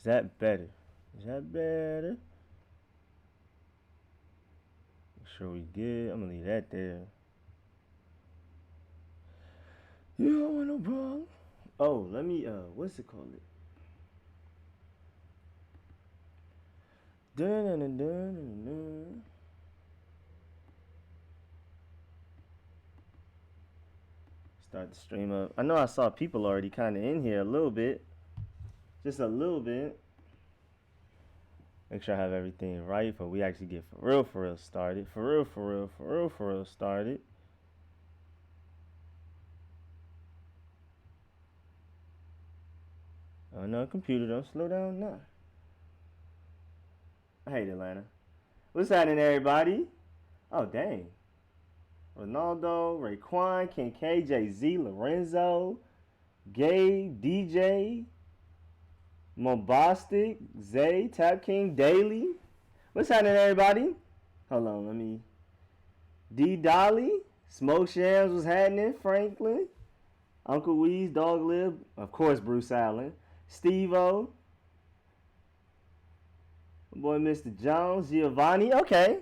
Is that better? Is that better? Make sure we good. I'm gonna leave that there. You don't want no problem. Oh, let me what's it called? Dun dun dun dun dun dun. Start the stream up. I know I saw people already kind of in here a little bit. Just a little bit. Make sure I have everything right before we actually get for real started. For real started. Oh no, computer, don't slow down now. I hate Atlanta. What's happening, everybody? Oh, dang. Ronaldo, Raekwon, Kincaid, Jay-Z, Lorenzo, Gabe, DJ, Mobostic, Zay, Tap King, Daily. What's happening, everybody? Hold on, let me. D Dolly, Smoke Shams, what's happening? Franklin, Uncle Weeze, Dog Lib, of course, Bruce Allen, Steve-O, my boy Mr. Jones, Giovanni. Okay.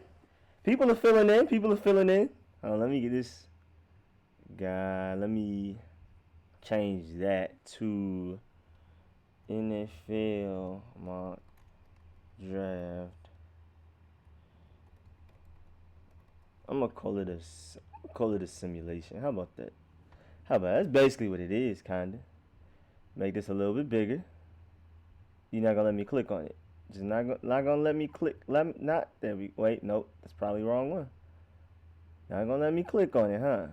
People are filling in. Oh, let me get this guy. Let me change that to NFL mock draft. I'm gonna call it a simulation. How about that? That's basically what it is, kinda. Make this a little bit bigger. You're not gonna let me click on it. Just not gonna let me click. Wait, nope. That's probably the wrong one. Not gonna let me click on it, huh?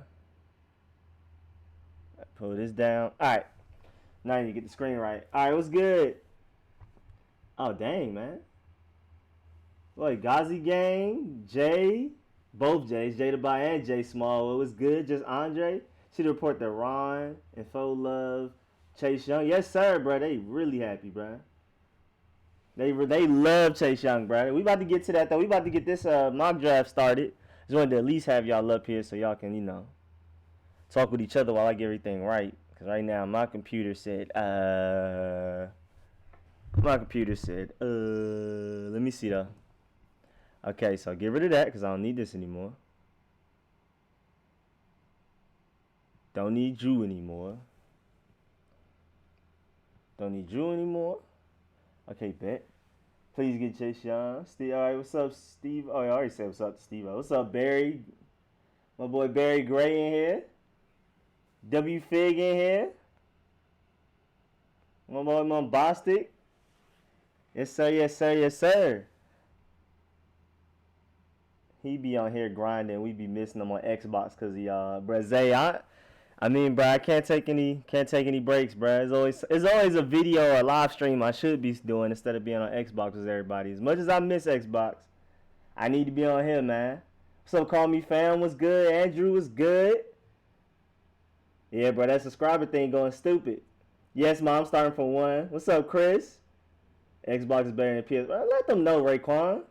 Pull this down. Alright. Now you get the screen right. Alright, what's good? Oh, dang, man. Boy, Ghazi Gang, Jay, both Jays, Jay to buy and Jay Small. It was good. Just Andre. See the report that Ron and Fo Love, Chase Young. Yes, sir, bro. They really happy, bro. They love Chase Young, bro. We about to get to that, though. We about to get this mock draft started. Just wanted to at least have y'all up here so y'all can, talk with each other while I get everything right. Because right now, my computer said, let me see, though. Okay, so get rid of that because I don't need this anymore. Don't need Drew anymore. Okay, bet. Please get Chase Young. Steve, all right, what's up, Steve? Oh, I already said what's up to Steve. What's up, Barry? My boy Barry Gray in here. W Fig in here. My boy Bostic. Yes, sir. He be on here grinding. We be missing him on Xbox because of y'all. Bruh, Zay, I can't take any breaks, bruh. It's always a video or a live stream I should be doing instead of being on Xbox with everybody. As much as I miss Xbox, I need to be on here, man. What's up, Call Me Fam? Was good? Andrew was good. Yeah, bro, that subscriber thing going stupid. Yes, Mom, I'm starting from 1. What's up, Chris? Xbox is better than PS. Let them know, Raekwon.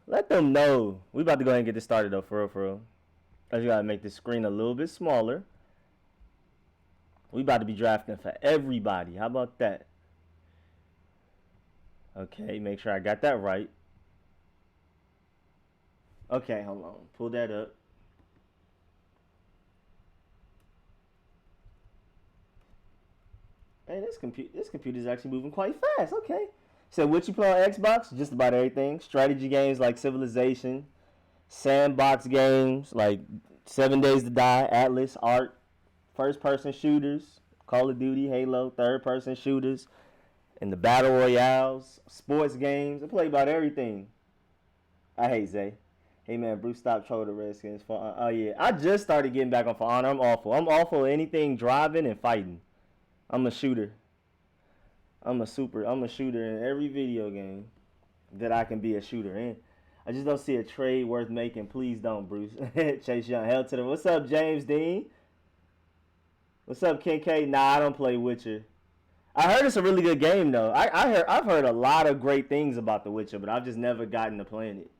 Let them know. We about to go ahead and get this started, though, for real. I just got to make this screen a little bit smaller. We about to be drafting for everybody. How about that? Okay, make sure I got that right. Okay, hold on. Pull that up. Hey, this computer's actually moving quite fast. Okay. So what you play on Xbox? Just about everything. Strategy games like Civilization, sandbox games like 7 Days to Die, Atlas, Ark, first-person shooters, Call of Duty, Halo, third-person shooters, and the Battle Royales, sports games. I play about everything. I hate Zay. Hey, man, Bruce, stop trolling the Redskins. Oh, yeah. I just started getting back on For Honor. I'm awful at anything driving and fighting. I'm a shooter. I'm a shooter in every video game that I can be a shooter in. I just don't see a trade worth making. Please don't, Bruce. Chase Young, hell to the. What's up, James Dean? What's up, Kincaid? Nah, I don't play Witcher. I heard it's a really good game though. I've heard a lot of great things about The Witcher, but I've just never gotten to playing it.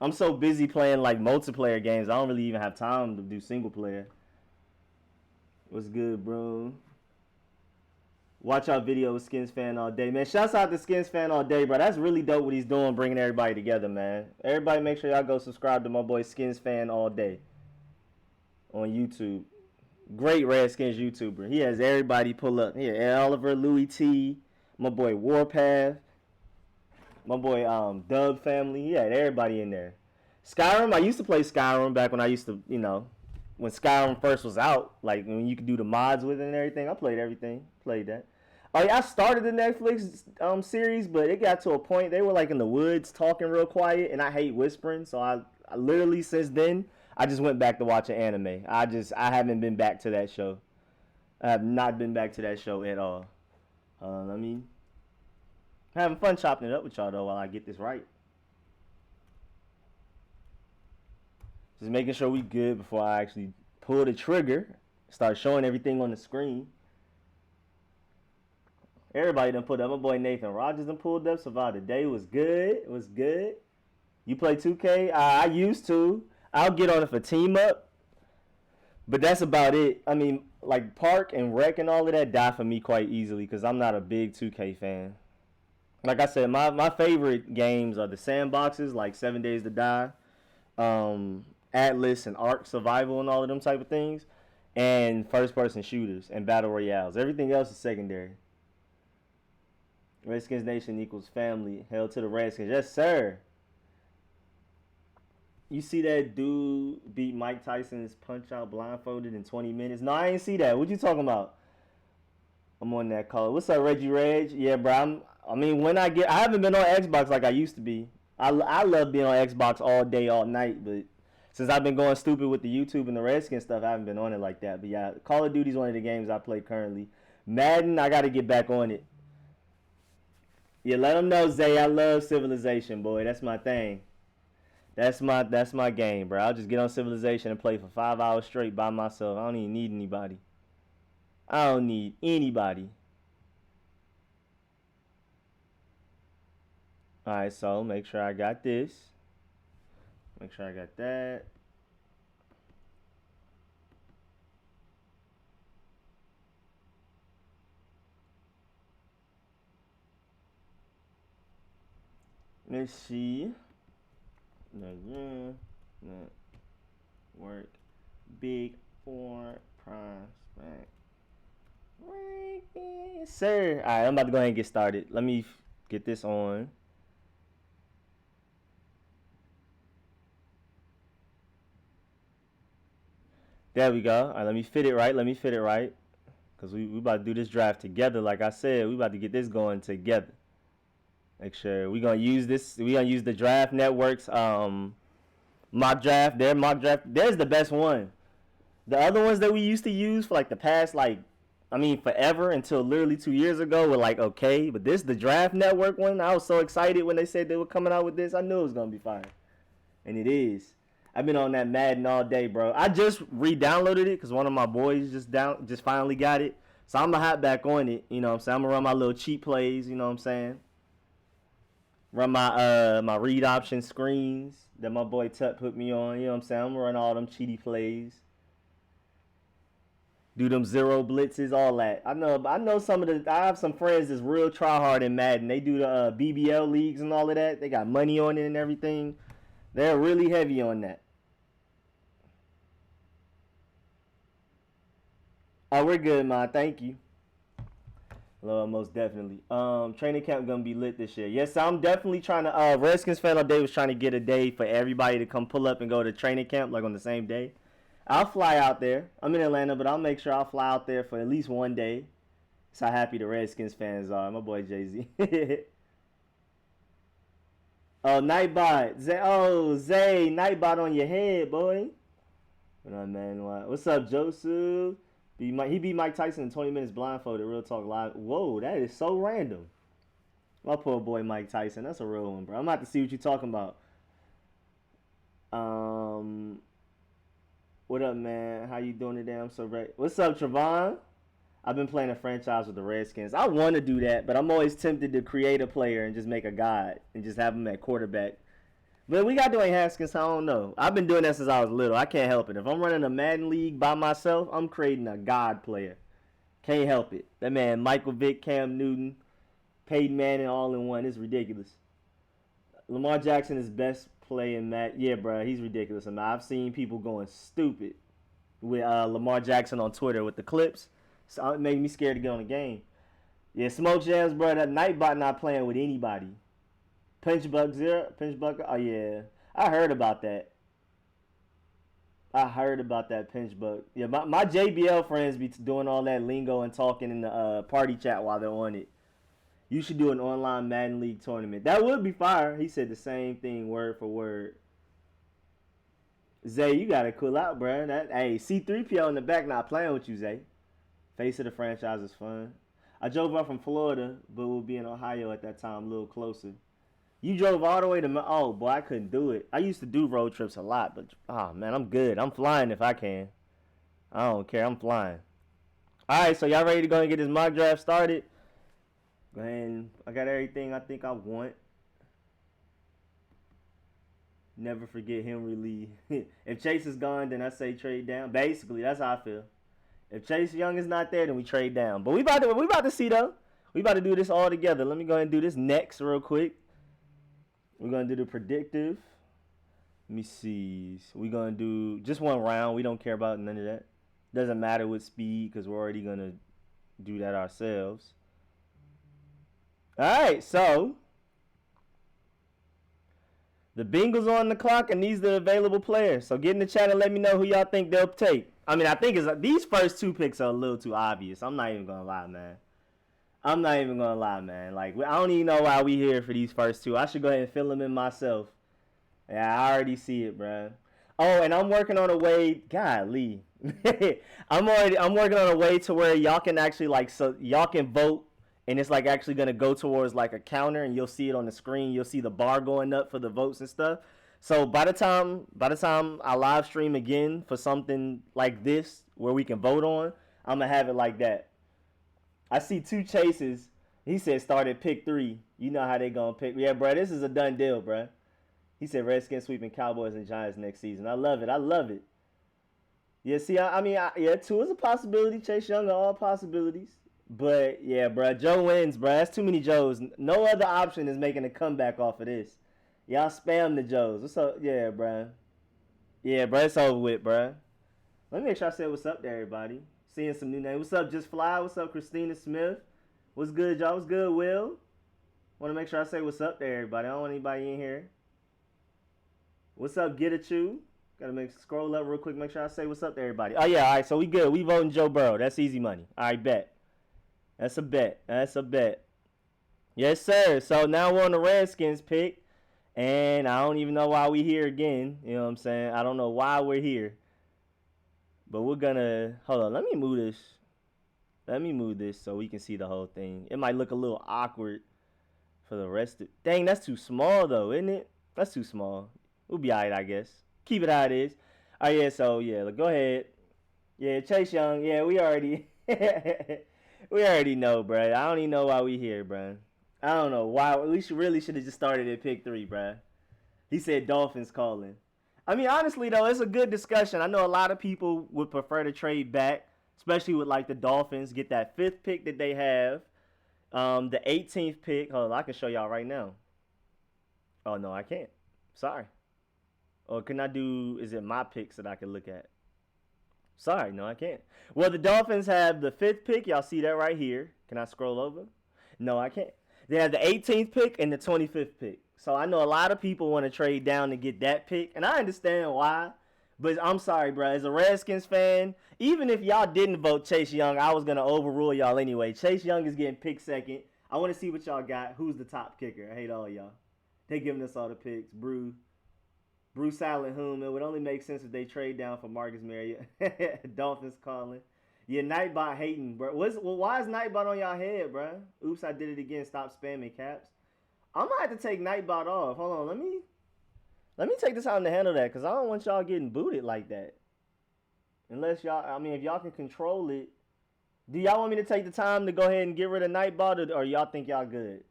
I'm so busy playing like multiplayer games, I don't really even have time to do single player. What's good, bro? Watch our video with Skins Fan All Day. Man, shouts out to Skins Fan All Day, bro. That's really dope what he's doing, bringing everybody together, man. Everybody make sure y'all go subscribe to my boy Skins Fan All Day on YouTube. Great Redskins YouTuber. He has everybody pull up. He had Oliver, Louis T, my boy Warpath, my boy Dub Family. He had everybody in there. Skyrim, I used to play Skyrim back when I used to, when Skyrim first was out, like when you could do the mods with it and everything. I played everything. Played that. Oh yeah, I started the Netflix series, but it got to a point they were like in the woods talking real quiet, and I hate whispering. So I literally since then I just went back to watching anime. I haven't been back to that show. I have not been back to that show at all. Having fun chopping it up with y'all though while I get this right. Just making sure we good before I actually pull the trigger, start showing everything on the screen. Everybody done pulled up. My boy Nathan Rogers done pulled up. Survived the day. Was good. It was good. You play 2K? I used to. I'll get on it for team up. But that's about it. I mean, like Park and Rec and all of that die for me quite easily because I'm not a big 2K fan. Like I said, my favorite games are the sandboxes like 7 Days to Die, Atlas and Ark Survival and all of them type of things, and first-person shooters and battle royales. Everything else is secondary. Redskins Nation equals family. Hell to the Redskins. Yes, sir. You see that dude beat Mike Tyson's Punch-Out blindfolded in 20 minutes? No, I ain't see that. What you talking about? I'm on that call. What's up, Reggie Reg? Yeah, bro. I haven't been on Xbox like I used to be. I love being on Xbox all day, all night, but since I've been going stupid with the YouTube and the Redskins stuff, I haven't been on it like that. But yeah, Call of Duty's one of the games I play currently. Madden, I got to get back on it. Yeah, let them know, Zay. I love Civilization, boy. That's my thing. That's my game, bro. I'll just get on Civilization and play for 5 hours straight by myself. I don't even need anybody. I don't need anybody. All right, so make sure I got this. Make sure I got that. Let's see. Network. Big Four prospect. Yes, sir. Alright, I'm about to go ahead and get started. Let me get this on. There we go. Alright, let me fit it right. Because we about to do this draft together. Like I said, we about to get this going together. Make sure we're gonna use this. We're gonna use the Draft Network's mock draft. Their mock draft. There's the best one. The other ones that we used to use for like the past forever until literally 2 years ago were like okay. But this the Draft Network one. I was so excited when they said they were coming out with this. I knew it was gonna be fire, and it is. I've been on that Madden all day, bro. I just re-downloaded it because one of my boys just finally got it. So I'm gonna hop back on it. You know what I'm saying? I'm gonna run my little cheat plays. You know what I'm saying? Run my read option screens that my boy Tut put me on. You know what I'm saying? I'm gonna run all them cheaty plays. Do them zero blitzes, all that. I know some of the. I have some friends that's real try hard in Madden. They do the BBL leagues and all of that. They got money on it and everything. They're really heavy on that. Oh, we're good, man. Thank you. Love, most definitely. Training camp gonna be lit this year. Yes, I'm definitely trying to. Redskins Fan All Day was trying to get a day for everybody to come pull up and go to training camp like on the same day. I'll fly out there. I'm in Atlanta, but I'll make sure I'll fly out there for at least one day. That's how happy the Redskins fans are. My boy Jay-Z. Oh, Nightbot. Zay, Nightbot on your head, boy. What up, man? What's up, Joseph? He beat Mike Tyson in 20 minutes blindfolded. Real talk live. Whoa, that is so random. My poor boy Mike Tyson. That's a real one, bro. I'm about to see what you're talking about. What up, man? How you doing today? I'm so ready. What's up, Trevon? I've been playing a franchise with the Redskins. I want to do that, but I'm always tempted to create a player and just make a god and just have him at quarterback. But we got Dwayne Haskins, so I don't know. I've been doing that since I was little. I can't help it. If I'm running a Madden league by myself, I'm creating a god player. Can't help it. That man, Michael Vick, Cam Newton, Peyton Manning, all in one. It's ridiculous. Lamar Jackson is best play in that. Yeah, bro, he's ridiculous. And I've seen people going stupid with Lamar Jackson on Twitter with the clips. So it made me scared to get on the game. Yeah, Smoke Jams, bro. That Nightbot not playing with anybody. Pinchbuck Zero. Pinchbuck. Oh, yeah. I heard about that. Pinchbuck. Yeah, my JBL friends be doing all that lingo and talking in the party chat while they're on it. You should do an online Madden League tournament. That would be fire. He said the same thing word for word. Zay, you got to cool out, bro. Hey, C3PO in the back not playing with you, Zay. Face of the franchise is fun. I drove up from Florida, but we'll be in Ohio at that time, a little closer. You drove all the way to... Oh, boy, I couldn't do it. I used to do road trips a lot, but... Oh, man, I'm good. I'm flying if I can. I don't care. I'm flying. All right, so y'all ready to go and get this mock draft started? Go ahead and... I got everything I think I want. Never forget Henry Lee. If Chase is gone, then I say trade down. Basically, that's how I feel. If Chase Young is not there, then we trade down. But we about to see, though. We about to do this all together. Let me go ahead and do this next real quick. We're going to do the predictive. Let me see. We're going to do just one round. We don't care about none of that. Doesn't matter with speed because we're already going to do that ourselves. All right, so the Bengals are on the clock, and these are the available players. So get in the chat and let me know who y'all think they'll take. I mean, I think these first two picks are a little too obvious. I'm not even going to lie, man. Like, I don't even know why we here for these first two. I should go ahead and fill them in myself. Yeah, I already see it, bro. Oh, and I'm working on a way. Golly. I'm working on a way to where y'all can actually, so y'all can vote, and it's, actually going to go towards, a counter, and you'll see it on the screen. You'll see the bar going up for the votes and stuff. So by the time I live stream again for something like this where we can vote on, I'm going to have it like that. I see two chases. He said start at pick 3. You know how they going to pick. Yeah, bro, this is a done deal, bro. He said Redskins sweeping Cowboys and Giants next season. I love it. Yeah, see, Tua is a possibility. Chase Young are all possibilities. But, yeah, bro, Joe wins, bro. That's too many Joes. No other option is making a comeback off of this. Y'all spam the Joes. What's up? Yeah, bro. Yeah, bro, it's over with, bro. Let me make sure I say what's up to everybody. Seeing some new names. What's up, Just Fly? What's up, Christina Smith? What's good, y'all? What's good, Will? Want to make sure I say what's up to everybody. I don't want anybody in here. What's up, Get a Chew? Got to scroll up real quick, make sure I say what's up to everybody. Oh, yeah, all right, so we good. We voting Joe Burrow. That's easy money. All right, bet. That's a bet. Yes, sir. So now we're on the Redskins pick. And I don't even know why we here again. You know what I'm saying? I don't know why we're here. But we're going to... Hold on. Let me move this so we can see the whole thing. It might look a little awkward for the rest of... Dang, that's too small, though, isn't it? That's too small. We'll be all right, I guess. Keep it how it is. Oh, yeah, so, yeah, go ahead. Yeah, Chase Young. Yeah, we already... we already know, bro. I don't even know why we here, bro. I don't know why. We really should have just started at pick 3, bro. He said Dolphins calling. I mean, honestly, though, it's a good discussion. I know a lot of people would prefer to trade back, especially with, the Dolphins. Get that 5th pick that they have. The 18th pick. Hold on, I can show y'all right now. Oh, no, I can't. Sorry. Or can I do, is it my picks that I can look at? Sorry, no, I can't. Well, the Dolphins have the 5th pick. Y'all see that right here. Can I scroll over? No, I can't. They have the 18th pick and the 25th pick. So I know a lot of people want to trade down to get that pick. And I understand why. But I'm sorry, bro. As a Redskins fan, even if y'all didn't vote Chase Young, I was going to overrule y'all anyway. Chase Young is getting picked 2nd. I want to see what y'all got. Who's the top kicker? I hate all y'all. They giving us all the picks. Bruce Allen Whom. It would only make sense if they trade down for Marcus Mariota. Dolphins calling. Yeah, Nightbot hating, bro. Why is Nightbot on y'all head, bro? Oops, I did it again. Stop spamming caps. I'm going to have to take Nightbot off. Hold on, let me take this time to handle that because I don't want y'all getting booted like that. Unless y'all, if y'all can control it. Do y'all want me to take the time to go ahead and get rid of Nightbot or y'all think y'all good?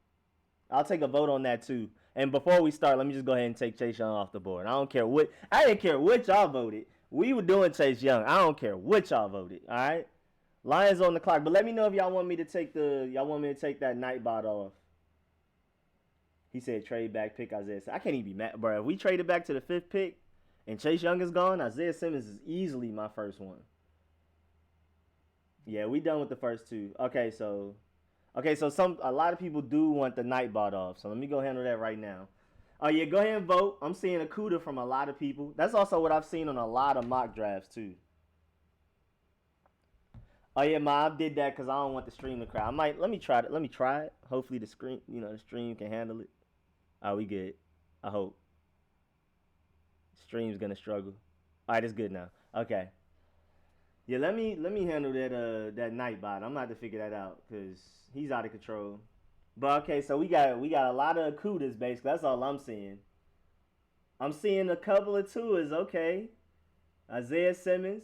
I'll take a vote on that too. And before we start, let me just go ahead and take Chase Young off the board. I didn't care what y'all voted. We were doing Chase Young. I don't care what y'all voted, all right? Lions on the clock, but let me know if y'all want me to take that Nightbot off. He said trade back, pick Isaiah. I can't even be mad, bro. If we traded back to the 5th pick and Chase Young is gone, Isaiah Simmons is easily my first one. Yeah, we done with the first two. Okay, so a lot of people do want the Nightbot off. So let me go handle that right now. Oh yeah, go ahead and vote. I'm seeing Okudah from a lot of people. That's also what I've seen on a lot of mock drafts too. Oh yeah, I did that because I don't want the stream to cry. Let me try it. Hopefully the stream can handle it. Oh, we good. I hope. Stream's gonna struggle. All right, it's good now. Okay. Yeah, let me handle that Nightbot. I'm gonna have to figure that out because he's out of control. But okay, so we got a lot of Okudahs basically. That's all I'm seeing. I'm seeing a couple of Tuas. Okay, Isaiah Simmons,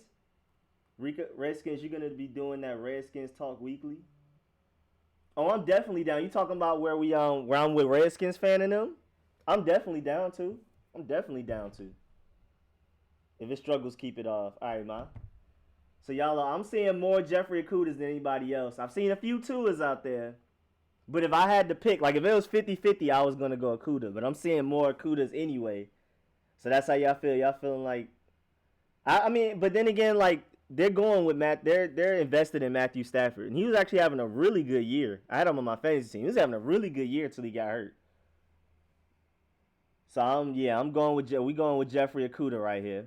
Redskins. You're gonna be doing that Redskins talk weekly. Oh, I'm definitely down. You talking about where I'm with Redskins fan and them? I'm definitely down to. If it struggles, keep it off. All right, ma. So y'all, I'm seeing more Jeffrey Okudahs than anybody else. I've seen a few Tuas out there. But if I had to pick, like if it was 50-50, I was going to go Okudah. But I'm seeing more Okudahs anyway. So that's how y'all feel. Y'all feeling like... I mean, but then again, like, they're going with Matt. They're invested in Matthew Stafford. And he was actually having a really good year. I had him on my fantasy team. He was having a really good year until he got hurt. So, we going with Jeffrey Okudah right here.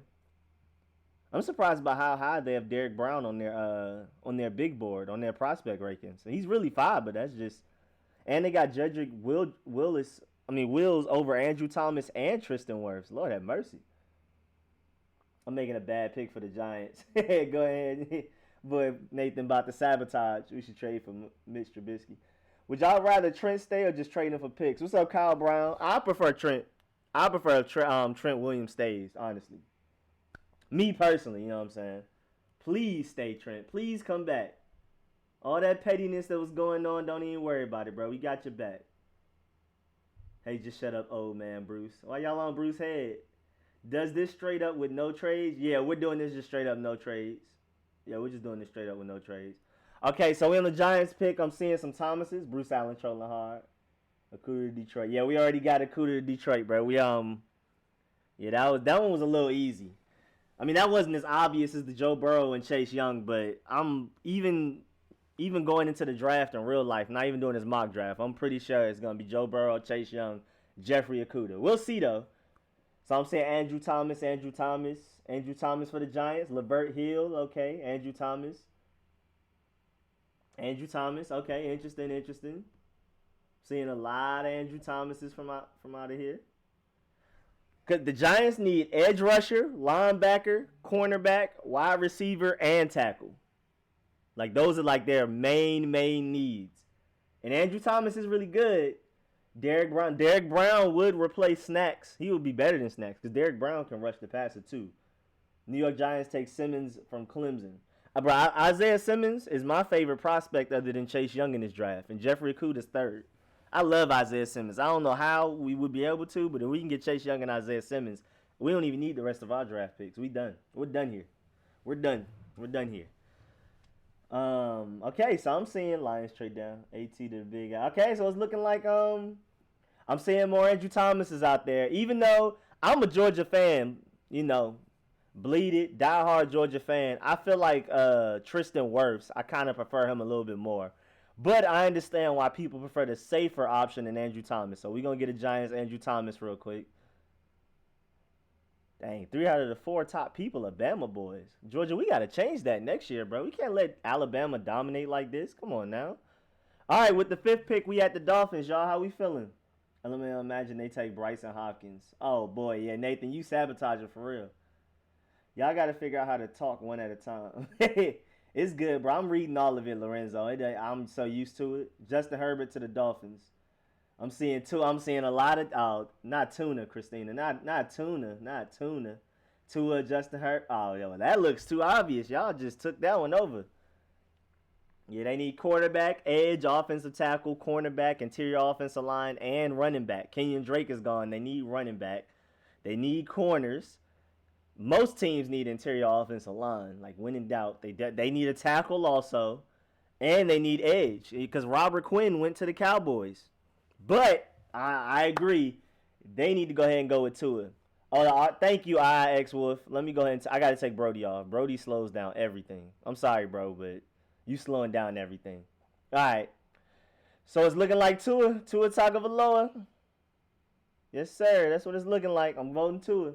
I'm surprised by how high they have Derrick Brown on their big board, on their prospect rankings. So he's really 5, but that's just... And they got Jedrick Wills over Andrew Thomas and Tristan Wirfs. Lord have mercy. I'm making a bad pick for the Giants. Go ahead. Boy, Nathan about to sabotage. We should trade for Mitch Trubisky. Would y'all rather Trent stay or just trade him for picks? What's up, Kyle Brown? I prefer Trent. Trent Williams stays, honestly. Me personally, you know what I'm saying? Please stay, Trent. Please come back. All that pettiness that was going on, don't even worry about it, bro. We got your back. Hey, just shut up, old man Bruce. Why y'all on Bruce's head? Does this straight up with no trades? Yeah, we're doing this just straight up no trades. Yeah, we're just doing this straight up with no trades. Okay, so we on the Giants pick. I'm seeing some Thomases. Bruce Allen trolling hard. Okudah to Detroit. Yeah, we already got Okudah to Detroit, bro. Yeah, that one was a little easy. I mean, that wasn't as obvious as the Joe Burrow and Chase Young, but I'm even going into the draft in real life, not even doing this mock draft, I'm pretty sure it's going to be Joe Burrow, Chase Young, Jeffrey Okudah. We'll see, though. So I'm saying Andrew Thomas for the Giants. Levert Hill, okay. Andrew Thomas, okay. Interesting. Seeing a lot of Andrew Thomases from out of here. Because the Giants need edge rusher, linebacker, cornerback, wide receiver, and tackle. Like, those are, like, their main needs. And Andrew Thomas is really good. Derrick Brown would replace Snacks. He would be better than Snacks because Derrick Brown can rush the passer, too. New York Giants take Simmons from Clemson. Bro, Isaiah Simmons is my favorite prospect other than Chase Young in this draft. And Jeffrey Okudah is 3rd. I love Isaiah Simmons. I don't know how we would be able to, but if we can get Chase Young and Isaiah Simmons, we don't even need the rest of our draft picks. We're done here. We're done here. Okay, so I'm seeing Lions trade down. AT to the big guy. Okay, so it's looking like I'm seeing more Andrew Thomases out there. Even though I'm a Georgia fan, bleeded, diehard Georgia fan, I feel like Tristan Wirfs, I kind of prefer him a little bit more. But I understand why people prefer the safer option than Andrew Thomas. So we're going to get a Giants Andrew Thomas real quick. Dang, 3 out of the 4 top people are Bama boys. Georgia, we got to change that next year, bro. We can't let Alabama dominate like this. Come on now. All right, with the 5th pick, we at the Dolphins, y'all. How we feeling? Let me imagine they take Bryson Hopkins. Oh, boy, yeah, Nathan, you sabotaging for real. Y'all got to figure out how to talk one at a time. It's good, bro. I'm reading all of it, Lorenzo. I'm so used to it. Justin Herbert to the Dolphins. I'm seeing a lot of not Tuna, Christina. Not Tuna. Tua, Justin Herbert. Oh, yo, that looks too obvious. Y'all just took that one over. Yeah, they need quarterback, edge, offensive tackle, cornerback, interior offensive line, and running back. Kenyon Drake is gone. They need running back. They need corners. most teams need interior offensive line. Like, when in doubt, they need a tackle also, and they need edge because Robert Quinn went to the Cowboys. But I agree, they need to go ahead and go with Tua. Oh, thank you, IX Wolf. Let me go ahead and I got to take Brody off. Brody slows down everything. I'm sorry, bro, but you slowing down everything. All right. So it's looking like Tua Tagovailoa. Yes, sir. That's what it's looking like. I'm voting Tua.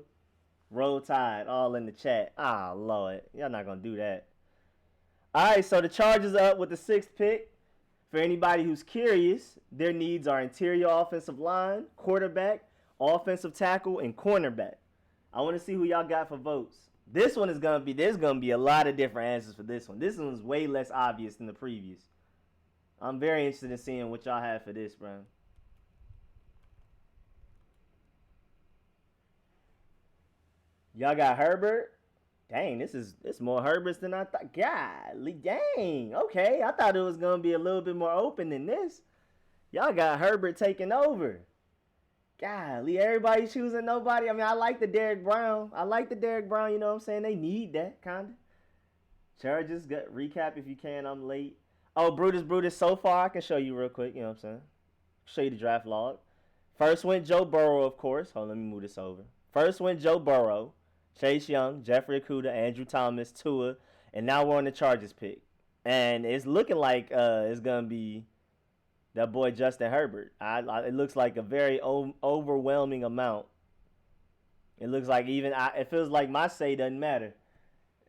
Roll Tide, all in the chat. Ah, Lord. Y'all not going to do that. All right, so the Chargers are up with the 6th pick. For anybody who's curious, their needs are interior offensive line, quarterback, offensive tackle, and cornerback. I want to see who y'all got for votes. This one is going to be, there's going to be a lot of different answers for this one. This one's way less obvious than the previous. I'm very interested in seeing what y'all have for this, bro. Y'all got Herbert? Dang, it's more Herberts than I thought. Golly, dang. Okay, I thought it was going to be a little bit more open than this. Y'all got Herbert taking over. Golly, everybody choosing nobody. I mean, I like the Derrick Brown. You know what I'm saying? They need that, kind of. Chargers, recap if you can. I'm late. Oh, Brutus, so far, I can show you real quick. You know what I'm saying? Show you the draft log. First went Joe Burrow, of course. Hold on, let me move this over. First went Joe Burrow, Chase Young, Jeffrey Okudah, Andrew Thomas, Tua, and now we're on the Chargers pick. And it's looking like it's going to be that boy Justin Herbert. It looks like a very overwhelming amount. It looks like it feels like my say doesn't matter.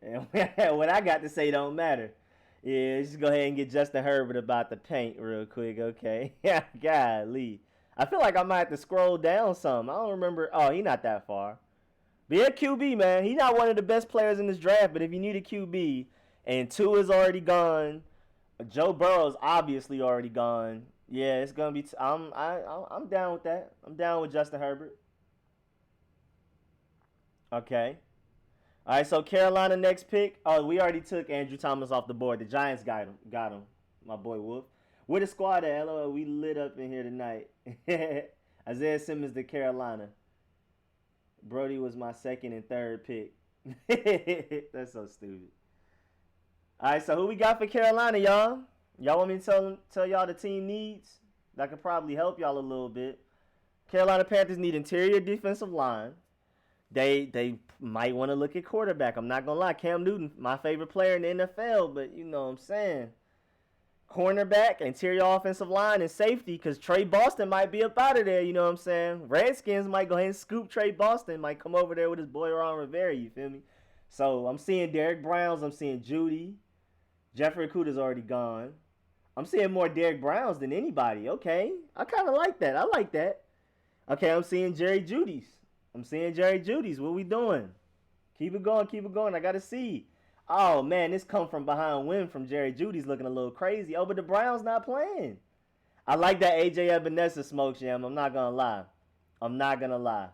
And what I got to say don't matter. Yeah, just go ahead and get Justin Herbert about the paint real quick, okay? Yeah, golly. I feel like I might have to scroll down some. I don't remember. Oh, he's not that far. But yeah, QB, man. He's not one of the best players in this draft, but if you need a QB, and Tua's already gone, Joe Burrow's obviously already gone. Yeah, it's gonna be. I'm down with that. I'm down with Justin Herbert. Okay. All right, so Carolina next pick. Oh, we already took Andrew Thomas off the board. The Giants got him. My boy Wolf. Where the squad at? LOL, we lit up in here tonight. Isaiah Simmons to Carolina. Brody was my 2nd and 3rd pick. That's so stupid. All right, so who we got for Carolina, y'all? Y'all want me to tell y'all the team needs? That could probably help y'all a little bit. Carolina Panthers need interior defensive line. They might want to look at quarterback. I'm not going to lie. Cam Newton, my favorite player in the NFL, but you know what I'm saying. Cornerback, interior offensive line, and safety, because Trey Boston might be up out of there, you know what I'm saying. Redskins might go ahead and scoop Trey Boston, might come over there with his boy Ron Rivera, you feel me? So I'm seeing Derrick Browns, I'm seeing Jeudy. Jeffrey Okudah's already gone. I'm seeing more Derrick Browns than anybody. Okay, I kind of like that. I like that. Okay, I'm seeing Jerry Jeudy's. What we doing? Keep it going. I got to see. Oh, man, this come from behind win from Jerry Jeudy's looking a little crazy. Oh, but the Browns not playing. I like that AJ Epenesa smoke jam. I'm not going to lie.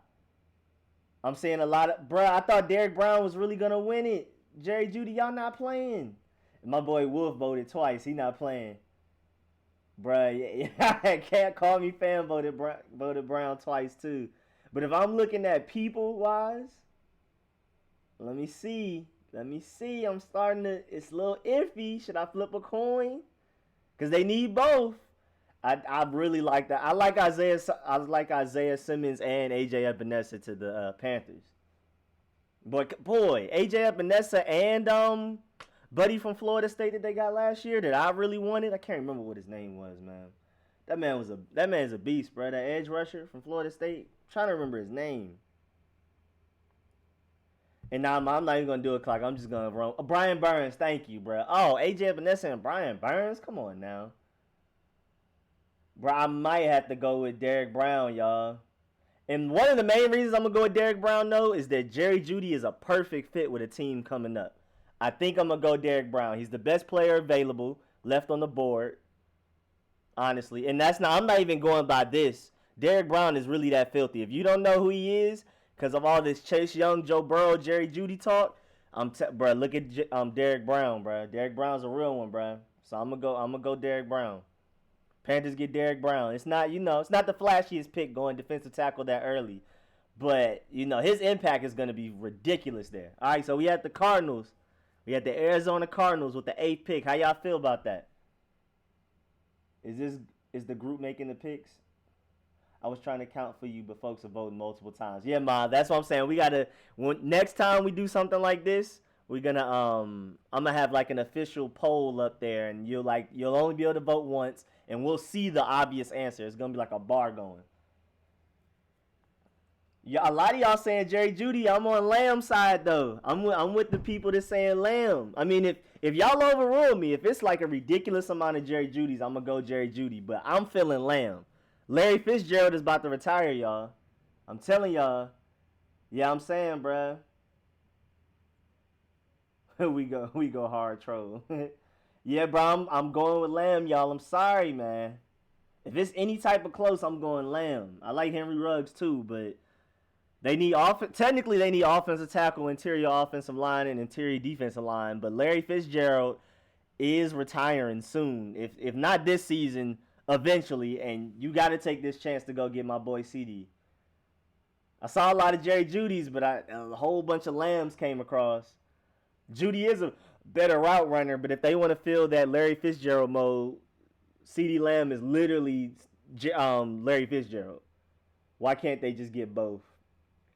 I'm seeing a lot of... Bruh, I thought Derrick Brown was really going to win it. Jerry Jeudy, y'all not playing. My boy Wolf voted twice. He not playing. Bruh, yeah, can't call me fan voted Brown twice, too. But if I'm looking at people-wise, let me see. I'm starting to... It's a little iffy. Should I flip a coin? Because they need both. I really like that. I like Isaiah Simmons and AJ Epenesa to the Panthers. But boy, AJ Epenesa and buddy from Florida State that they got last year that I really wanted. I can't remember what his name was, man. That man's a beast, bro. That edge rusher from Florida State. I'm trying to remember his name. And now I'm not even gonna do a clock. I'm just gonna run. Brian Burns, thank you, bro. Oh, AJ Epenesa and Brian Burns. Come on now. Bro, I might have to go with Derrick Brown, y'all. And one of the main reasons I'm going to go with Derrick Brown, though, is that Jerry Jeudy is a perfect fit with a team coming up. I think I'm going to go Derrick Brown. He's the best player available left on the board, honestly. And I'm not even going by this. Derrick Brown is really that filthy. If you don't know who he is, because of all this Chase Young, Joe Burrow, Jerry Jeudy talk, bro, look at Derrick Brown, bro. Derrick Brown's a real one, bro. So I'm gonna go Derrick Brown. Panthers get Derrick Brown. It's not the flashiest pick going defensive tackle that early. But, his impact is going to be ridiculous there. All right, so we had the Cardinals. We had the Arizona Cardinals with the 8th pick. How y'all feel about that? Is the group making the picks? I was trying to count for you, but folks are voting multiple times. Yeah, Ma, that's what I'm saying. We gotta next time we do something like this, we're gonna I'm gonna have like an official poll up there, and you'll only be able to vote once, and we'll see the obvious answer. It's gonna be like a bar going. Yeah, a lot of y'all saying Jerry Jeudy. I'm on Lamb's side though. I'm with the people that's saying Lamb. I mean, if y'all overrule me, if it's like a ridiculous amount of Jerry Jeudy's, I'm gonna go Jerry Jeudy. But I'm feeling Lamb. Larry Fitzgerald is about to retire, y'all. I'm telling y'all. Yeah, I'm saying, bruh. we go hard troll. Yeah, bro, I'm going with Lamb, y'all. I'm sorry, man. If it's any type of close, I'm going Lamb. I like Henry Ruggs too, but they need technically they need offensive tackle, interior offensive line, and interior defensive line. But Larry Fitzgerald is retiring soon. If not this season, eventually. And you got to take this chance to go get my boy CeeDee. I saw a lot of Jerry Jeudy's, but a whole bunch of Lambs came across. Jeudy is a better route runner, but if they want to fill that Larry Fitzgerald mode, CeeDee Lamb is literally Larry Fitzgerald. Why can't they just get both?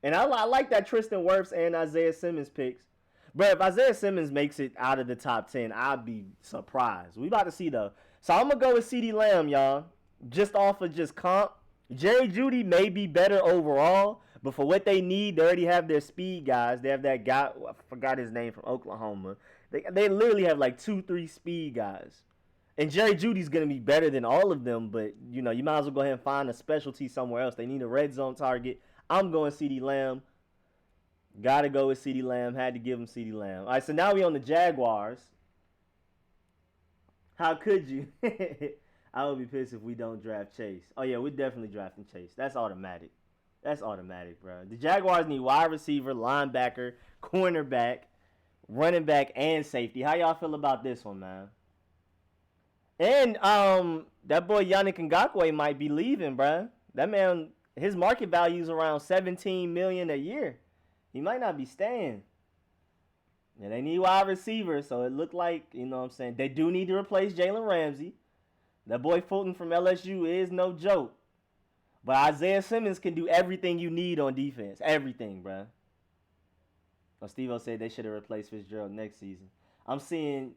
And I like that Tristan Wirfs and Isaiah Simmons picks. But if Isaiah Simmons makes it out of the top 10, I'd be surprised. We about to see, though. So I'm going to go with CeeDee Lamb, y'all. Just off of just comp. Jerry Jeudy may be better overall, but for what they need, they already have their speed guys. They have that guy, I forgot his name, from Oklahoma. They literally have like 2-3 speed guys. And Jerry Judy's going to be better than all of them, but, you might as well go ahead and find a specialty somewhere else. They need a red zone target. I'm going CeeDee Lamb. Got to go with CeeDee Lamb. Had to give him CeeDee Lamb. All right, so now we on the Jaguars. How could you? I would be pissed if we don't draft Chase. Oh, yeah, we're definitely drafting Chase. That's automatic. That's automatic, bro. The Jaguars need wide receiver, linebacker, cornerback, running back, and safety. How y'all feel about this one, man? And that boy Yannick Ngakoue might be leaving, bro. That man, his market value is around $17 million a year. He might not be staying. And they need wide receivers, so it looked like, they do need to replace Jalen Ramsey. That boy Fulton from LSU is no joke. But Isaiah Simmons can do everything you need on defense. Everything, bro. Steve-O said they should have replaced Fitzgerald next season. I'm seeing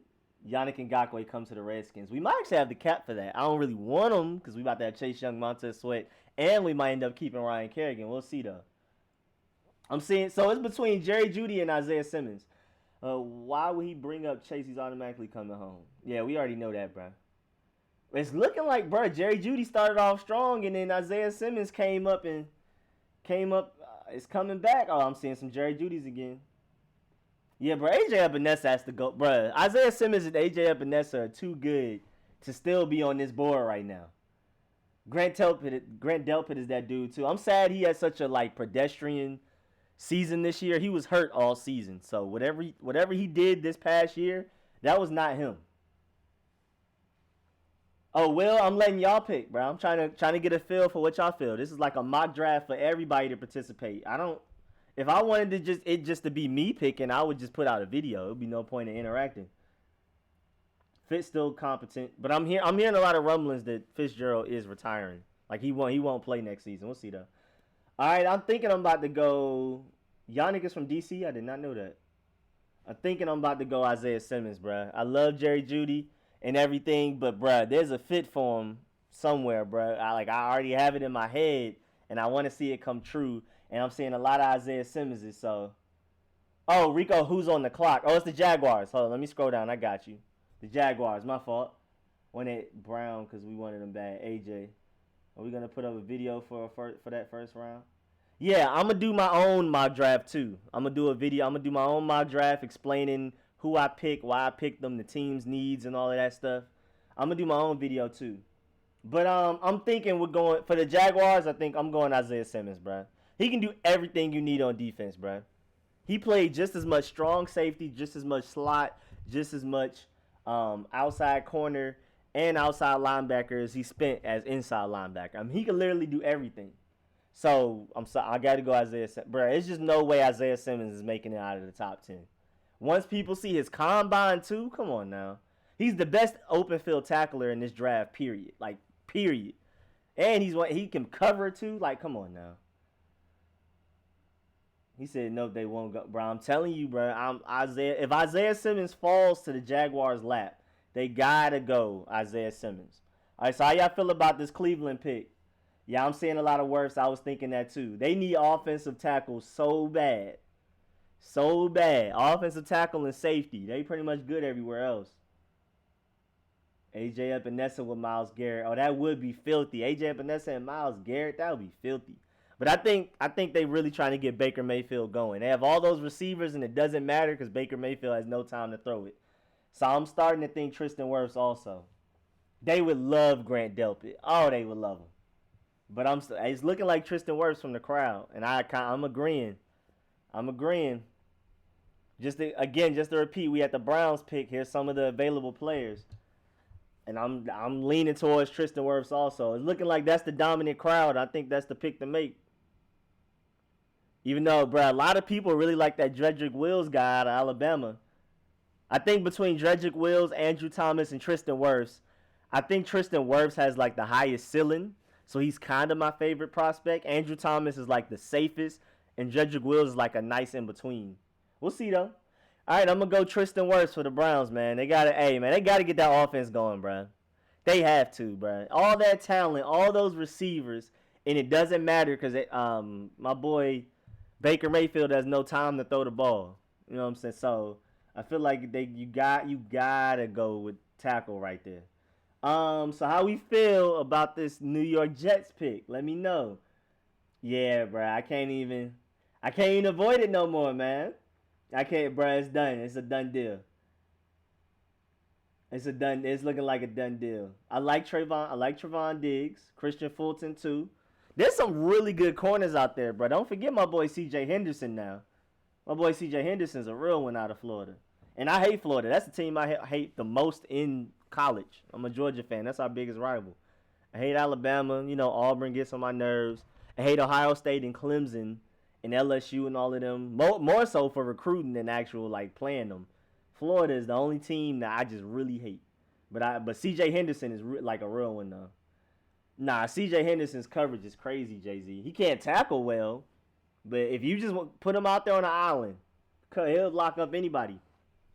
Yannick Ngakoue come to the Redskins. We might actually have the cap for that. I don't really want him because we about to have Chase Young, Montez Sweat, and we might end up keeping Ryan Kerrigan. We'll see, though. I'm seeing, so it's between Jerry Jeudy and Isaiah Simmons. Why would he bring up Chase? He's automatically coming home. Yeah, we already know that, bro. It's looking like, bro, Jerry Jeudy started off strong, and then Isaiah Simmons came up. It's coming back. Oh, I'm seeing some Jerry Jeudy's again. Yeah, bro, AJ Epenesa has to go. Bro, Isaiah Simmons and AJ Epenesa are too good to still be on this board right now. Grant Delpit is that dude, too. I'm sad he had such a, pedestrian season this year. He was hurt all season. So whatever he did this past year, that was not him. Oh, well, I'm letting y'all pick, bro. I'm trying to get a feel for what y'all feel. This is like a mock draft for everybody to participate. If I wanted just to be me picking, I would just put out a video. It would be no point in interacting. Fitz still competent, but I'm hearing a lot of rumblings that Fitzgerald is retiring. Like he won't play next season. We'll see though. All right, I'm thinking I'm about to go. Yannick is from DC. I did not know that. I'm thinking I'm about to go Isaiah Simmons, bro. I love Jerry Jeudy and everything, but bro, there's a fit for him somewhere, bro. I already have it in my head, and I want to see it come true. And I'm seeing a lot of Isaiah Simmons. So, oh, Rico, who's on the clock? Oh, it's the Jaguars. Hold on, let me scroll down. I got you. The Jaguars, my fault. Wanted Brown because we wanted him bad. AJ, are we gonna put up a video for that first round? Yeah, I'm gonna do my own mock draft too. I'm gonna do a video. I'm gonna do my own mock draft explaining who I pick, why I picked them, the team's needs, and all of that stuff. I'm gonna do my own video too. But I'm thinking we're going for the Jaguars. I think I'm going Isaiah Simmons, bro. He can do everything you need on defense, bro. He played just as much strong safety, just as much slot, just as much outside corner and outside linebacker as he spent as inside linebacker. I mean, he can literally do everything. So I got to go Isaiah Simmons. Bro, it's just no way Isaiah Simmons is making it out of the top 10. Once people see his combine too, come on now. He's the best open field tackler in this draft, period. Like, period. And he can cover too. Like, come on now. He said no, they won't go. Bro, I'm telling you, bro. If Isaiah Simmons falls to the Jaguars' lap, they gotta go Isaiah Simmons. All right, so how y'all feel about this Cleveland pick? Yeah, I'm seeing a lot of Wirfs. I was thinking that too. They need offensive tackles so bad. So bad. Offensive tackle and safety. They pretty much good everywhere else. AJ Epenesa with Myles Garrett. Oh, that would be filthy. AJ Epenesa and Myles Garrett, that would be filthy. But I think they really trying to get Baker Mayfield going. They have all those receivers, and it doesn't matter because Baker Mayfield has no time to throw it. So I'm starting to think Tristan Wirfs also. They would love Grant Delpit. Oh, they would love him. But it's looking like Tristan Wirfs from the crowd, and I'm agreeing. Just to repeat, we had the Browns pick. Here's some of the available players. And I'm leaning towards Tristan Wirfs also. It's looking like that's the dominant crowd. I think that's the pick to make. Even though, bro, a lot of people really like that Jedrick Wills guy out of Alabama. I think between Jedrick Wills, Andrew Thomas, and Tristan Wirfs, I think Tristan Wirfs has like the highest ceiling. So he's kind of my favorite prospect. Andrew Thomas is like the safest. And Jedrick Wills is like a nice in between. We'll see though. All right, I'm going to go Tristan Wirfs for the Browns, man. They got to get that offense going, bro. They have to, bro. All that talent, all those receivers, and it doesn't matter because my boy Baker Mayfield has no time to throw the ball. You know what I'm saying? So I feel like you gotta go with tackle right there. So how we feel about this New York Jets pick? Let me know. Yeah, bro. I can't even avoid it no more, man. I can't, bro. It's done. It's a done deal. It's looking like a done deal. I like Trevon Diggs, Christian Fulton too. There's some really good corners out there, bro. Don't forget my boy CJ Henderson now. My boy CJ Henderson's a real one out of Florida. And I hate Florida. That's the team I hate the most in college. I'm a Georgia fan. That's our biggest rival. I hate Alabama. You know, Auburn gets on my nerves. I hate Ohio State and Clemson and LSU and all of them. More so for recruiting than actual, like, playing them. Florida is the only team that I just really hate. But CJ Henderson is like a real one, though. Nah, CJ Henderson's coverage is crazy, Jay-Z. He can't tackle well, but if you just put him out there on an island, he'll lock up anybody.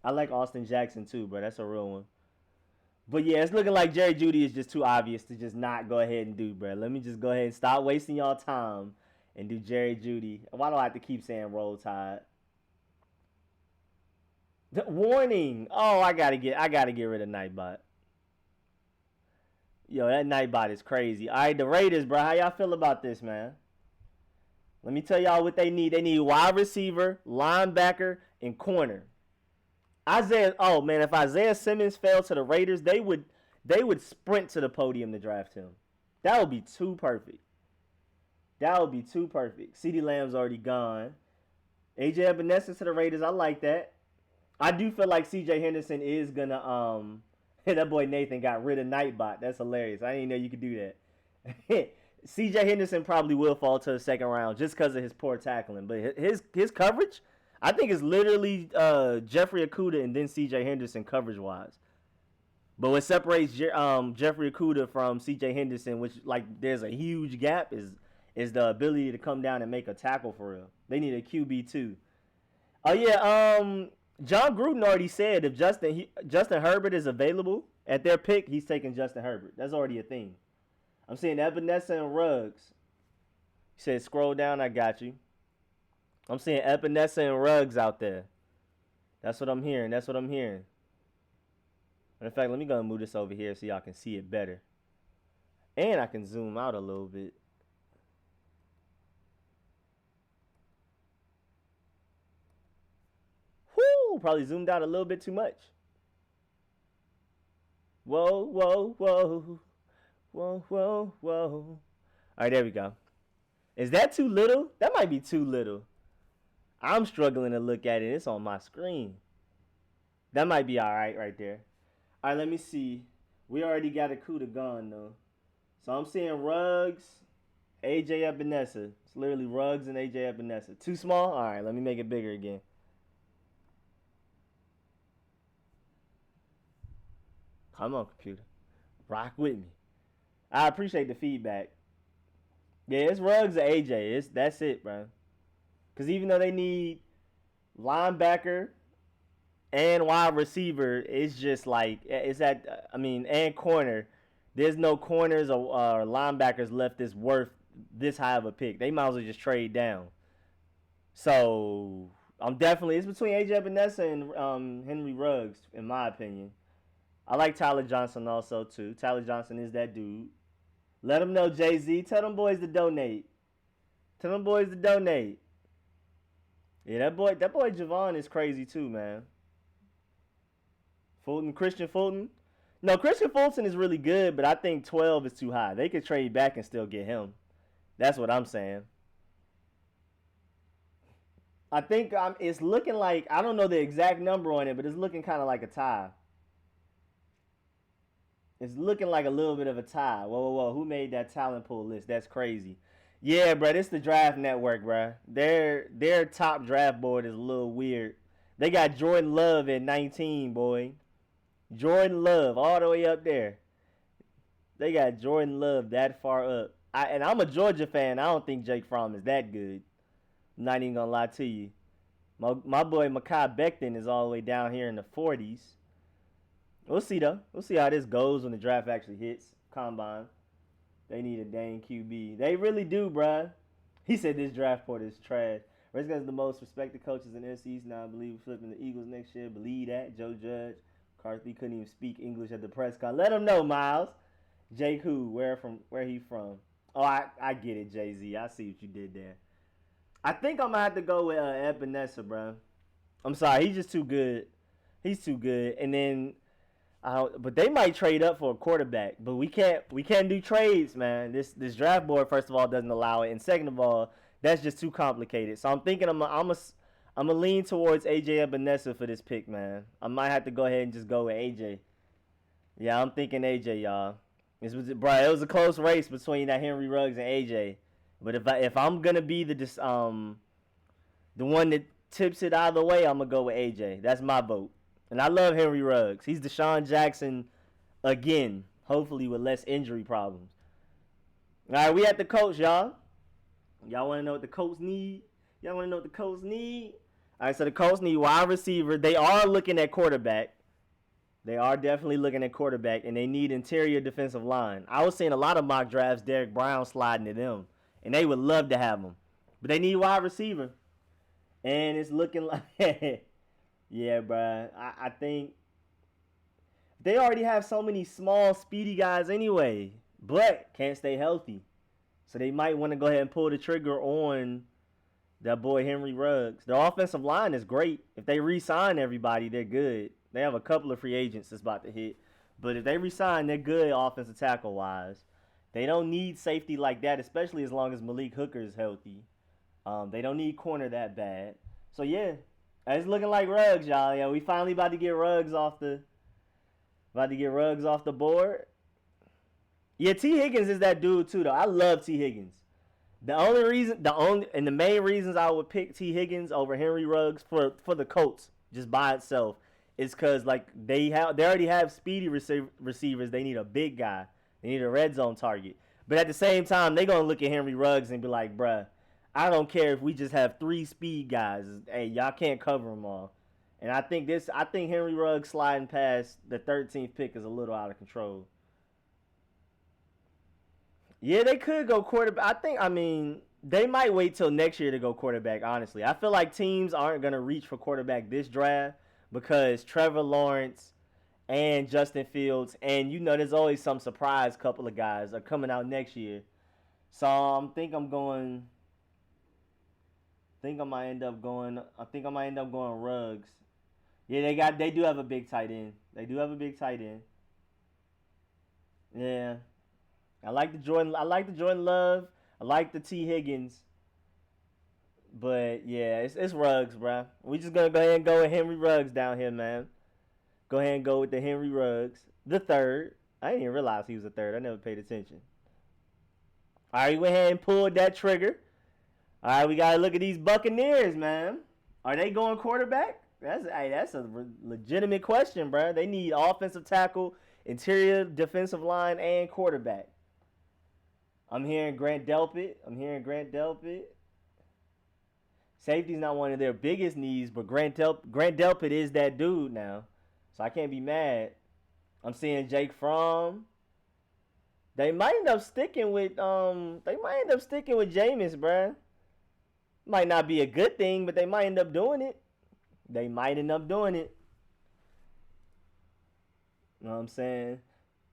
I like Austin Jackson, too, bro. That's a real one. But, yeah, it's looking like Jerry Jeudy is just too obvious to just not go ahead and do, bro. Let me just go ahead and stop wasting y'all time and do Jerry Jeudy. Why do I have to keep saying Roll Tide? Warning. Oh, I gotta get rid of Nightbot. Yo, that Nightbot is crazy. All right, the Raiders, bro. How y'all feel about this, man? Let me tell y'all what they need. They need wide receiver, linebacker, and corner. If Isaiah Simmons fell to the Raiders, they would sprint to the podium to draft him. That would be too perfect. CeeDee Lamb's already gone. AJ Epenesa to the Raiders, I like that. I do feel like CJ Henderson is gonna that boy Nathan got rid of Nightbot. That's hilarious. I didn't know you could do that. CJ Henderson probably will fall to the second round just because of his poor tackling. But his coverage, I think, is literally Jeffrey Okudah and then CJ Henderson coverage-wise. But what separates Jeffrey Okudah from CJ Henderson, which, like, there's a huge gap, is the ability to come down and make a tackle for real. They need a QB too. Oh, yeah, John Gruden already said if Justin Herbert is available at their pick, he's taking Justin Herbert. That's already a thing. I'm seeing Epenesa and Ruggs. He said, scroll down, I got you. I'm seeing Epenesa and Ruggs out there. That's what I'm hearing. In fact, let me go and move this over here so y'all can see it better. And I can zoom out a little bit. Probably zoomed out a little bit too much. Whoa. All right, there we go. Is that too little? That might be too little. I'm struggling to look at it. It's on my screen. That might be all right there. All right, let me see. We already got Okudah gone, though. So I'm seeing Ruggs AJ Epenesa. It's literally Ruggs and AJ Epenesa. Too small? All right, let me make it bigger again. Come on, computer. Rock with me. I appreciate the feedback. Yeah, it's Ruggs and AJ. That's it, bro. Because even though they need linebacker and wide receiver, it's just like it's at. I mean, and corner. There's no corners or linebackers left that's worth this high of a pick. They might as well just trade down. So it's between AJ Epenesa and Henry Ruggs, in my opinion. I like Tyler Johnson also too. Tyler Johnson is that dude. Let them know, Jay-Z. Tell them boys to donate. Tell them boys to donate. Yeah, that boy Javon is crazy too, man. Christian Fulton. No, Christian Fulton is really good, but I think 12 is too high. They could trade back and still get him. That's what I'm saying. I think it's looking like, I don't know the exact number on it, but it's looking kind of like a tie. It's looking like a little bit of a tie. Whoa. Who made that talent pool list? That's crazy. Yeah, bro, this the Draft Network, bro. Their top draft board is a little weird. They got Jordan Love at 19, boy. Jordan Love all the way up there. They got Jordan Love that far up. And I'm a Georgia fan. I don't think Jake Fromm is that good. I'm not even going to lie to you. My boy Mekhi Becton is all the way down here in the 40s. We'll see, though. We'll see how this goes when the draft actually hits. Combine. They need a dang QB. They really do, bruh. He said this draft board is trash. Redskins are the most respected coaches in the SEC now. I believe we're flipping the Eagles next year. Believe that. Joe Judge. Carthy couldn't even speak English at the press con. Let him know, Miles. Jake who? Where he from? Oh, I get it, Jay-Z. I see what you did there. I think I'm going to have to go with Epenesa, bro. I'm sorry. He's just too good. He's too good. And then, but they might trade up for a quarterback. But we can't do trades, man. This draft board, first of all, doesn't allow it. And second of all, that's just too complicated. So I'm thinking I'm going to lean towards AJ Epenesa for this pick, man. I might have to go ahead and just go with AJ. Yeah, I'm thinking AJ, y'all. It was a close race between that Henry Ruggs and AJ. But if I'm gonna be the one that tips it either way, I'm gonna go with AJ. That's my vote. And I love Henry Ruggs. He's Deshaun Jackson again, hopefully with less injury problems. All right, we at the Colts, y'all. Y'all want to know what the Colts need? All right, so the Colts need wide receiver. They are looking at quarterback. They are definitely looking at quarterback, and they need interior defensive line. I was seeing a lot of mock drafts, Derrick Brown sliding to them, and they would love to have him. But they need wide receiver, and it's looking like, yeah, bro. I think they already have so many small, speedy guys anyway, but can't stay healthy. So they might want to go ahead and pull the trigger on that boy Henry Ruggs. Their offensive line is great. If they re-sign everybody, they're good. They have a couple of free agents that's about to hit. But if they re-sign, they're good offensive tackle-wise. They don't need safety like that, especially as long as Malik Hooker is healthy. They don't need corner that bad. So, yeah, it's looking like Ruggs, y'all. Yeah, we finally about to get Ruggs off the board. Yeah, Tee Higgins is that dude, too, though. I love Tee Higgins. The main reasons I would pick Tee Higgins over Henry Ruggs for the Colts just by itself is because like they already have speedy receivers. They need a big guy. They need a red zone target. But at the same time, they're gonna look at Henry Ruggs and be like, bruh, I don't care if we just have 3 speed guys. Hey, y'all can't cover them all. And I think Henry Ruggs sliding past the 13th pick is a little out of control. Yeah, they could go quarterback. They might wait till next year to go quarterback, honestly. I feel like teams aren't going to reach for quarterback this draft because Trevor Lawrence and Justin Fields, and there's always some surprise couple of guys are coming out next year. So I might end up going Ruggs. Yeah, they do have a big tight end. Yeah. I like the Jordan Love. I like the Tee Higgins. But yeah, it's Ruggs, bro. We just gonna go ahead and go with Henry Ruggs down here, man. Go ahead and go with the Henry Ruggs, the third. I didn't even realize he was the third. I never paid attention. All right, we went ahead and pulled that trigger. All right, we got to look at these Buccaneers, man. Are they going quarterback? That's a legitimate question, bro. They need offensive tackle, interior defensive line, and quarterback. I'm hearing Grant Delpit. Safety's not one of their biggest needs, but Grant Delpit is that dude now. So I can't be mad. I'm seeing Jake Fromm. They might end up sticking with Jameis, bruh. Might not be a good thing, but they might end up doing it. You know what I'm saying?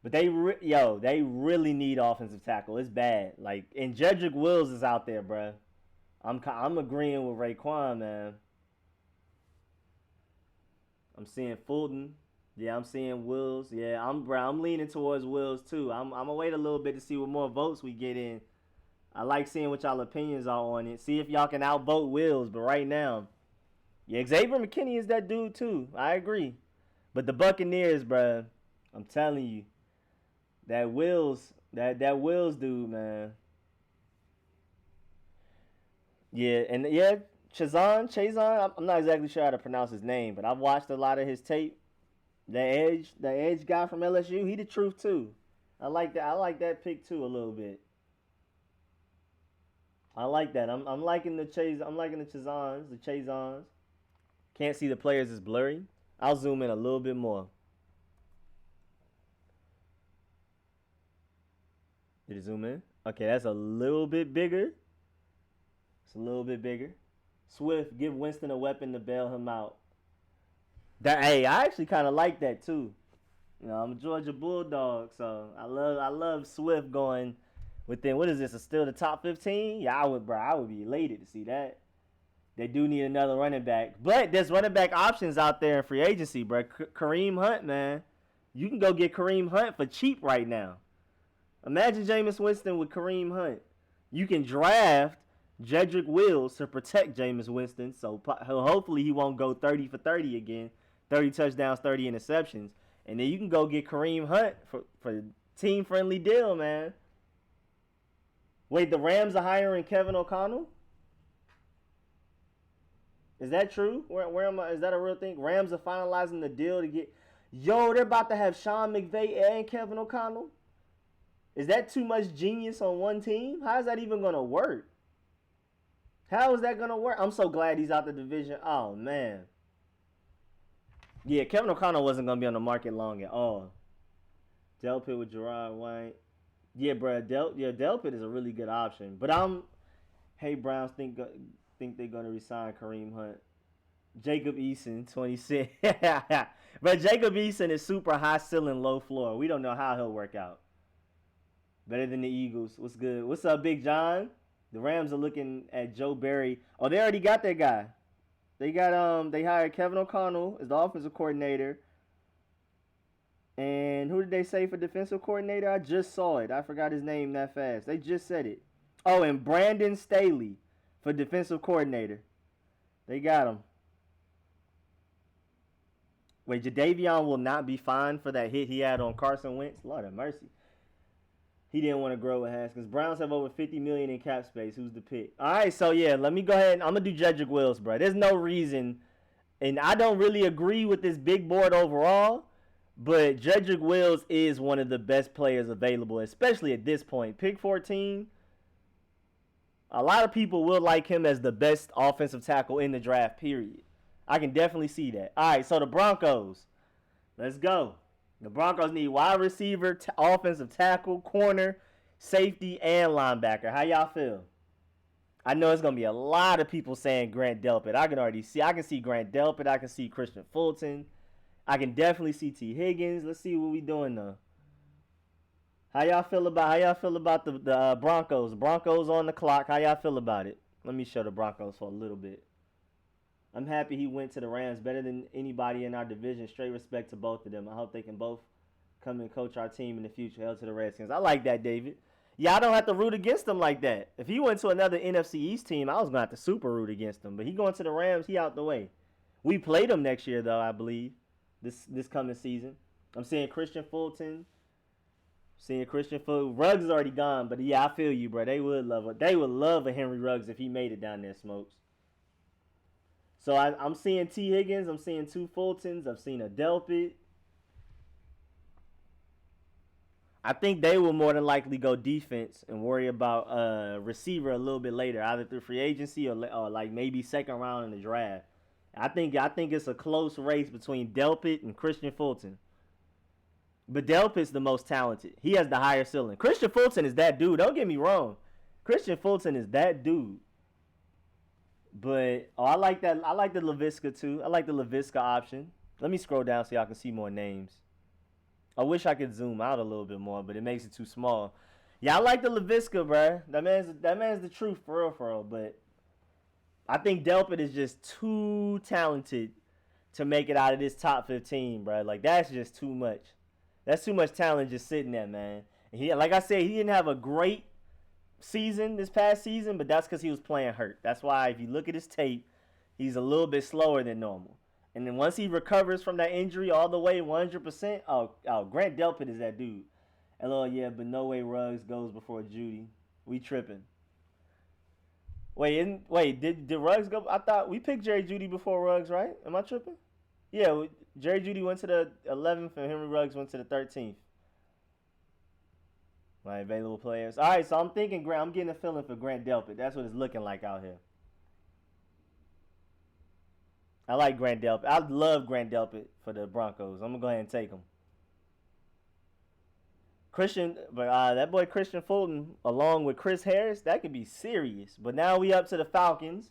But they really need offensive tackle. It's bad. Like, and Jedrick Wills is out there, bruh. I'm agreeing with Raekwon, man. I'm seeing Fulton. Yeah, I'm seeing Wills. Yeah, I'm leaning towards Wills too. I'm gonna wait a little bit to see what more votes we get in. I like seeing what y'all opinions are on it. See if y'all can outvote Wills. But right now, yeah, Xavier McKinney is that dude too. I agree. But the Buccaneers, bruh, I'm telling you, that Wills dude, man. Yeah, and yeah, Chaisson. I'm not exactly sure how to pronounce his name, but I've watched a lot of his tape. The edge guy from LSU, he the truth too. I like that pick too a little bit. I like that. I'm liking the Chaisons. Can't see the players, it's blurry. I'll zoom in a little bit more. Did it zoom in? Okay, that's a little bit bigger. It's a little bit bigger. Swift, give Winston a weapon to bail him out. I actually kind of like that too. You know, I'm a Georgia Bulldog, so I love Swift going within. What is this? Still the top 15? Yeah, I would be elated to see that. They do need another running back, but there's running back options out there in free agency, bro. Kareem Hunt, man, you can go get Kareem Hunt for cheap right now. Imagine Jameis Winston with Kareem Hunt. You can draft Jedrick Wills to protect Jameis Winston, so hopefully he won't go 30 for 30 again. 30 touchdowns, 30 interceptions. And then you can go get Kareem Hunt for a team-friendly deal, man. Wait, the Rams are hiring Kevin O'Connell? Is that true? Where am I? Is that a real thing? Rams are finalizing the deal to get... Yo, they're about to have Sean McVay and Kevin O'Connell? Is that too much genius on one team? How is that even going to work? How is that going to work? I'm so glad he's out the division. Oh, man. Yeah, Kevin O'Connell wasn't going to be on the market long at all. Delpit with Gerard White. Yeah, bro. Delpit is a really good option. But Browns think they're going to resign Kareem Hunt. Jacob Eason, 26. But Jacob Eason is super high ceiling, low floor. We don't know how he'll work out. Better than the Eagles. What's good? What's up, Big John? The Rams are looking at Joe Barry. Oh, they already got that guy. They hired Kevin O'Connell as the offensive coordinator. And who did they say for defensive coordinator? I just saw it. I forgot his name that fast. They just said it. Oh, and Brandon Staley for defensive coordinator. They got him. Wait, Jadeveon will not be fined for that hit he had on Carson Wentz? Lord have mercy. He didn't want to grow with Haskins. Browns have over $50 million in cap space. Who's the pick? All right, so yeah, let me go ahead. I'm going to do Jedrick Wills, bro. There's no reason. And I don't really agree with this big board overall, but Jedrick Wills is one of the best players available, especially at this point. Pick 14, a lot of people will like him as the best offensive tackle in the draft, period. I can definitely see that. All right, so the Broncos. Let's go. The Broncos need wide receiver, offensive tackle, corner, safety, and linebacker. How y'all feel? I know it's going to be a lot of people saying Grant Delpit. I can see Grant Delpit. I can see Christian Fulton. I can definitely see Tee Higgins. Let's see what we doing though. How y'all feel about the Broncos? Broncos on the clock. How y'all feel about it? Let me show the Broncos for a little bit. I'm happy he went to the Rams, better than anybody in our division. Straight respect to both of them. I hope they can both come and coach our team in the future. Hell to the Redskins. I like that, David. Yeah, I don't have to root against him like that. If he went to another NFC East team, I was going to have to super root against him. But he going to the Rams, he out the way. We played him next year, though, I believe, this coming season. I'm seeing Christian Fulton. Seeing Christian Fulton. Ruggs is already gone, but yeah, I feel you, bro. They would love a Henry Ruggs if he made it down there, Smokes. So I'm seeing Tee Higgins. I'm seeing 2 Fultons. I've seen a Delpit. I think they will more than likely go defense and worry about receiver a little bit later, either through free agency or like maybe second round in the draft. I think it's a close race between Delpit and Christian Fulton. But Delpit's the most talented. He has the higher ceiling. Christian Fulton is that dude. Don't get me wrong. Christian Fulton is that dude. But I like that. I like the Laviska too. I like the Laviska option. Let me scroll down so y'all can see more names. I wish I could zoom out a little bit more, but it makes it too small. Yeah, I like the Laviska, bro. That man's the truth for real. But I think Delpit is just too talented to make it out of this top 15, bro. Like, that's just too much. That's too much talent just sitting there, man. And like I said, he didn't have a great season this past season, but that's because he was playing hurt. That's why if you look at his tape, he's a little bit slower than normal. And then once he recovers from that injury all the way 100%, Grant Delpit is that dude. Hello, yeah, but no way Ruggs goes before Jeudy. We tripping. Wait, did Ruggs go? I thought we picked Jerry Jeudy before Ruggs, right? Am I tripping? Yeah, Jerry Jeudy went to the 11th and Henry Ruggs went to the 13th. My available players. All right, so I'm getting a feeling for Grant Delpit. That's what it's looking like out here. I like Grant Delpit. I love Grant Delpit for the Broncos. I'm going to go ahead and take him. That boy Christian Fulton, along with Chris Harris, that could be serious. But now we up to the Falcons,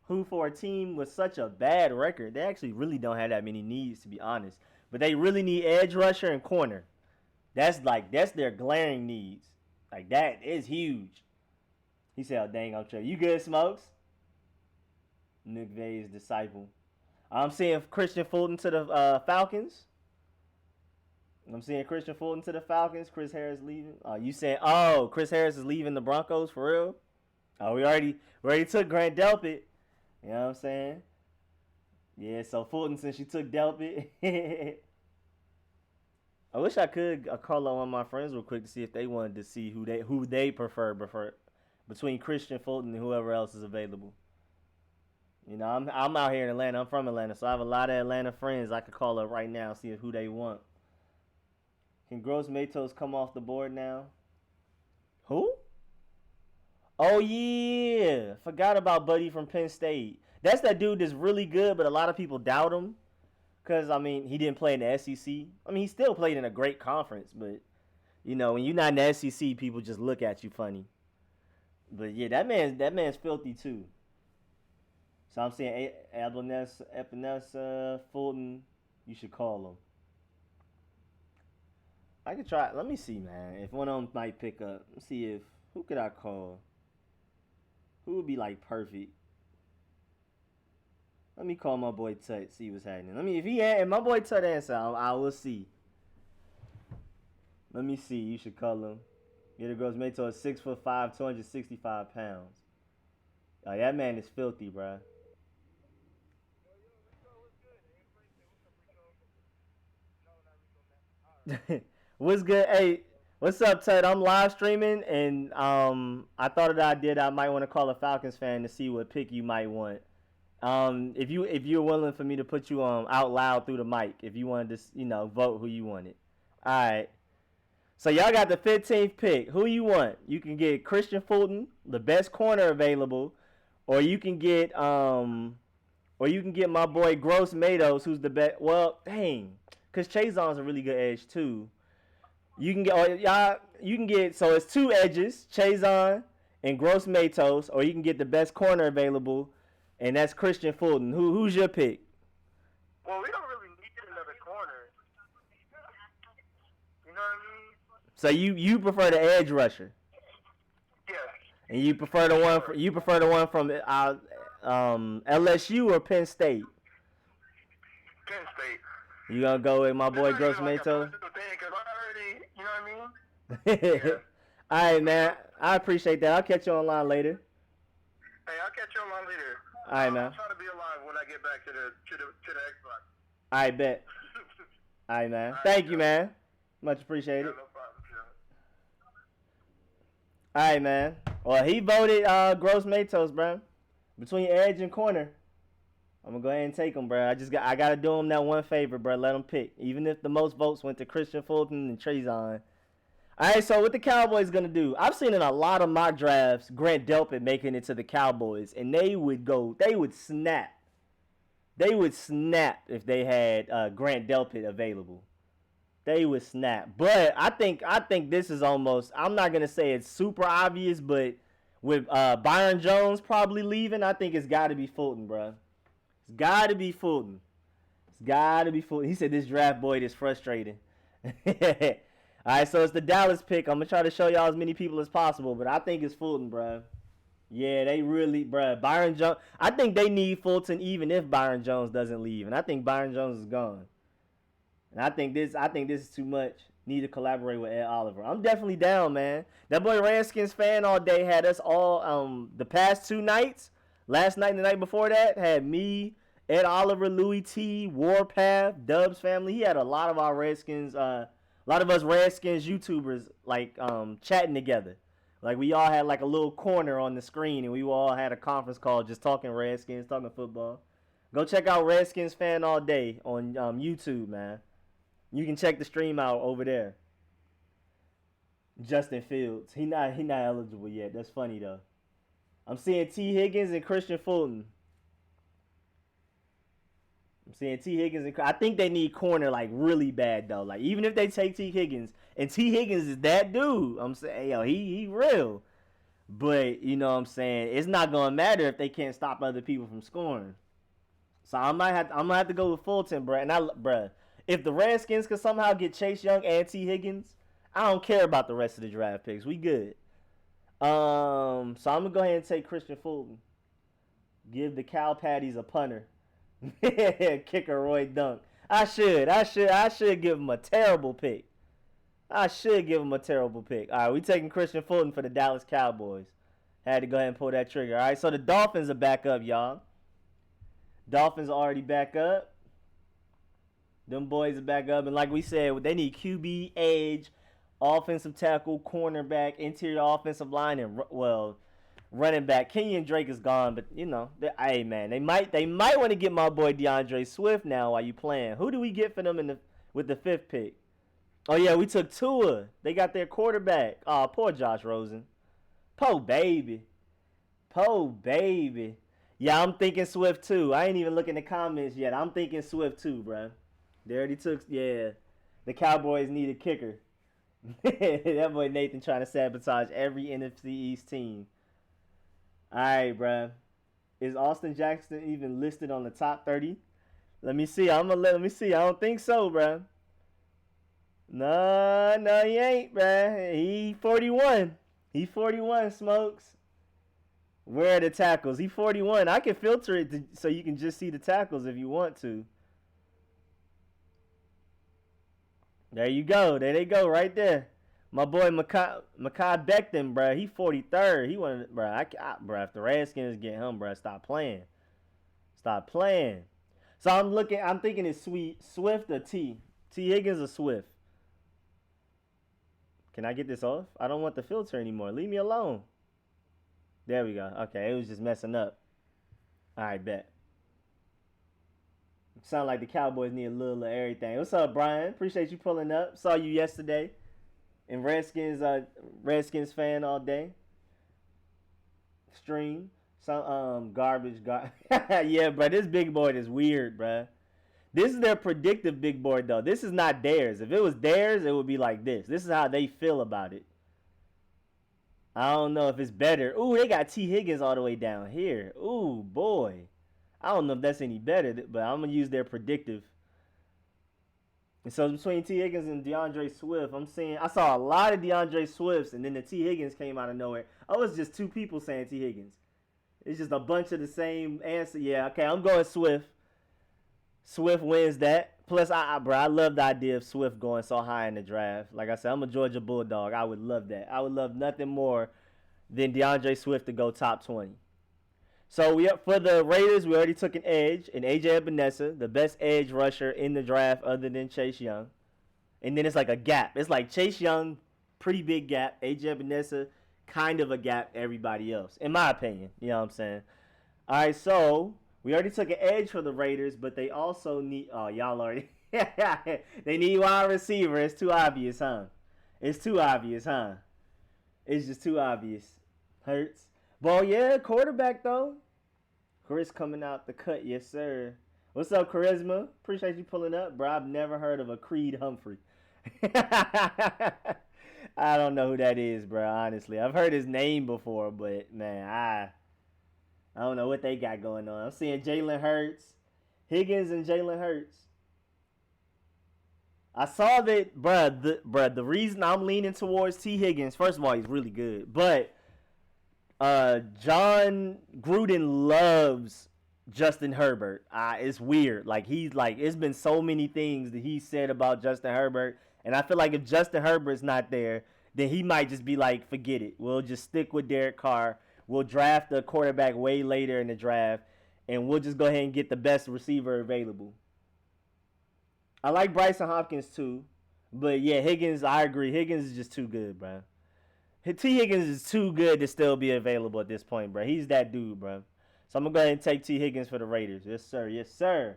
who for a team with such a bad record, they actually really don't have that many needs, to be honest. But they really need edge rusher and corner. That's their glaring needs. Like, that is huge. He said, oh, dang, I'm tripping. You good, Smokes? Nick Vay's disciple. I'm seeing Christian Fulton to the Falcons. Chris Harris leaving. You saying, Chris Harris is leaving the Broncos for real? Oh, we already took Grant Delpit. You know what I'm saying? Yeah, so Fulton, since you took Delpit. I wish I could call on one of my friends real quick to see if they wanted to see who they prefer between Christian Fulton and whoever else is available. You know, I'm out here in Atlanta. I'm from Atlanta, so I have a lot of Atlanta friends I could call up right now and see who they want. Can Gross-Matos come off the board now? Who? Oh, yeah. Forgot about Buddy from Penn State. That's that dude that's really good, but a lot of people doubt him. Because, I mean, he didn't play in the SEC. I mean, he still played in a great conference, but, you know, when you're not in the SEC, people just look at you funny. But, yeah, that man's filthy, too. So I'm saying Epenesa, Fulton, you should call him. I could try. Let me see, man. If one of them might pick up. Let's see who could I call? Who would be like perfect? Let me call my boy Tut, see what's happening. If my boy Tut answer, I will see. Let me see. You should call him. Yetur Gross-Matos is 6'5", 265 pounds. Oh, that man is filthy, bro. What's good? Hey, what's up, Ted? I'm live streaming, and I thought of the idea that I might want to call a Falcons fan to see what pick you might want. If you're willing for me to put you on out loud through the mic, if you wanted to, vote who you wanted. All right. So y'all got the 15th pick. Who you want? You can get Christian Fulton, the best corner available, or you can get my boy Gross-Matos, who's the best. Well, dang, because Chaison's a really good edge too. You can get so it's two edges, Chaisson and Gross-Matos, or you can get the best corner available, and that's Christian Fulton. Who's your pick? Well, we don't really need another corner. You know what I mean? So you prefer the edge rusher? Yes. And you prefer the one from LSU or Penn State? Penn State. You gonna go with my boy Gross-Matos? You know what I mean? Yeah. All right, man. I appreciate that. I'll catch you online later. Hey, I'll catch you online later. All right, man. I'll try to be alive when I get back to the Xbox. All right, bet. All right, man. Thank you, man. Much appreciated. Yeah, no problem, Joe. All right, man. Well, he voted Gross-Matos, bro. Between edge and corner. I'm going to go ahead and take him, bro. I got to do him that one favor, bro. Let him pick. Even if the most votes went to Christian Fulton and Trezon. All right, so what the Cowboys going to do? I've seen in a lot of mock drafts Grant Delpit making it to the Cowboys, and they would snap. They would snap if they had Grant Delpit available. They would snap. But I think this is almost, I'm not going to say it's super obvious, but with Byron Jones probably leaving, I think it's got to be Fulton, bro. It's got to be Fulton. He said this draft board is frustrating. All right, so it's the Dallas pick. I'm going to try to show y'all as many people as possible, but I think it's Fulton, bro. Yeah, they really, bro. Byron Jones. I think they need Fulton even if Byron Jones doesn't leave, and I think Byron Jones is gone. And I think this is too much. Need to collaborate with Ed Oliver. I'm definitely down, man. That boy Redskins fan all day had us all the past 2 nights. Last night and the night before that had me, Ed Oliver, Louis T, Warpath, Dubs family. He had a lot of our Redskins, a lot of us Redskins YouTubers like chatting together. Like we all had like a little corner on the screen and we all had a conference call just talking Redskins, talking football. Go check out Redskins fan all day on YouTube, man. You can check the stream out over there. Justin Fields. He not eligible yet. That's funny though. I'm seeing Tee Higgins and Christian Fulton. I think they need corner like really bad though. Like even if they take Tee Higgins, and Tee Higgins is that dude, I'm saying, yo, he real. But you know what I'm saying, it's not gonna matter if they can't stop other people from scoring. So I'm gonna have to go with Fulton, bro. And if the Redskins could somehow get Chase Young and Tee Higgins, I don't care about the rest of the draft picks. We good. So I'm gonna go ahead and take Christian Fulton. Give the Cow Patties a punter. Kicker Roy Dunk. I should give him a terrible pick. All right, we taking Christian Fulton for the Dallas Cowboys. Had to go ahead and pull that trigger. All right, so the Dolphins are back up, y'all. Dolphins are already back up. Them boys are back up, and like we said, they need QB, edge, offensive tackle, cornerback, interior offensive line, and running back. Kenyon Drake is gone, but you know, hey man, they might want to get my boy DeAndre Swift now while you playing. Who do we get for them with the 5th pick? Oh yeah, we took Tua. They got their quarterback. Oh, poor Josh Rosen. Po baby. Yeah, I'm thinking Swift too. I ain't even looking the comments yet. I'm thinking Swift too, bro. They already took. Yeah, the Cowboys need a kicker. That boy Nathan trying to sabotage every NFC East team. All right, bro. Is Austin Jackson even listed on the top 30? Let me see. Let me see. I don't think so, bro. No, he ain't, bro. He 41. He 41, Smokes. Where are the tackles? He 41. I can filter it so you can just see the tackles if you want to. There you go. There they go right there. My boy Mekhi Becton, bro. He 43rd. He wanted, bro. Bro, if the Redskins get him, bro, stop playing. So I'm thinking it's Swift or Tee Higgins or Swift. Can I get this off? I don't want the filter anymore. Leave me alone. There we go. Okay, it was just messing up. All right, bet. Sound like the Cowboys need a little of everything. What's up, Brian? Appreciate you pulling up. Saw you yesterday. And Redskins fan all day. Stream. Some garbage. Yeah, bro. This big board is weird, bro. This is their predictive big board, though. This is not theirs. If it was theirs, it would be like this. This is how they feel about it. I don't know if it's better. Ooh, they got Tee Higgins all the way down here. Ooh, boy. I don't know if that's any better, but I'm going to use their predictive. And so between Tee Higgins and DeAndre Swift, I saw a lot of DeAndre Swifts, and then the Tee Higgins came out of nowhere. Oh, it's just 2 people saying Tee Higgins. It's just a bunch of the same answer. Yeah, okay, I'm going Swift. Swift wins that. Plus, I love the idea of Swift going so high in the draft. Like I said, I'm a Georgia Bulldog. I would love that. I would love nothing more than DeAndre Swift to go top 20. So for the Raiders, we already took an edge, and AJ Epenesa, the best edge rusher in the draft other than Chase Young. And then it's like a gap. It's like Chase Young, pretty big gap. AJ Epenesa, kind of a gap. Everybody else, in my opinion. You know what I'm saying? All right, so we already took an edge for the Raiders, but they also need. Oh, y'all already. They need wide receiver. It's too obvious, huh? It's too obvious, huh? It's just too obvious. Hurts. Well, yeah, quarterback though. Chris coming out the cut, yes sir. What's up, Charisma? Appreciate you pulling up, bro. I've never heard of a Creed Humphrey. I don't know who that is, bro. Honestly, I've heard his name before, but man, I don't know what they got going on. I'm seeing Jalen Hurts, Higgins, and Jalen Hurts. I saw that, bruh, the reason I'm leaning towards Tee Higgins, first of all, he's really good. But John Gruden loves Justin Herbert. It's weird. Like, it's been so many things that he said about Justin Herbert. And I feel like if Justin Herbert's not there, then he might just be like, forget it. We'll just stick with Derek Carr. We'll draft a quarterback way later in the draft. And we'll just go ahead and get the best receiver available. I like Bryson Hopkins too, but yeah, Higgins, I agree. Higgins is just too good, bro. Tee Higgins is too good to still be available at this point, bro. He's that dude, bro. So I'm going to go ahead and take Tee Higgins for the Raiders. Yes, sir. Yes, sir.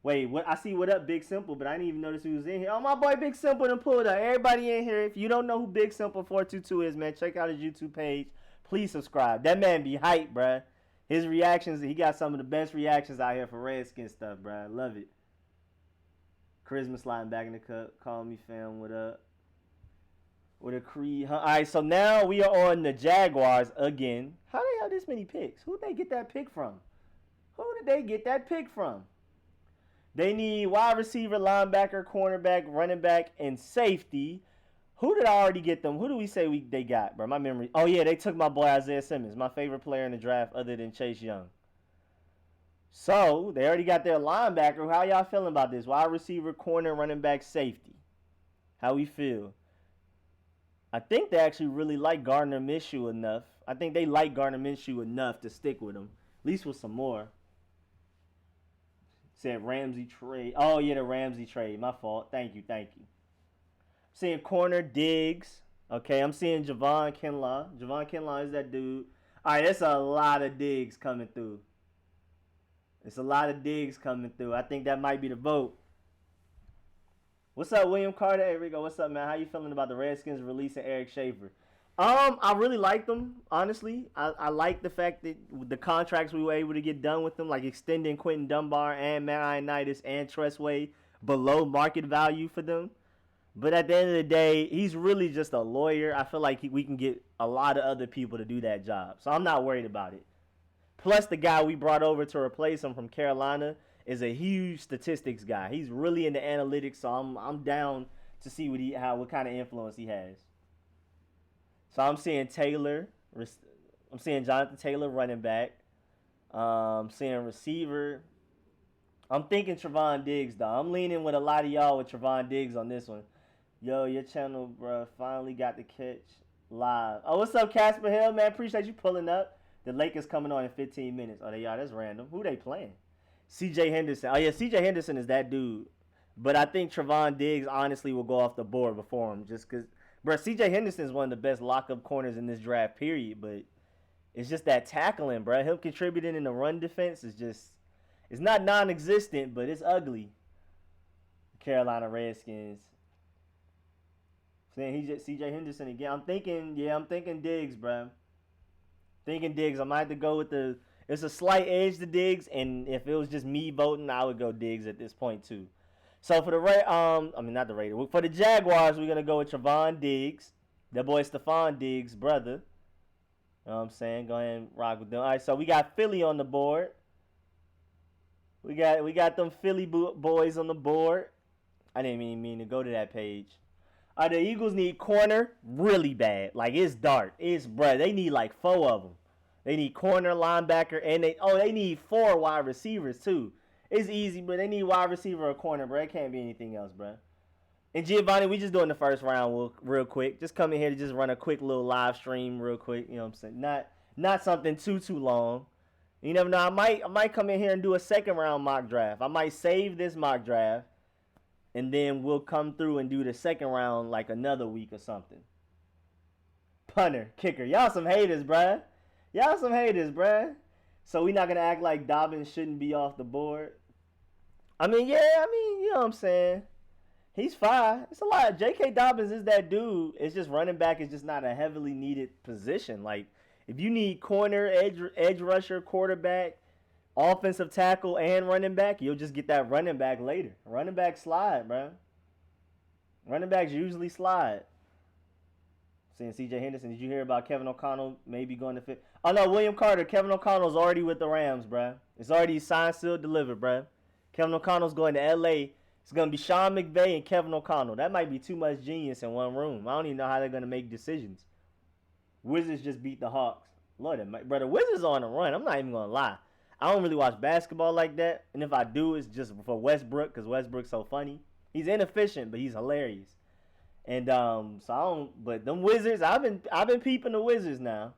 Wait, what? I see what up, Big Simple, but I didn't even notice who was in here. Oh, my boy Big Simple done pulled up. Everybody in here, if you don't know who Big Simple 422 is, man, check out his YouTube page. Please subscribe. That man be hype, bro. His reactions, he got some of the best reactions out here for Redskins stuff, bro. I love it. Charisma sliding back in the cup. Call me, fam. What up? With a Creed. All right, so now we are on the Jaguars again. How they have this many picks? Who did they get that pick from? Who did they get that pick from? They need wide receiver, linebacker, cornerback, running back, and safety. Who did I already get them? Who do we say they got, bro? My memory. Oh, yeah, they took my boy Isaiah Simmons, my favorite player in the draft other than Chase Young. So, they already got their linebacker. How y'all feeling about this? Wide receiver, corner, running back, safety. How we feel? I think they actually really like Gardner Minshew enough. I think they like Gardner Minshew enough to stick with him. At least with some more. Said Ramsey trade. Oh, yeah, the Ramsey trade. My fault. Thank you. Seeing corner Diggs. Okay, I'm seeing Javon Kinlaw. Javon Kinlaw is that dude. All right, that's a lot of Diggs coming through. It's a lot of Diggs coming through. I think that might be the vote. What's up, William Carter? Hey, Rico, what's up, man? How you feeling about the Redskins releasing Eric Schaefer? I really like them, honestly. I like the fact that the contracts we were able to get done with them, like extending Quentin Dunbar and Matt Ioannidis and Tressway below market value for them. But at the end of the day, he's really just a lawyer. I feel like we can get a lot of other people to do that job. So I'm not worried about it. Plus, the guy we brought over to replace him from Carolina is a huge statistics guy. He's really into analytics, so I'm down to see what kind of influence he has. So I'm seeing Taylor. I'm seeing Jonathan Taylor, running back. I'm seeing receiver. I'm thinking Trevon Diggs, though. I'm leaning with a lot of y'all with Trevon Diggs on this one. Yo, your channel, bro, finally got the catch live. Oh, what's up, Casper Hill, man? Appreciate you pulling up. The Lakers coming on in 15 minutes. Oh, that's random. Who they playing? CJ Henderson. Oh, yeah, CJ Henderson is that dude. But I think Trevon Diggs honestly will go off the board before him just because, bro, CJ Henderson is one of the best lockup corners in this draft, period. But it's just that tackling, bro. Him contributing in the run defense is just, it's not non-existent, but it's ugly. Carolina Redskins. Saying he's just CJ Henderson again. I'm thinking Diggs, bro. Thinking Diggs. I might have to go with it's a slight edge to Diggs, and if it was just me voting, I would go Diggs at this point too. So for for the Jaguars, we're gonna go with Trevon Diggs. That boy Stephon Diggs' brother. You know what I'm saying? Go ahead and rock with them. All right, so we got Philly on the board. We got them Philly boys on the board. I didn't even mean to go to that page. The Eagles need corner really bad. Like, it's dark. They need like 4 of them. They need corner, linebacker, and they need 4 wide receivers too. It's easy, but they need wide receiver or corner, bro. It can't be anything else, bro. And Giovanni, we just doing the first round real quick. Just come in here to just run a quick little live stream real quick. You know what I'm saying? Not something too long. You never know. I might come in here and do a second round mock draft. I might save this mock draft and then we'll come through and do the second round like another week or something. Punter, kicker. Y'all some haters, bruh. So we not going to act like Dobbins shouldn't be off the board? You know what I'm saying? He's fine. It's a lot. JK Dobbins is that dude. It's just running back is just not a heavily needed position. Like, if you need corner, edge rusher, quarterback, offensive tackle, and running back, you'll just get that running back later. Running back slide, bro. Running backs usually slide. Seeing CJ Henderson, did you hear about Kevin O'Connell maybe going to fit? Oh, no, William Carter. Kevin O'Connell's already with the Rams, bro. It's already signed, sealed, delivered, bro. Kevin O'Connell's going to L.A. It's going to be Sean McVay and Kevin O'Connell. That might be too much genius in one room. I don't even know how they're going to make decisions. Wizards just beat the Hawks. Lord, bro, the Wizards are on the run. I'm not even going to lie. I don't really watch basketball like that. And if I do, it's just for Westbrook because Westbrook's so funny. He's inefficient, but he's hilarious. And but them Wizards, I've been peeping the Wizards now.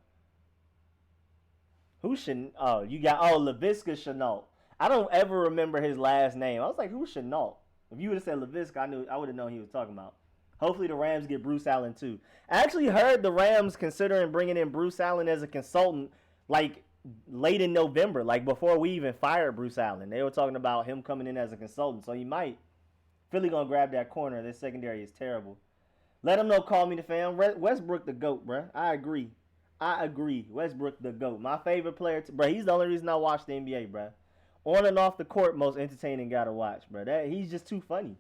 You got Laviska Shenault. I don't ever remember his last name. I was like, who's Shenault? If you would have said Laviska, I would have known he was talking about. Hopefully the Rams get Bruce Allen too. I actually heard the Rams considering bringing in Bruce Allen as a consultant like late in November, like before we even fired Bruce Allen. They were talking about him coming in as a consultant, so he might. Philly gonna grab that corner. Their secondary is terrible. Let them know, call me the fan. Westbrook the GOAT, bro. I agree. Westbrook the GOAT. My favorite player, bro. He's the only reason I watch the NBA, bro. On and off the court, most entertaining guy to watch, bro. He's just too funny.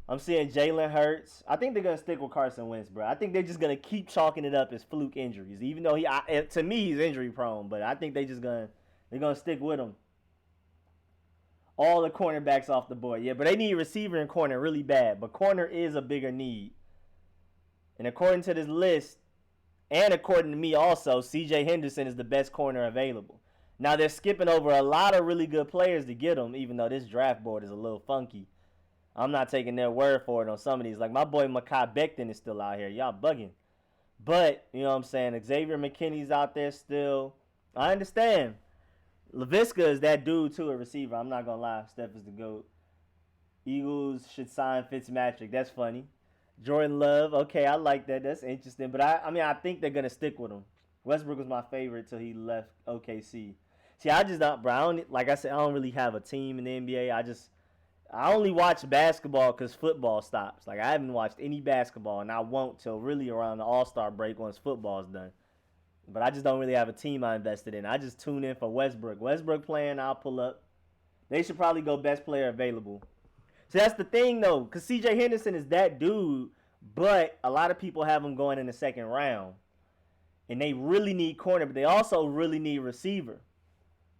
I'm seeing Jalen Hurts. I think they're going to stick with Carson Wentz, bro. I think they're just going to keep chalking it up as fluke injuries. Even though to me, he's injury prone. But I think they're going to stick with him. All the cornerbacks off the board. Yeah, but they need receiver and corner really bad. But corner is a bigger need. And according to this list, and according to me also, CJ Henderson is the best corner available. Now, they're skipping over a lot of really good players to get them, even though this draft board is a little funky. I'm not taking their word for it on some of these. Like, my boy Mekhi Becton is still out here. Y'all bugging. But, you know what I'm saying, Xavier McKinney's out there still. I understand. Laviska is that dude, too, a receiver. I'm not going to lie. Steph is the GOAT. Eagles should sign Fitzmagic. That's funny. Jordan Love. Okay, I like that. That's interesting. But, I think they're going to stick with him. Westbrook was my favorite till he left OKC. See, I just don't, bro. Like I said, I don't really have a team in the NBA. I only watch basketball because football stops. Like, I haven't watched any basketball, and I won't till really around the All-Star break once football's done. But I just don't really have a team I invested in. I just tune in for Westbrook. Westbrook playing, I'll pull up. They should probably go best player available. So that's the thing, though, because CJ Henderson is that dude, but a lot of people have him going in the second round. And they really need corner, but they also really need receiver.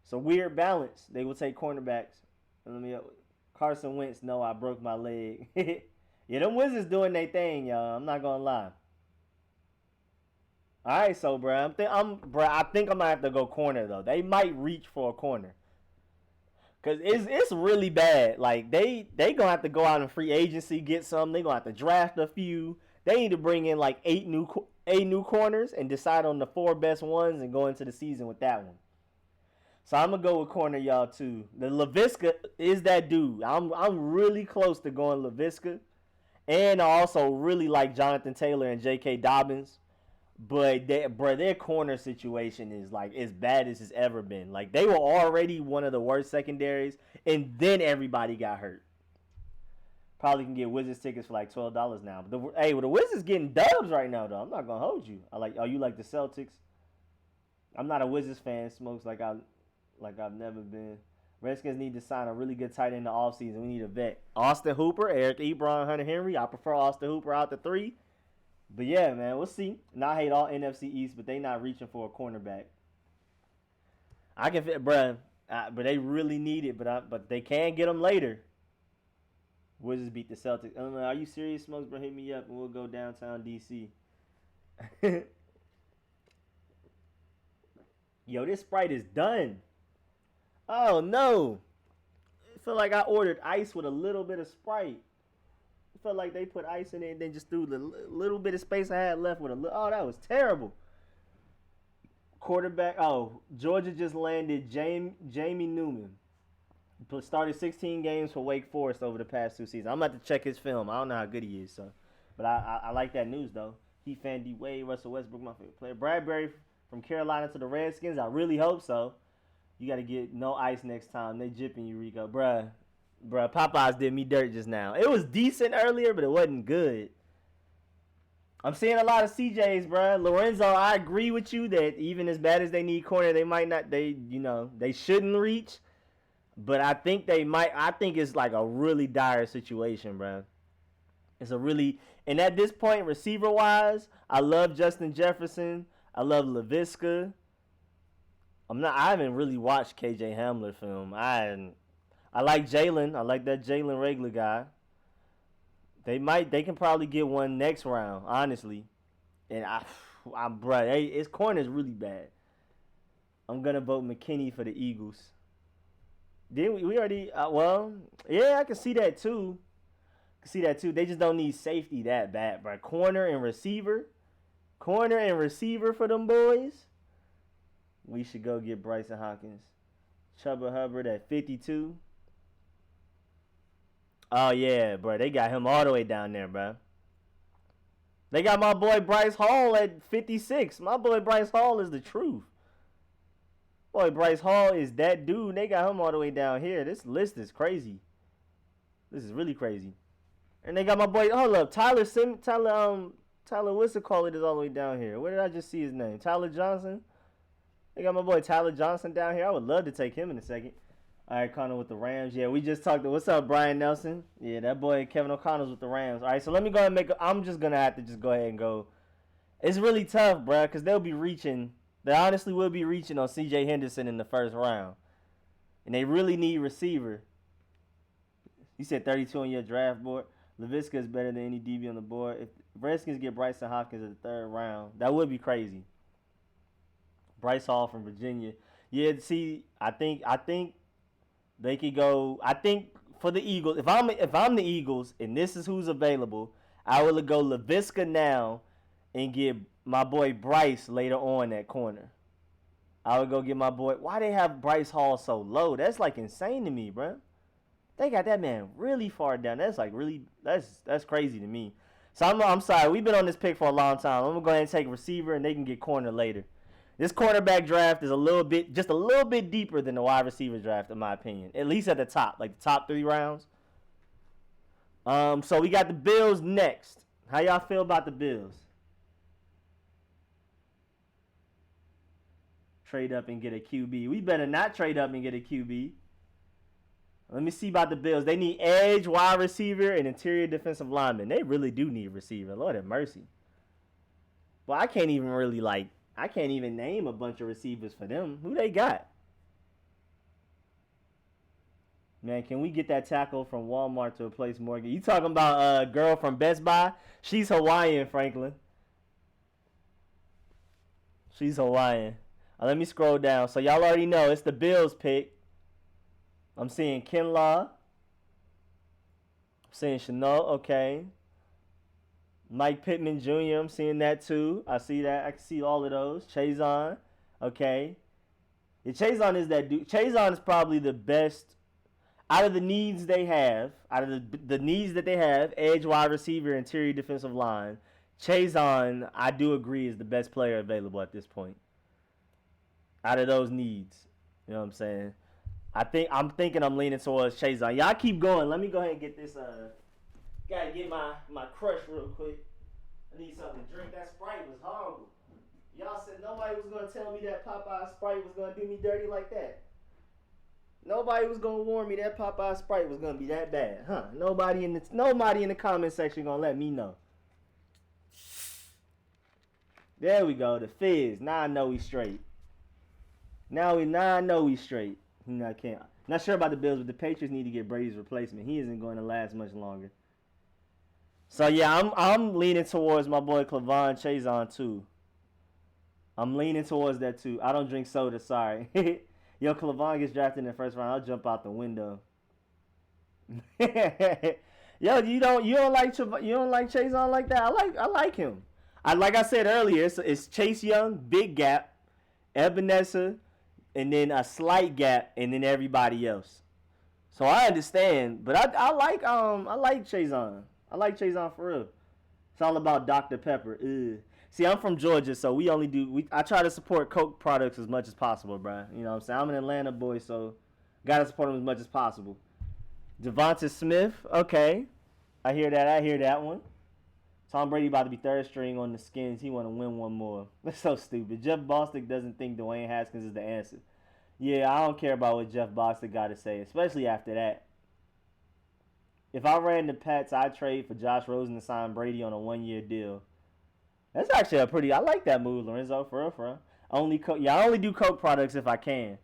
So weird balance. They will take cornerbacks. Carson Wentz, no, I broke my leg. Yeah, them Wizards doing their thing, y'all. I'm not gonna lie. All right, so bro, I think I'm gonna have to go corner though. They might reach for a corner, cause it's really bad. Like they gonna have to go out in free agency, get some. They gonna have to draft a few. They need to bring in like eight new corners and decide on the 4 best ones and go into the season with that one. So I'm gonna go with corner, y'all, too. The Laviska is that dude. I'm really close to going Laviska, and I also really like Jonathan Taylor and JK Dobbins, but their corner situation is like as bad as it's ever been. Like they were already one of the worst secondaries, and then everybody got hurt. Probably can get Wizards tickets for like $12 now. But the Wizards getting dubs right now though. I'm not gonna hold you. You like the Celtics? I'm not a Wizards fan. Smokes like I've never been. Redskins need to sign a really good tight end in the offseason. We need a vet. Austin Hooper, Eric Ebron, Hunter Henry. I prefer Austin Hooper out the 3. But yeah, man, we'll see. And I hate all NFC East, but they not reaching for a cornerback. I can fit, bruh. But they really need it, but they can get them later. Wizards beat the Celtics. Are you serious, Smokes, bro? Hit me up and we'll go downtown D.C. Yo, this Sprite is done. Oh, no. I feel like I ordered ice with a little bit of Sprite. I felt like they put ice in it and then just threw the little bit of space I had left with a little. Oh, that was terrible. Quarterback. Oh, Georgia just landed Jamie Newman. Started 16 games for Wake Forest over the past 2 seasons. I'm about to check his film. I don't know how good he is, so. But I like that news, though. He, Fandy Wade, Russell Westbrook, my favorite player. Bradbury from Carolina to the Redskins. I really hope so. You got to get no ice next time. They jipping you, Rico. Bruh, Popeyes did me dirt just now. It was decent earlier, but it wasn't good. I'm seeing a lot of CJs, bruh. Lorenzo, I agree with you that even as bad as they need corner, they might not, they shouldn't reach. But I think they might. I think it's like a really dire situation, bruh. It's a really, and at this point, receiver-wise, I love Justin Jefferson. I love Laviska. I haven't really watched KJ Hamler film. I like Jalen. I like that Jalen regular guy. They can probably get one next round, honestly. And his corner's really bad. I'm gonna vote McKinney for the Eagles. Didn't we already? I can see that too. They just don't need safety that bad, bro. Corner and receiver for them boys. We should go get Bryson Hopkins. Chuba Hubbard at 52. Oh, yeah, bro. They got him all the way down there, bro. They got my boy Bryce Hall at 56. My boy Bryce Hall is the truth. Boy, Bryce Hall is that dude. They got him all the way down here. This list is crazy. This is really crazy. And they got my boy, hold up, Tyler, what's the call it is all the way down here. Where did I just see his name? Tyler Johnson? They got my boy Tyler Johnson down here. I would love to take him in a second. All right, Connor with the Rams. Yeah, we just talked. What's up, Brian Nelson? Yeah, that boy Kevin O'Connell's with the Rams. All right, so let me go ahead and I'm just going to have to just go ahead and go. It's really tough, bro, because they'll be reaching. They honestly will be reaching on CJ Henderson in the first round. And they really need receiver. You said 32 on your draft board. Laviska is better than any DB on the board. If Redskins get Bryson Hopkins in the third round, that would be crazy. Bryce Hall from Virginia. Yeah, see, I think they could go. I think for the Eagles, if I'm the Eagles and this is who's available, I would go Laviska now and get my boy Bryce later on at corner. I would go get my boy. Why they have Bryce Hall so low? That's like insane to me, bro. They got that man really far down. That's like really that's crazy to me. So I'm sorry. We've been on this pick for a long time. I'm gonna go ahead and take receiver, and they can get corner later. This cornerback draft is just a little bit deeper than the wide receiver draft, in my opinion. At least at the top, like the top 3 rounds. So we got the Bills next. How y'all feel about the Bills? Trade up and get a QB. We better not trade up and get a QB. Let me see about the Bills. They need edge, wide receiver, and interior defensive lineman. They really do need receiver. Lord have mercy. Well, I can't even name a bunch of receivers for them. Who they got? Man, can we get that tackle from Walmart to replace Morgan? You talking about a girl from Best Buy? She's Hawaiian, Franklin. She's Hawaiian. Let me scroll down. So y'all already know it's the Bills pick. I'm seeing Kinlaw. I'm seeing Shenault. Okay. Mike Pittman Jr. I'm seeing that too. I see that. I can see all of those. Chaisson. Okay. Yeah, Chaisson is that dude. Chaisson is probably the best out of the needs they have. Out of the needs that they have, edge, wide receiver, interior defensive line. Chaisson, I do agree, is the best player available at this point. Out of those needs. You know what I'm saying? I'm thinking I'm leaning towards Chaisson. Y'all keep going. Let me go ahead and get this. Gotta get my crush real quick. I need something to drink. That Sprite was horrible. Y'all said nobody was gonna tell me that Popeye Sprite was gonna do me dirty like that. Nobody was gonna warn me that Popeye Sprite was gonna be that bad, huh? Nobody in the comment section gonna let me know. There we go. The Fizz. Now I know we straight. Now I know we straight. I can't. Not sure about the Bills, but the Patriots need to get Brady's replacement. He isn't going to last much longer. So yeah, I'm leaning towards my boy K'Lavon Chaisson too. I'm leaning towards that too. I don't drink soda, sorry. Yo, K'Lavon gets drafted in the first round. I'll jump out the window. Yo, you don't like Chaisson like that? I like him. Like I said earlier, it's Chase Young, big gap, Epenesa, and then a slight gap, and then everybody else. So I understand, but I like Chaisson. I like Chaisson for real. It's all about Dr. Pepper. Ugh. See, I'm from Georgia, so I try to support Coke products as much as possible, bro. You know what I'm saying? I'm an Atlanta boy, so gotta support them as much as possible. Devonta Smith, okay. I hear that one. Tom Brady about to be third string on the Skins. He want to win one more. That's so stupid. Jeff Bostic doesn't think Dwayne Haskins is the answer. Yeah, I don't care about what Jeff Bostic got to say, especially after that. If I ran the Pats, I'd trade for Josh Rosen to sign Brady on a 1-year deal. That's actually I like that move, Lorenzo, for real. I only do Coke products if I can.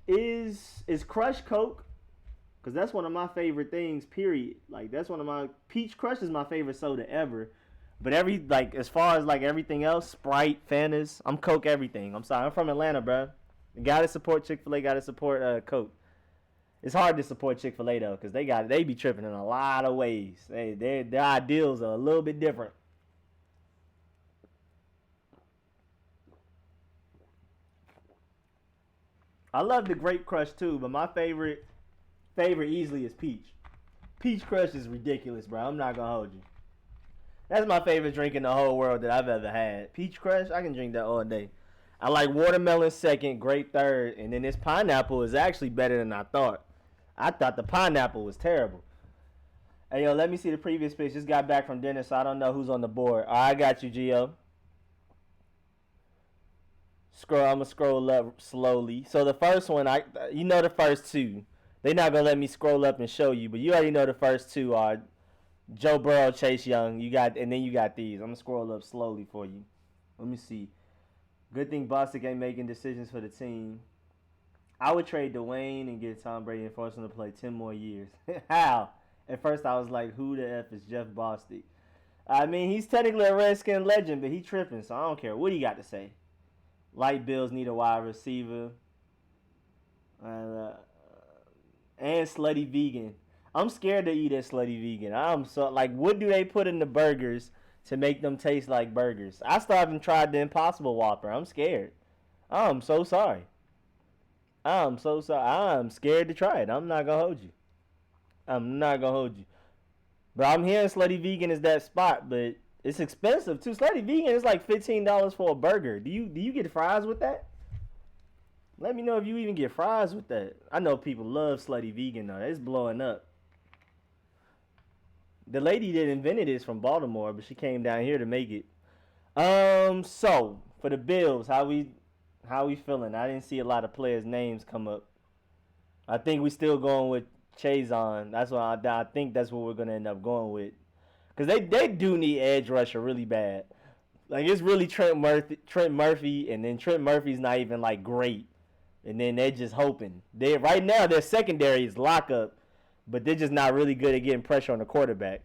Is Crush Coke? Because that's one of my favorite things, period. Like, that's one of my... Peach Crush is my favorite soda ever. But as far as, everything else, Sprite, Fantas, I'm Coke everything. I'm sorry. I'm from Atlanta, bro. You gotta support Chick-fil-A, gotta support Coke. It's hard to support Chick-fil-A, though, because they be tripping in a lot of ways. Their ideals are a little bit different. I love the Grape Crush, too, but my favorite easily is Peach. Peach Crush is ridiculous, bro. I'm not gonna hold you. That's my favorite drink in the whole world that I've ever had. Peach Crush, I can drink that all day. I like watermelon second, grape third, and then this pineapple is actually better than I thought. I thought the pineapple was terrible. Hey, yo, let me see the previous picks. Just got back from dinner, so I don't know who's on the board. All right, I got you, Gio. I'm gonna scroll up slowly. So the first one, the first two. They're not going to let me scroll up and show you, but you already know the first two are Joe Burrow, Chase Young. And then you got these. I'm going to scroll up slowly for you. Let me see. Good thing Bostic ain't making decisions for the team. I would trade Dwayne and get Tom Brady and force him to play 10 more years. How? At first I was like, who the F is Jeff Bostic? I mean, he's technically a Redskin legend, but he tripping, so I don't care what he got to say. Light Bills need a wide receiver. And Slutty Vegan. I'm scared to eat at Slutty Vegan. What do they put in the burgers to make them taste like burgers? I still haven't tried the Impossible Whopper. I'm scared. I'm so sorry. I'm scared to try it. I'm not going to hold you. But I'm hearing Slutty Vegan is that spot, but it's expensive too. Slutty Vegan is like $15 for a burger. Do you get fries with that? Let me know if you even get fries with that. I know people love Slutty Vegan, though. It's blowing up. The lady that invented it is from Baltimore, but she came down here to make it. So, for the Bills, how we feeling? I didn't see a lot of players' names come up. I think we still going with Chaisson. That's what I think that's what we're going to end up going with. Because they do need edge rusher really bad. Like, it's really Trent Murphy, and then Trent Murphy's not even, great. And then they're just hoping. Right now, their secondary is lockup, but they're just not really good at getting pressure on the quarterback.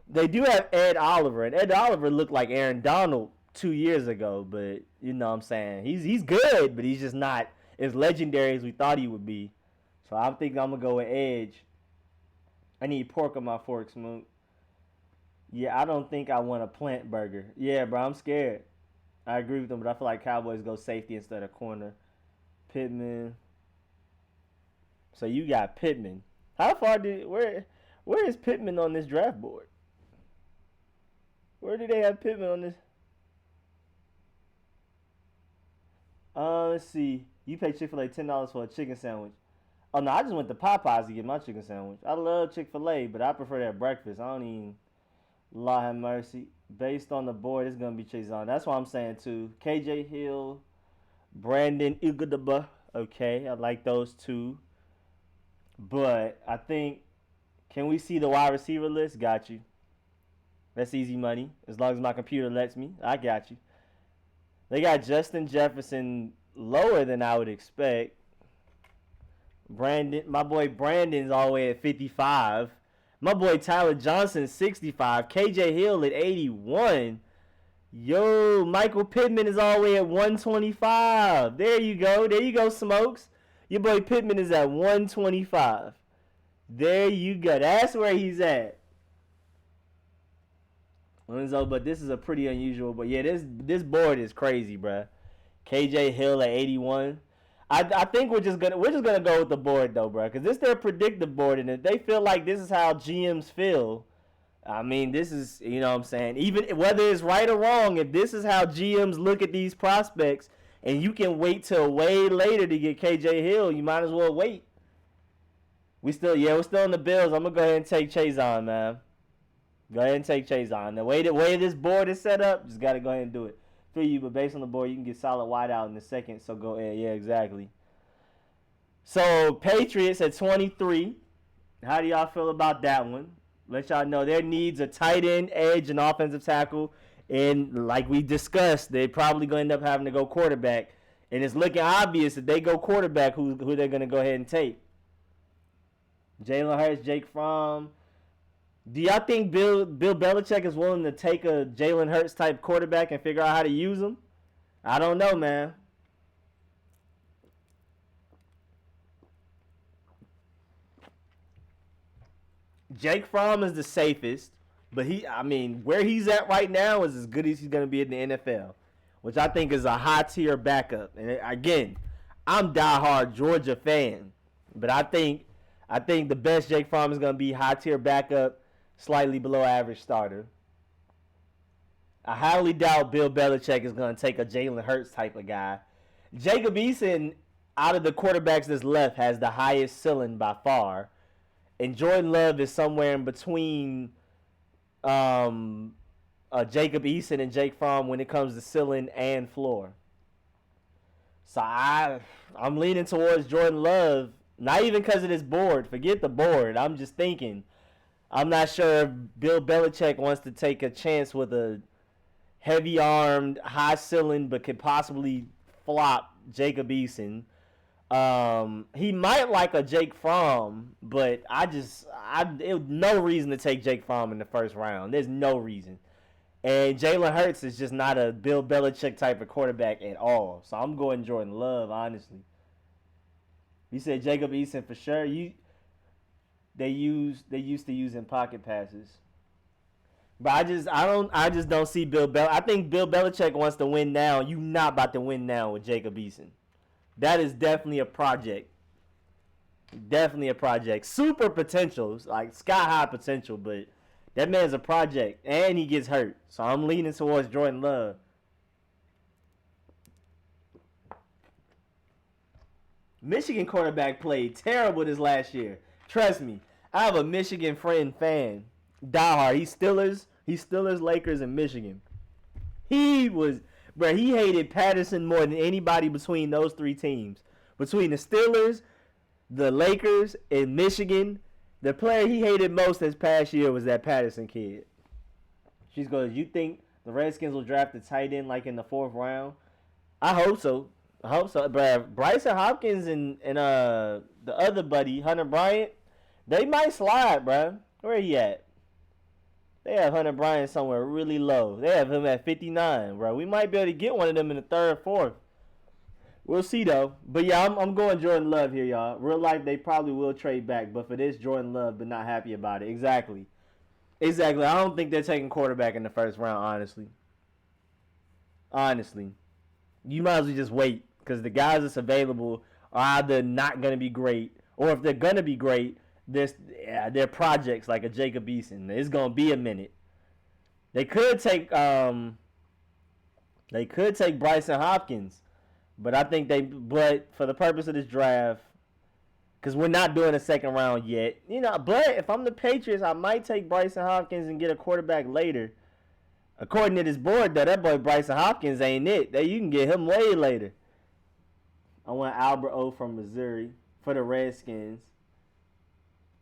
They do have Ed Oliver, and Ed Oliver looked like Aaron Donald 2 years ago, but you know what I'm saying. He's good, but he's just not as legendary as we thought he would be. So I'm thinking I'm going to go with edge. I need pork on my fork, Smoot. Yeah, I don't think I want a plant burger. Yeah, bro, I'm scared. I agree with them, but I feel like Cowboys go safety instead of corner. Pittman. So you got Pittman. How far where is Pittman on this draft board? Where do they have Pittman on this? Let's see. You pay Chick-fil-A $10 for a chicken sandwich. Oh no, I just went to Popeyes to get my chicken sandwich. I love Chick-fil-A, but I prefer that breakfast. I don't even. Lord have mercy. Based on the board, it's gonna be Chaisson. That's what I'm saying too. KJ Hill. Brandon Iguodala, okay, I like those two. But I think, can we see the wide receiver list? Got you. That's easy money. As long as my computer lets me, I got you. They got Justin Jefferson lower than I would expect. My boy Brandon's all the way at 55. My boy Tyler Johnson, 65. KJ Hill at 81. Yo, Michael Pittman is all the way at 125. There you go, Smokes. Your boy Pittman is at 125. There you go. That's where he's at. But this is a pretty unusual. But yeah, this board is crazy, bruh. KJ Hill at 81. I think we're just gonna go with the board though, bro, because this their predictive board, and if they feel like this is how GMs feel, I mean, this is, you know what I'm saying, even whether it's right or wrong, if this is how GMs look at these prospects, and you can wait till way later to get KJ Hill, you might as well wait. We're still in the Bills. I'm gonna go ahead and take Chaisson, man. Go ahead and take Chaisson. The way this board is set up, just gotta go ahead and do it. For you, but based on the board, you can get solid wide out in the second, so go ahead. Yeah, exactly. So, Patriots at 23. How do y'all feel about that one? Let y'all know their needs a tight end, edge, and offensive tackle. And like we discussed, they're probably going to end up having to go quarterback. And it's looking obvious that they go quarterback, who they're going to go ahead and take. Jalen Hurts, Jake Fromm. Do y'all think Bill Belichick is willing to take a Jalen Hurts type quarterback and figure out how to use him? I don't know, man. Jake Fromm is the safest, but where he's at right now is as good as he's going to be in the NFL, which I think is a high tier backup. And again, I'm diehard Georgia fan, but I think the best Jake Fromm is going to be high tier backup, slightly below average starter. I highly doubt Bill Belichick is going to take a Jalen Hurts type of guy. Jacob Eason, out of the quarterbacks that's left, has the highest ceiling by far. And Jordan Love is somewhere in between Jacob Eason and Jake Fromm when it comes to ceiling and floor. So I'm leaning towards Jordan Love, not even because of this board. Forget the board. I'm just thinking. I'm not sure if Bill Belichick wants to take a chance with a heavy-armed, high-ceiling, but could possibly flop Jacob Eason. He might like a Jake Fromm, but no reason to take Jake Fromm in the first round. There's no reason. And Jalen Hurts is just not a Bill Belichick type of quarterback at all. So I'm going Jordan Love, honestly. You said Jacob Eason for sure. They used to using pocket passes. But I just don't see Bill Belichick. I think Bill Belichick wants to win now. You not about to win now with Jacob Eason. That is definitely a project. Definitely a project. Super potential, like sky high potential, but that man's a project and he gets hurt. So I'm leaning towards Jordan Love. Michigan quarterback played terrible this last year. Trust me. I have a Michigan fan. Diehard. He's Steelers, Lakers, and Michigan. He hated Patterson more than anybody between those three teams. Between the Steelers, the Lakers, and Michigan, the player he hated most this past year was that Patterson kid. She's going, you think the Redskins will draft a tight end like in the 4th round? I hope so. But Bryson Hopkins and the other buddy, Hunter Bryant, they might slide, bro. Where he at? They have Hunter Bryant somewhere really low. They have him at 59, bro. We might be able to get one of them in the 3rd, 4th. We'll see, though. But, yeah, I'm going Jordan Love here, y'all. Real life, they probably will trade back. But for this, Jordan Love, but not happy about it. Exactly. I don't think they're taking quarterback in the 1st round, honestly. You might as well just wait. Because the guys that's available are either not going to be great. Or if they're going to be great, they're projects like a Jacob Eason. It's going to be a minute. They could take Bryson Hopkins. But for the purpose of this draft, because we're not doing a 2nd round yet, but if I'm the Patriots, I might take Bryson Hopkins and get a quarterback later. According to this board, though, that boy Bryson Hopkins ain't it. You can get him way later. I want Albert O from Missouri for the Redskins.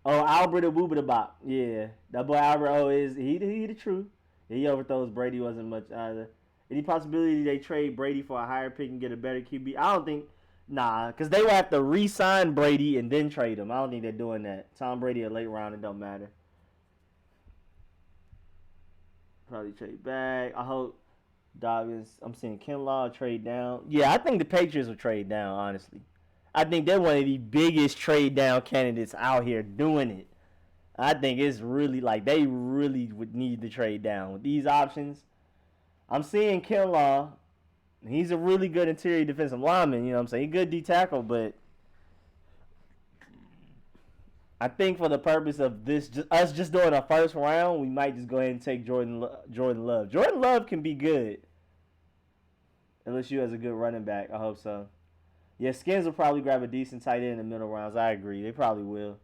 Oh, Albert Awubadabop. Yeah, that boy Albert O is he the truth. He overthrows Brady wasn't much either. Any possibility they trade Brady for a higher pick and get a better QB? I don't think. Nah, because they will have to re-sign Brady and then trade him. I don't think they're doing that. Tom Brady a late round, it don't matter. Probably trade back. I hope Dobbins. I'm seeing Kinlaw trade down. Yeah, I think the Patriots will trade down, honestly. I think they're one of the biggest trade down candidates out here doing it. I think it's really they really would need to trade down with these options. I'm seeing Kinlaw. He's a really good interior defensive lineman, you know what I'm saying? He's a good D tackle, but I think for the purpose of this, us just doing a first round, we might just go ahead and take Jordan Love. Jordan Love can be good. LSU has a good running back. I hope so. Yeah, Skins will probably grab a decent tight end in the middle rounds. I agree. They probably will.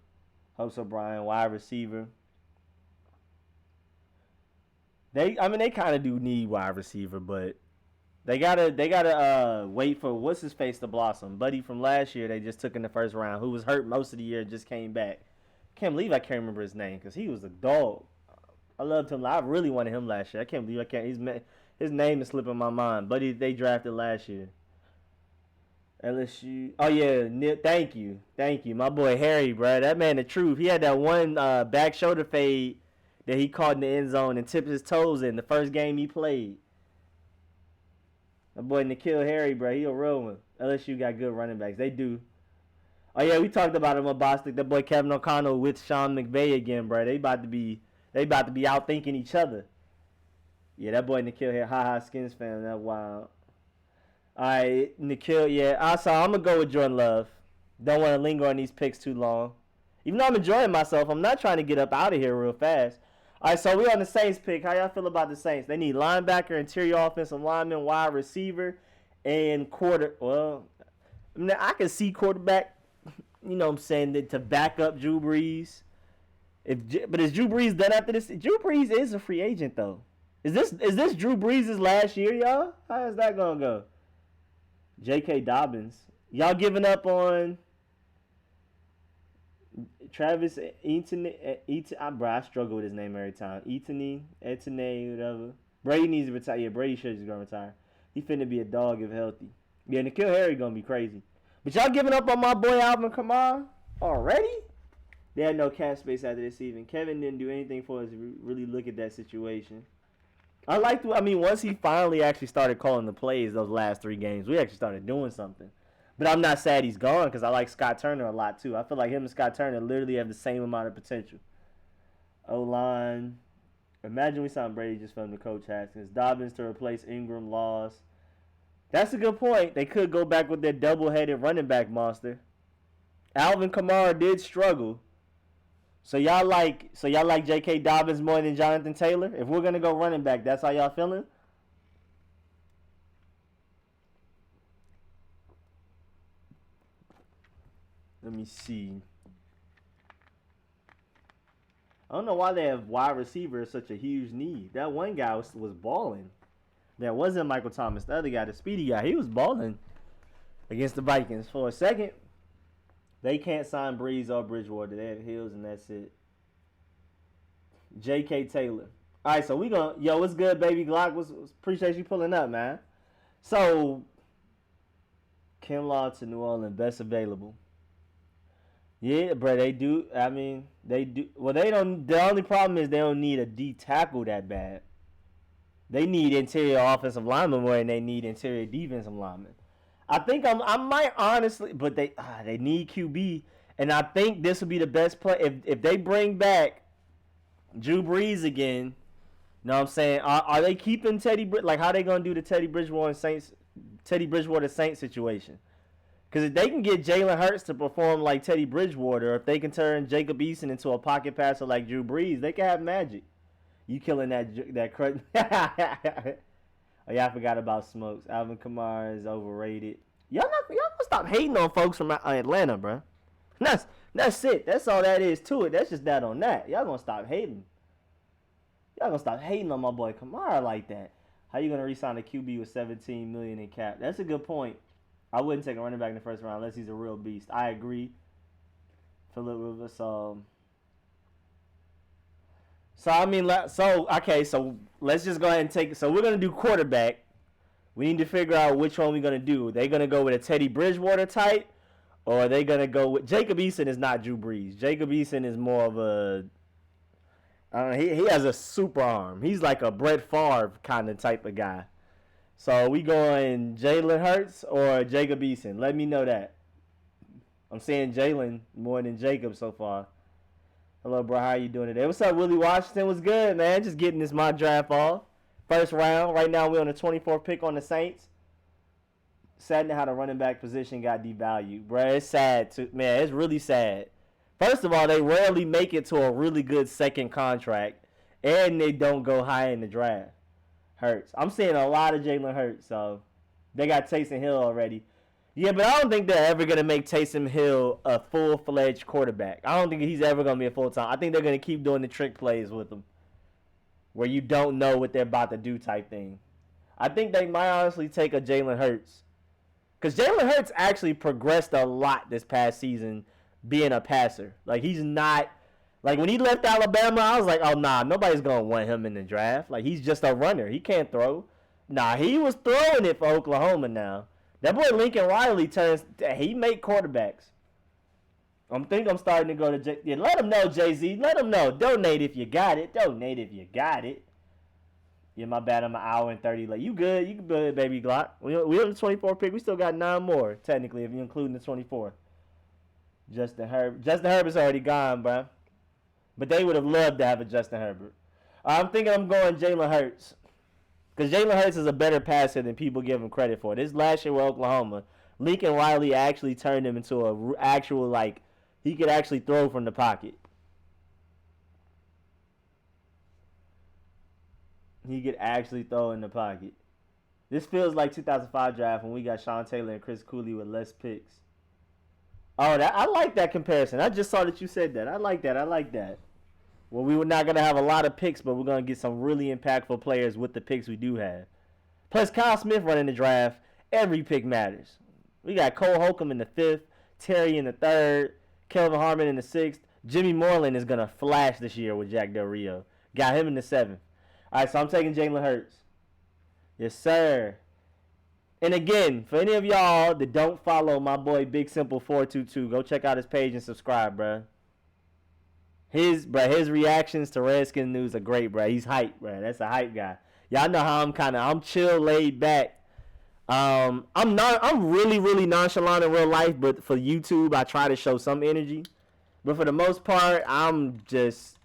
Hope so, Brian. Wide receiver. They kind of do need wide receiver, but they gotta wait for what's his face to blossom. Buddy from last year, they just took in the first round, who was hurt most of the year, just came back. Can't believe I can't remember his name because he was a dog. I loved him. I really wanted him last year. I can't believe I can't. His name is slipping my mind. Buddy, they drafted last year. LSU. Oh yeah, thank you, my boy Harry, bro. That man, the truth. He had that one back shoulder fade that he caught in the end zone and tipped his toes in the first game he played. My boy N'Keal Harry, bro, he a real one. LSU got good running backs. They do. Oh yeah, we talked about him with Bostic. That boy Kevin O'Connell with Sean McVay again, bro. They about to be outthinking each other. Yeah, that boy N'Keal Harry, ha Skins fan, that wild. All right, N'Keal, yeah. Also, I'm going to go with Jordan Love. Don't want to linger on these picks too long. Even though I'm enjoying myself, I'm not trying to get up out of here real fast. All right, so we on the Saints pick. How y'all feel about the Saints? They need linebacker, interior offensive lineman, wide receiver, and quarter. Well, I mean, I can see quarterback, you know what I'm saying, to back up Drew Brees. But is Drew Brees done after this? Drew Brees is a free agent, though. Is this Drew Brees' last year, y'all? How is that going to go? JK Dobbins. Y'all giving up on Travis Etienne? I struggle with his name every time. Etienne, whatever. Brady needs to retire. Yeah, Brady should just going to retire. He finna be a dog if healthy. Yeah, N'Keal Harry going to be crazy. But y'all giving up on my boy Alvin Kamara already? They had no cap space after this season. Kevin didn't do anything for us to really look at that situation. Once he finally actually started calling the plays those last 3 games, we actually started doing something. But I'm not sad he's gone because I like Scott Turner a lot too. I feel like him and Scott Turner literally have the same amount of potential. O-line. Imagine we signed Brady just from the Coach Haskins. Dobbins to replace Ingram, Laws. That's a good point. They could go back with their double-headed running back monster. Alvin Kamara did struggle. So y'all like J.K. Dobbins more than Jonathan Taylor? If we're gonna go running back, that's how y'all feeling? Let me see. I don't know why they have wide receiver as such a huge need. That one guy was balling. That wasn't Michael Thomas. The other guy, the speedy guy, he was balling against the Vikings. For a second, they can't sign Breeze or Bridgewater. They have Hills, and that's it. J.K. Taylor. All right, so we going to... Yo, what's good, baby? Glock, appreciate you pulling up, man. So, Kinlaw to New Orleans, best available. Yeah, bro, they do. I mean, they do. Well, they don't... The only problem is they don't need a D tackle that bad. They need interior offensive linemen more than they need interior defensive linemen. I think I might honestly, but they need QB, and I think this would be the best play if they bring back Drew Brees again. You know what I'm saying? Are they keeping like how they gonna do the Teddy Bridgewater Saints situation? Because if they can get Jalen Hurts to perform like Teddy Bridgewater, or if they can turn Jacob Eason into a pocket passer like Drew Brees, they can have magic. You killing that crud. Oh, yeah, I forgot about Smokes. Alvin Kamara is overrated. Y'all gonna stop hating on folks from Atlanta, bro. That's it. That's all that is to it. That's just that on that. Y'all gonna stop hating. Y'all gonna stop hating on my boy Kamara like that. How you gonna re-sign a QB with $17 million in cap? That's a good point. I wouldn't take a running back in the first round unless he's a real beast. I agree. Phillip Rivers. So let's just go ahead and take. So we're gonna do quarterback. We need to figure out which one we're gonna do. Are they gonna go with a Teddy Bridgewater type, or are they gonna go with Jacob Eason? Is not Drew Brees. Jacob Eason is more of a. I don't know. He has a super arm. He's like a Brett Favre kind of type of guy. So we going Jalen Hurts or Jacob Eason? Let me know that. I'm saying Jalen more than Jacob so far. Hello, bro. How you doing today? What's up, Willie Washington? What's good, man? Just getting this mock draft off. First round. Right now, we're on the 24th pick on the Saints. saddening how the running back position got devalued, bro. It's sad, man. It's really sad. First of all, they rarely make it to a really good second contract, and they don't go high in the draft. Hurts. I'm seeing a lot of Jalen Hurts, so they got Taysom Hill already. Yeah, but I don't think they're ever going to make Taysom Hill a full-fledged quarterback. I don't think he's ever going to be a full-time. I think they're going to keep doing the trick plays with him, where you don't know what they're about to do type thing. I think they might honestly take a Jalen Hurts. Because Jalen Hurts actually progressed a lot this past season being a passer. Like, he's not... Like, when he left Alabama, I was like, oh, nah, nobody's going to want him in the draft. Like, he's just a runner. He can't throw. Nah, he was throwing it for Oklahoma now. That boy Lincoln Riley he make quarterbacks. I'm starting to go to yeah, let him know, Jay-Z. Let him know. Donate if you got it. Yeah, my bad. I'm an hour and 30 late. You good, baby Glock. We on the 24 pick. We still got 9 more, technically, if you include the 24. Justin Herbert's already gone, bro. But they would have loved to have a Justin Herbert. I'm thinking I'm going Jalen Hurts. Because Jalen Hurts is a better passer than people give him credit for. This last year with Oklahoma, Lincoln Riley actually turned him into a actual, like, he could actually throw from the pocket. He could actually throw in the pocket. This feels like 2005 draft when we got Sean Taylor and Chris Cooley with less picks. Oh, I like that comparison. I just saw that you said that. I like that. Well, we were not going to have a lot of picks, but we're going to get some really impactful players with the picks we do have. Plus, Kyle Smith running the draft. Every pick matters. We got Cole Holcomb in the 5th, Terry in the 3rd, Kelvin Harmon in the 6th. Jimmy Moreland is going to flash this year with Jack Del Rio. Got him in the 7th. All right, so I'm taking Jalen Hurts. Yes, sir. And again, for any of y'all that don't follow my boy Big Simple 422, go check out his page and subscribe, bruh. His reactions to Redskins news are great, bruh. He's hype, bruh. That's a hype guy. Y'all know how I'm chill, laid back. I'm really, really nonchalant in real life, but for YouTube, I try to show some energy. But for the most part, I'm just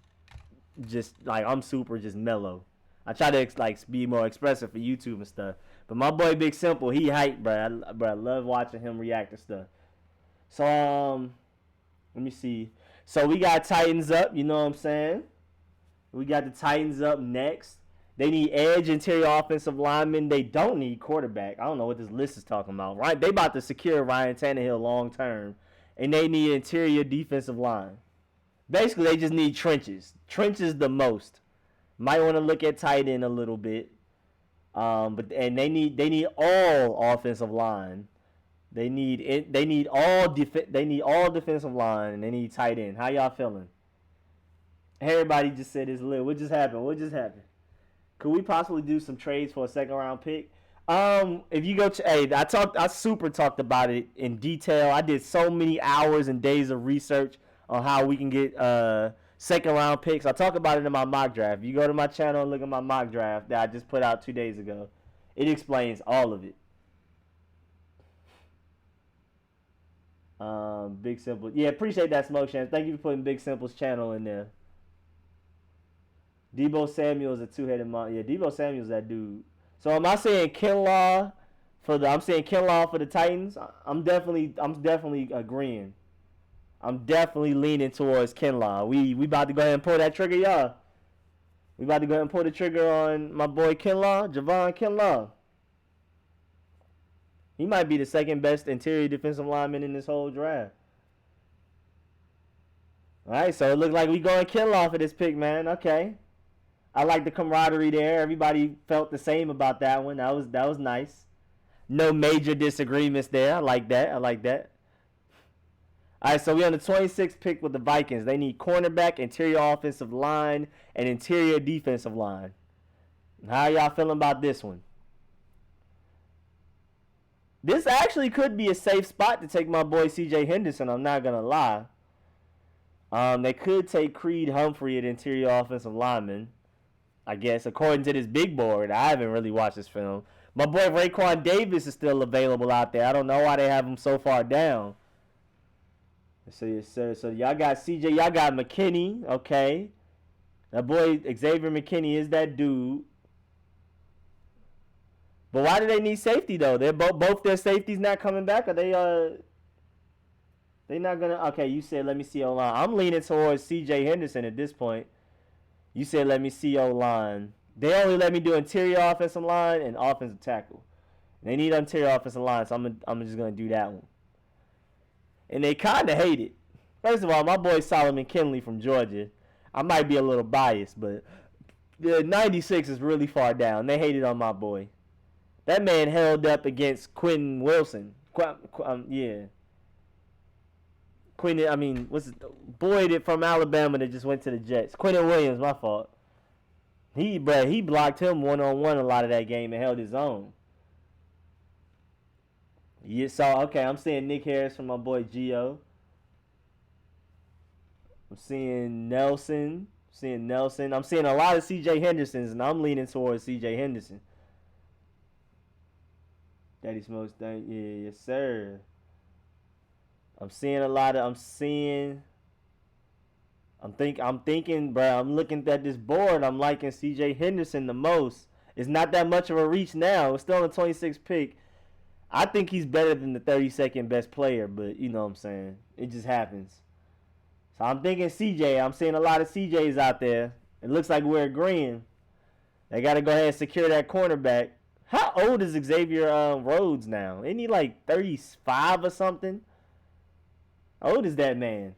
like, I'm super just mellow. I try to like be more expressive for YouTube and stuff. But my boy Big Simple, he hype, bruh. I love watching him react to stuff. So, let me see. So we got Titans up, you know what I'm saying? We got the Titans up next. They need edge, interior offensive linemen. They don't need quarterback. I don't know what this list is talking about. Right? They about to secure Ryan Tannehill long term. And they need interior defensive line. Basically, they just need trenches. Trenches the most. Might want to look at tight end a little bit. But they need all offensive line. They need all defensive line, and they need tight end. How y'all feeling? Everybody just said it's lit. What just happened? Could we possibly do some trades for a second round pick? If you go, I super talked about it in detail. I did so many hours and days of research on how we can get second round picks. I talk about it in my mock draft. If you go to my channel and look at my mock draft that I just put out 2 days ago, it explains all of it. Big Simple. Yeah, appreciate that, Smoke Chance. Thank you for putting Big Simple's channel in there. Debo Samuel's a two-headed monster. Yeah, Debo Samuel's that dude. So am I saying Kinlaw for the Titans? I'm definitely agreeing. I'm definitely leaning towards Kinlaw. We about to go ahead and pull that trigger, y'all. We about to go ahead and pull the trigger on my boy Kinlaw, Javon Kinlaw. He might be the second best interior defensive lineman in this whole draft. All right, so it looks like we going Kinlaw for this pick, man. Okay. I like the camaraderie there. Everybody felt the same about that one. That was nice. No major disagreements there. I like that. All right, so we on the 26th pick with the Vikings. They need cornerback, interior offensive line, and interior defensive line. How y'all feeling about this one? This actually could be a safe spot to take my boy CJ Henderson. I'm not going to lie. They could take Creed Humphrey at interior offensive lineman, I guess, according to this big board. I haven't really watched this film. My boy Raekwon Davis is still available out there. I don't know why they have him so far down. So, yes, sir. So y'all got CJ. Y'all got McKinney. Okay. That boy Xavier McKinney is that dude. But why do they need safety though? They're both their safeties not coming back. Are they not gonna? Okay, you said let me see O-line. I'm leaning towards CJ Henderson at this point. You said let me see O-line. They only let me do interior offensive line and offensive tackle. They need interior offensive line, so I'm just gonna do that one. And they kind of hate it. First of all, my boy Solomon Kinley from Georgia. I might be a little biased, but the 96 is really far down. They hated on my boy. That man held up against Quentin Wilson. Yeah. Quentin, I mean, what's his boy from Alabama that just went to the Jets? Quentin Williams, my fault. He blocked him one-on-one a lot of that game and held his own. Yeah, so, okay, I'm seeing Nick Harris from my boy Gio. I'm seeing Nelson. I'm seeing a lot of CJ Hendersons, and I'm leaning towards CJ Henderson. Daddy Smokes, yeah, yes, sir. I'm thinking, bro, I'm looking at this board. I'm liking CJ Henderson the most. It's not that much of a reach now. It's still on the 26th pick. I think he's better than the 32nd best player, but you know what I'm saying. It just happens. So I'm thinking CJ. I'm seeing a lot of CJs out there. It looks like we're agreeing. They got to go ahead and secure that cornerback. How old is Xavier Rhodes now? Isn't he like 35 or something? How old is that man?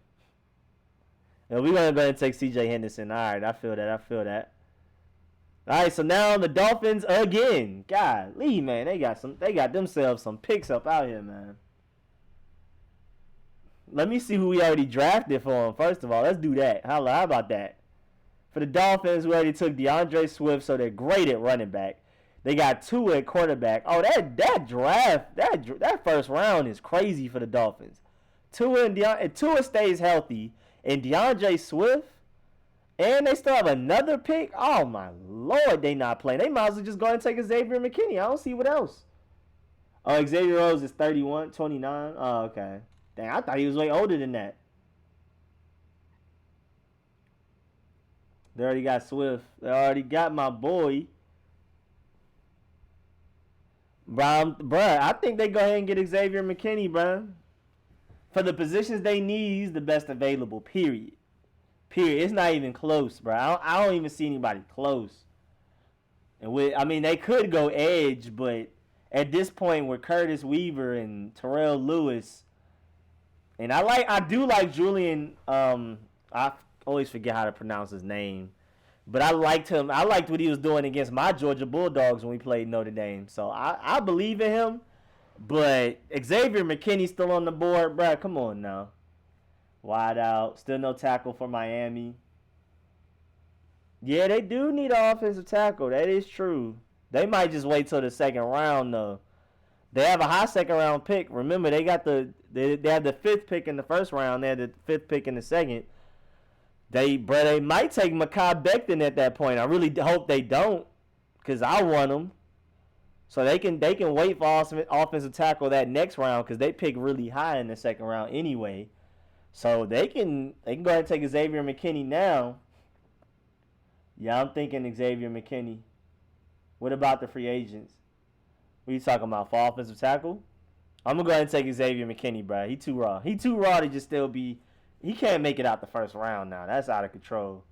We're going to go ahead and take CJ Henderson. All right, I feel that. All right, so now the Dolphins again. Golly, man, they got themselves some picks up out here, man. Let me see who we already drafted for them. First of all, let's do that. How about that? For the Dolphins, we already took DeAndre Swift, so they're great at running back. They got Tua at quarterback. Oh, that draft, that first round is crazy for the Dolphins. Tua stays healthy, and DeAndre Swift, and they still have another pick. Oh my Lord, they not playing. They might as well just go and take Xavier McKinney. I don't see what else. Oh, Xavier Rhodes is 29. Oh, okay. Dang, I thought he was way older than that. They already got Swift. They already got my boy. Bruh, I think they go ahead and get Xavier McKinney, bruh. For the positions they need, he's the best available, period. It's not even close, bruh. I don't even see anybody close. And they could go edge, but at this point with Curtis Weaver and Terrell Lewis, and I do like Julian. I always forget how to pronounce his name, but I liked him. I liked what he was doing against my Georgia Bulldogs when we played Notre Dame. So I believe in him. But Xavier McKinney's still on the board, bro. Come on now. Wide out. Still no tackle for Miami. Yeah, they do need an offensive tackle. That is true. They might just wait till the second round, though. They have a high second round pick. Remember, they got they have the 5th pick in the first round. They had the 5th pick in the second. They might take Mekhi Becton at that point. I really hope they don't, because I want them. So they can wait for offensive tackle that next round, because they pick really high in the second round anyway. So they can go ahead and take Xavier McKinney now. Yeah, I'm thinking Xavier McKinney. What about the free agents? What are you talking about, for offensive tackle? I'm going to go ahead and take Xavier McKinney, bro. He too raw. He too raw to just still be... He can't make it out the first round now. That's out of control.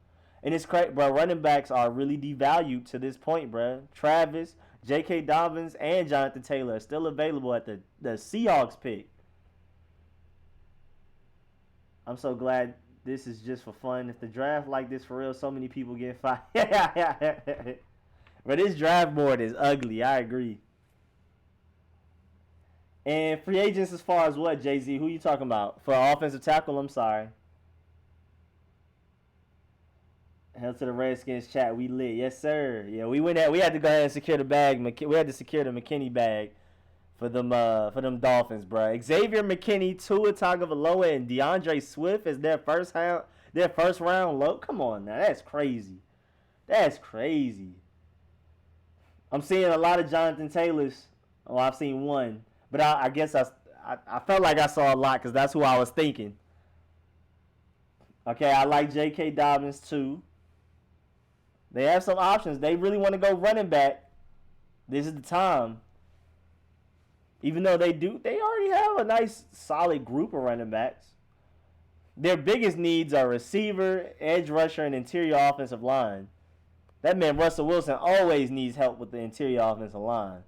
And it's crazy, bro. Running backs are really devalued to this point, bro. Travis, JK Dobbins, and Jonathan Taylor are still available at the Seahawks pick. I'm so glad this is just for fun. If the draft like this for real, so many people get fired. But this draft board is ugly. I agree. And free agents as far as what, Jay-Z? Who you talking about? For offensive tackle, I'm sorry. Hell to the Redskins chat. We lit. Yes, sir. Yeah, we had to go ahead and secure the bag. We had to secure the McKinney bag for them Dolphins, bro. Xavier McKinney, Tua Tagovailoa, and DeAndre Swift is their first round low. Come on now. That's crazy. That's crazy. I'm seeing a lot of Jonathan Taylors. Oh, I've seen one. But I guess I felt like I saw a lot, because that's who I was thinking. Okay, I like JK Dobbins too. They have some options. They really want to go running back. This is the time. Even though they already have a nice, solid group of running backs. Their biggest needs are receiver, edge rusher, and interior offensive line. That man, Russell Wilson, always needs help with the interior offensive line.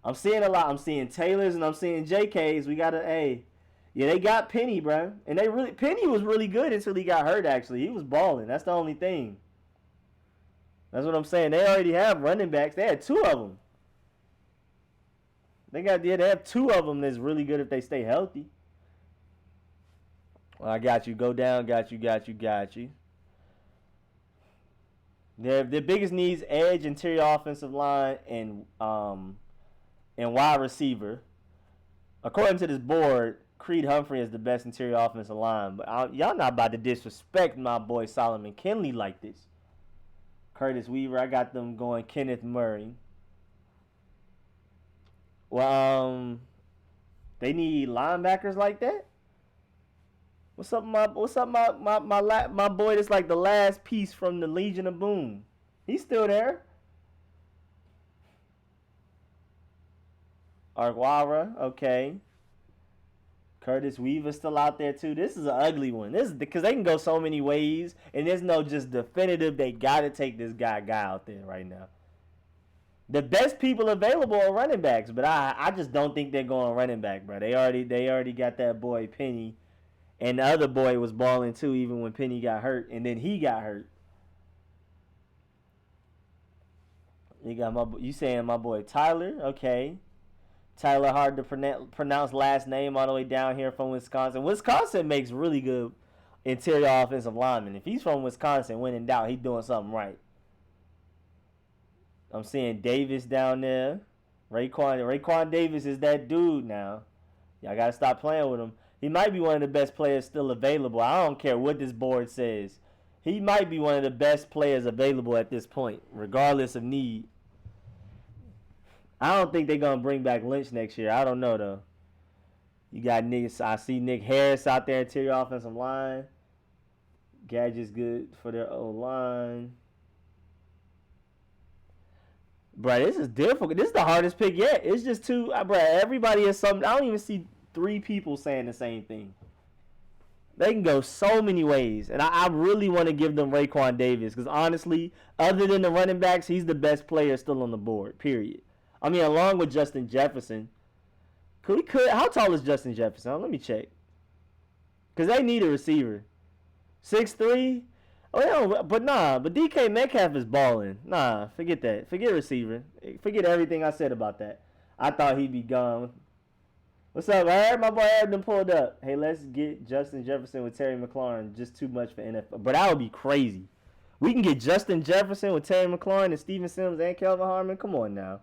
I'm seeing a lot. I'm seeing Taylors and I'm seeing JKs. We got to, yeah, they got Penny, bro. And Penny was really good until he got hurt, actually. He was balling. That's the only thing. That's what I'm saying. They already have running backs. They had 2 of them. They have 2 of them that's really good if they stay healthy. Well, I got you. Go down. Got you. Their biggest needs: edge, interior offensive line, and wide receiver. According to this board, Creed Humphrey is the best interior offensive line. But y'all not about to disrespect my boy Solomon Kinley like this. Curtis Weaver, I got them going Kenneth Murray. Well, they need linebackers like that. What's up, my boy? That's like the last piece from the Legion of Boom. He's still there. Arkwara, okay. Curtis Weaver's still out there too. This is an ugly one. This is because they can go so many ways, and there's no just definitive. They gotta take this guy out there right now. The best people available are running backs, but I just don't think they're going running back, bro. They already got that boy Penny, and the other boy was balling too, even when Penny got hurt, and then he got hurt. You saying my boy Tyler? Okay. Tyler, hard to pronounce last name all the way down here from Wisconsin. Wisconsin makes really good interior offensive linemen. If he's from Wisconsin, when in doubt, he's doing something right. I'm seeing Davis down there. Raekwon Davis is that dude now. Y'all got to stop playing with him. He might be one of the best players still available. I don't care what this board says. He might be one of the best players available at this point, regardless of need. I don't think they're going to bring back Lynch next year. I don't know, though. You got I see Nick Harris out there, interior offensive line. Gadget's good for their O-line. Bro, this is difficult. This is the hardest pick yet. It's just two. Bro, everybody has something. I don't even see 3 people saying the same thing. They can go so many ways. And I really want to give them Raekwon Davis. Because, honestly, other than the running backs, he's the best player still on the board, period. I mean, along with Justin Jefferson. How tall is Justin Jefferson? Let me check. Because they need a receiver. 6'3"? Oh, yeah, but DK Metcalf is balling. Nah, forget that. Forget receiver. Forget everything I said about that. I thought he'd be gone. What's up, Aaron? My boy Aaron done pulled up. Hey, let's get Justin Jefferson with Terry McLaurin. Just too much for NFL. But that would be crazy. We can get Justin Jefferson with Terry McLaurin and Steven Sims and Kelvin Harmon. Come on now.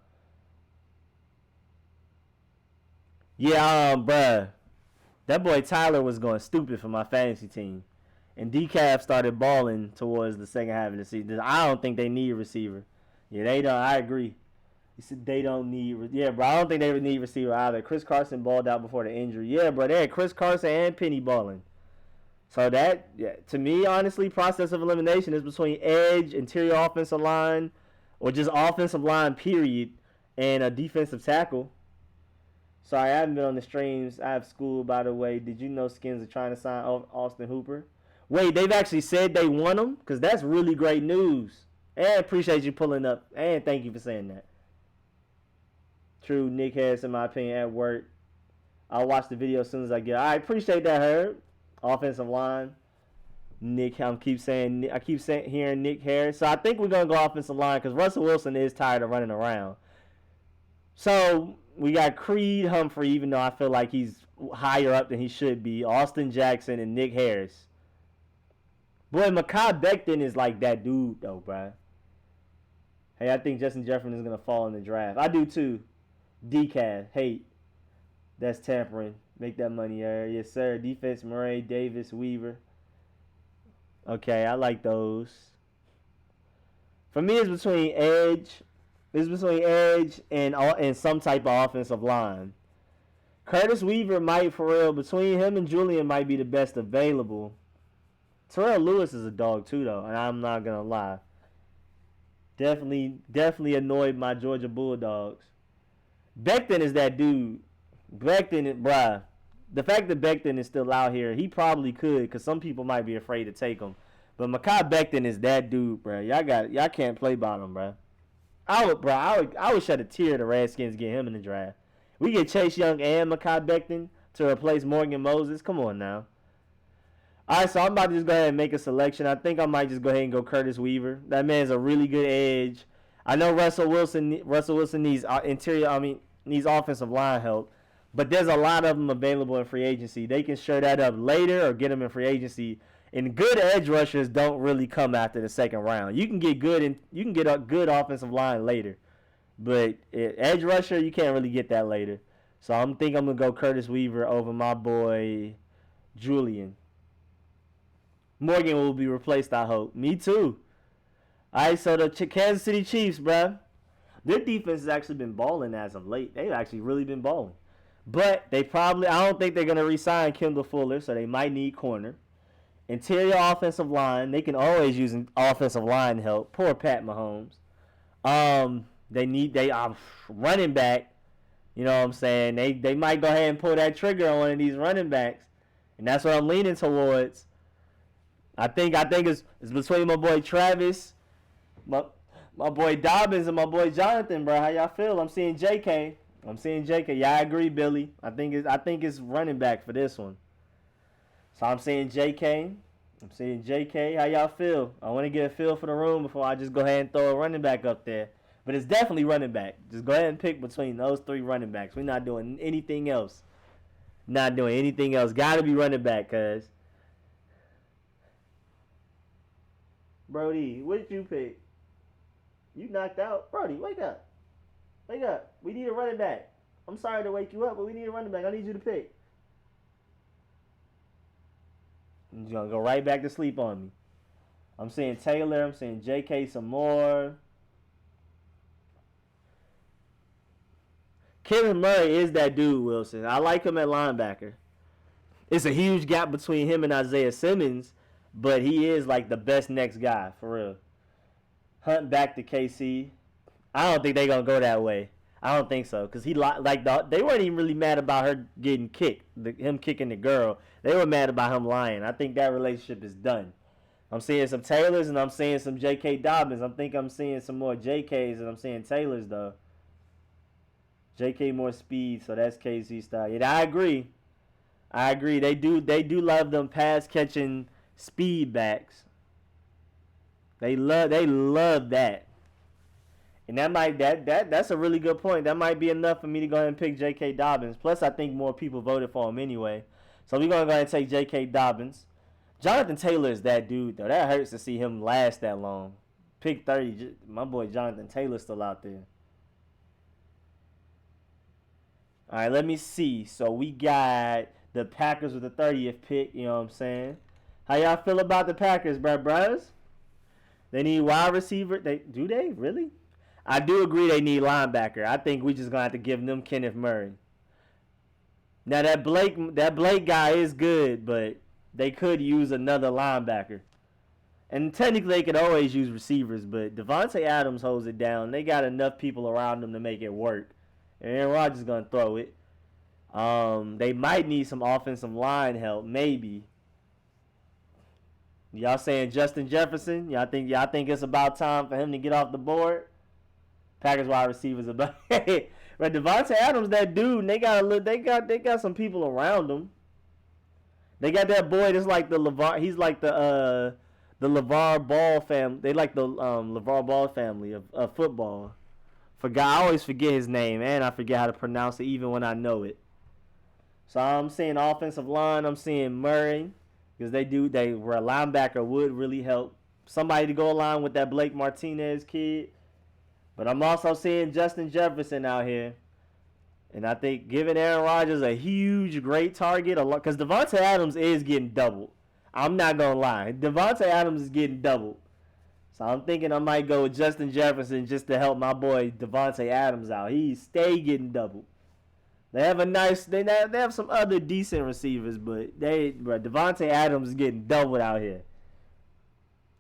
Yeah, bruh. That boy Tyler was going stupid for my fantasy team. And Decaf started balling towards the second half of the season. I don't think they need a receiver. Yeah, they don't. I agree. You said they don't need. Yeah, bro. I don't think they need receiver either. Chris Carson balled out before the injury. Yeah, bro. They had Chris Carson and Penny balling. So that, yeah, to me, honestly, process of elimination is between edge, interior offensive line, or just offensive line, period, and a defensive tackle. Sorry, I haven't been on the streams. I have school, by the way. Did you know Skins are trying to sign Austin Hooper? Wait, they've actually said they want him? Because that's really great news. And appreciate you pulling up. And thank you for saying that. True, Nick Harris, in my opinion, at work. I'll watch the video as soon as I get it. I appreciate that, Herb. Offensive line. Nick, I keep hearing Nick Harris. So I think we're going to go offensive line because Russell Wilson is tired of running around. So we got Creed Humphrey, even though I feel like he's higher up than he should be. Austin Jackson and Nick Harris. Boy, Mekhi Becton is like that dude, though, bro. Hey, I think Justin Jefferson is going to fall in the draft. I do, too. Decaf, hate. That's tampering. Make that money, yes, sir. Defense, Murray, Davis, Weaver. Okay, I like those. For me, it's between edge. It's between edge and some type of offensive line. Curtis Weaver might, for real, between him and Julian might be the best available. Terrell Lewis is a dog, too, though, and I'm not going to lie. Definitely annoyed my Georgia Bulldogs. Becton is that dude. Bruh. The fact that Becton is still out here, he probably could, because some people might be afraid to take him. But Mekhi Becton is that dude, bruh. Y'all can't play by him, bruh. I would shed a tear the Redskins get him in the draft. We get Chase Young and Mekhi Becton to replace Morgan Moses. Come on now. All right, so I'm about to just go ahead and make a selection. I think I might just go ahead and go Curtis Weaver. That man's a really good edge. I know Russell Wilson needs needs offensive line help, but there's a lot of them available in free agency. They can shore that up later or get them in free agency. And good edge rushers don't really come after the second round. You can get a good offensive line later, but edge rusher you can't really get that later. So I'm gonna go Curtis Weaver over my boy Julian. Morgan will be replaced, I hope. Me too. All right, so the Kansas City Chiefs, bruh. Their defense has actually been balling as of late. They've actually really been balling. But I don't think they're going to re-sign Kendall Fuller, so they might need corner. Interior offensive line. They can always use offensive line help. Poor Pat Mahomes. They running back. You know what I'm saying? They might go ahead and pull that trigger on one of these running backs. And that's what I'm leaning towards. I think it's between my boy Travis, my boy Dobbins, and my boy Jonathan, bro. How y'all feel? I'm seeing JK. Yeah, I agree, Billy. I think it's running back for this one. So I'm seeing JK. How y'all feel? I want to get a feel for the room before I just go ahead and throw a running back up there. But it's definitely running back. Just go ahead and pick between those three running backs. We're not doing anything else. Gotta be running back, cuz. Brody, what did you pick? You knocked out. Brody, wake up. We need a running back. I'm sorry to wake you up, but we need a running back. I need you to pick. You're going to go right back to sleep on me. I'm seeing Taylor. I'm seeing JK some more. Kenneth Murray is that dude, Wilson. I like him at linebacker. It's a huge gap between him and Isaiah Simmons, but he is like the best next guy, for real. Hunt back to KC. I don't think they're going to go that way. I don't think so. Because they weren't even really mad about her getting kicked, him kicking the girl. They were mad about him lying. I think that relationship is done. I'm seeing some Taylors and I'm seeing some JK Dobbins. I'm seeing some more JKs and I'm seeing Taylors, though. JK more speed, so that's KC style. Yeah, I agree. They do love them pass catching speed backs. They love that. And that's a really good point. That might be enough for me to go ahead and pick J.K. Dobbins. Plus, I think more people voted for him anyway. So we're going to go ahead and take J.K. Dobbins. Jonathan Taylor is that dude, though. That hurts to see him last that long. Pick 30. My boy Jonathan Taylor's still out there. All right, let me see. So we got the Packers with the 30th pick. You know what I'm saying? How y'all feel about the Packers, bros? They need wide receiver. Do they? Really? I do agree they need linebacker. I think we just going to have to give them Kenneth Murray. Now, that Blake guy is good, but they could use another linebacker. And technically, they could always use receivers, but Devontae Adams holds it down. They got enough people around them to make it work. And Aaron Rodgers is going to throw it. They might need some offensive line help, maybe. Y'all saying Justin Jefferson? Y'all think it's about time for him to get off the board? Packers wide receivers about. But Devontae Adams, that dude, and they got some people around him. They got that boy that's like the LeVar. He's like the LeVar Ball family. They like the LeVar Ball family of football. I always forget his name, and I forget how to pronounce it even when I know it. So I'm seeing offensive line. I'm seeing Murray. Because where a linebacker would really help. Somebody to go along with that Blake Martinez kid. But I'm also seeing Justin Jefferson out here. And I think giving Aaron Rodgers a huge, great target. Because Devontae Adams is getting doubled. I'm not going to lie. Devontae Adams is getting doubled. So I'm thinking I might go with Justin Jefferson just to help my boy Devontae Adams out. He stay getting doubled. They have they have some other decent receivers, but Devontae Adams is getting doubled out here.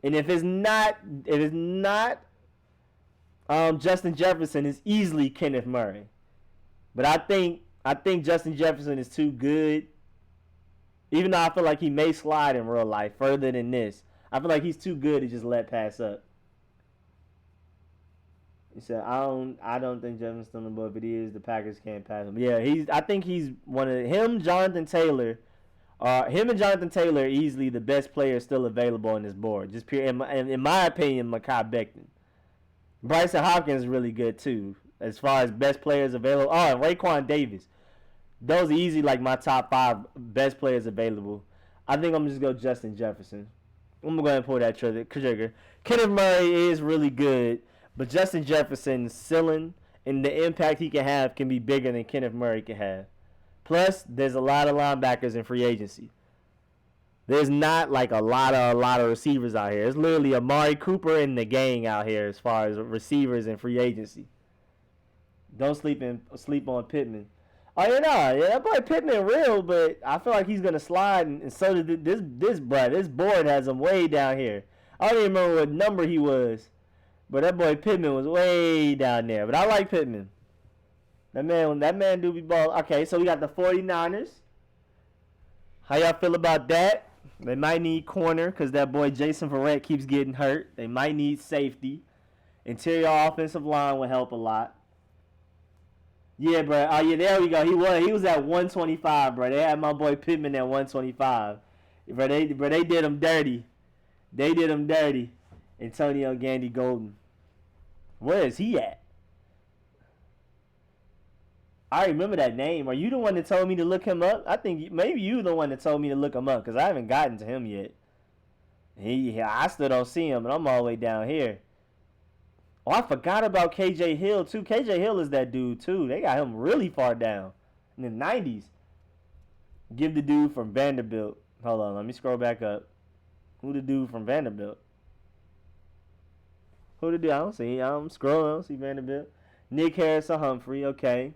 And if it's not Justin Jefferson is easily Kenneth Murray. But I think Justin Jefferson is too good. Even though I feel like he may slide in real life further than this. I feel like he's too good to just let pass up. He said, I don't think Jefferson's still on the board. If it is, the Packers can't pass him. Yeah, I think he's one of him, Jonathan Taylor. Him and Jonathan Taylor are easily the best players still available on this board. Just pure, in my opinion, Mekhi Becton. Bryson Hopkins is really good too, as far as best players available. Oh, and Raekwon Davis. Those are easy, like my top 5 best players available. I think I'm just going to go Justin Jefferson. I'm going to go ahead and pull that trigger. Kenneth Murray is really good, but Justin Jefferson's ceiling and the impact he can have can be bigger than Kenneth Murray can have. Plus, there's a lot of linebackers in free agency. There's not like a lot of receivers out here. It's literally Amari Cooper and the gang out here as far as receivers in free agency. Don't sleep on Pittman. Oh yeah, that boy Pittman real, but I feel like he's gonna slide, and so did this board has him way down here. I don't even remember what number he was, but that boy Pittman was way down there. But I like Pittman. That man do be ball. Okay, so we got the 49ers. How y'all feel about that? They might need corner because that boy Jason Verrett keeps getting hurt. They might need safety. Interior offensive line will help a lot. Yeah, bro. Oh, yeah, there we go. He was at 125, bro. They had my boy Pittman at 125. Bro, they did him dirty. They did him dirty. Antonio Gandy Golden. Where is he at? I remember that name. Are you the one that told me to look him up? I think maybe you the one that told me to look him up because I haven't gotten to him yet. I still don't see him, and I'm all the way down here. Oh, I forgot about KJ Hill, too. KJ Hill is that dude, too. They got him really far down in the 90s. Give the dude from Vanderbilt. Hold on, let me scroll back up. Who the dude from Vanderbilt? Who the dude? I don't see. I'm scrolling. I don't see Vanderbilt. Nick Harrison Humphrey, okay.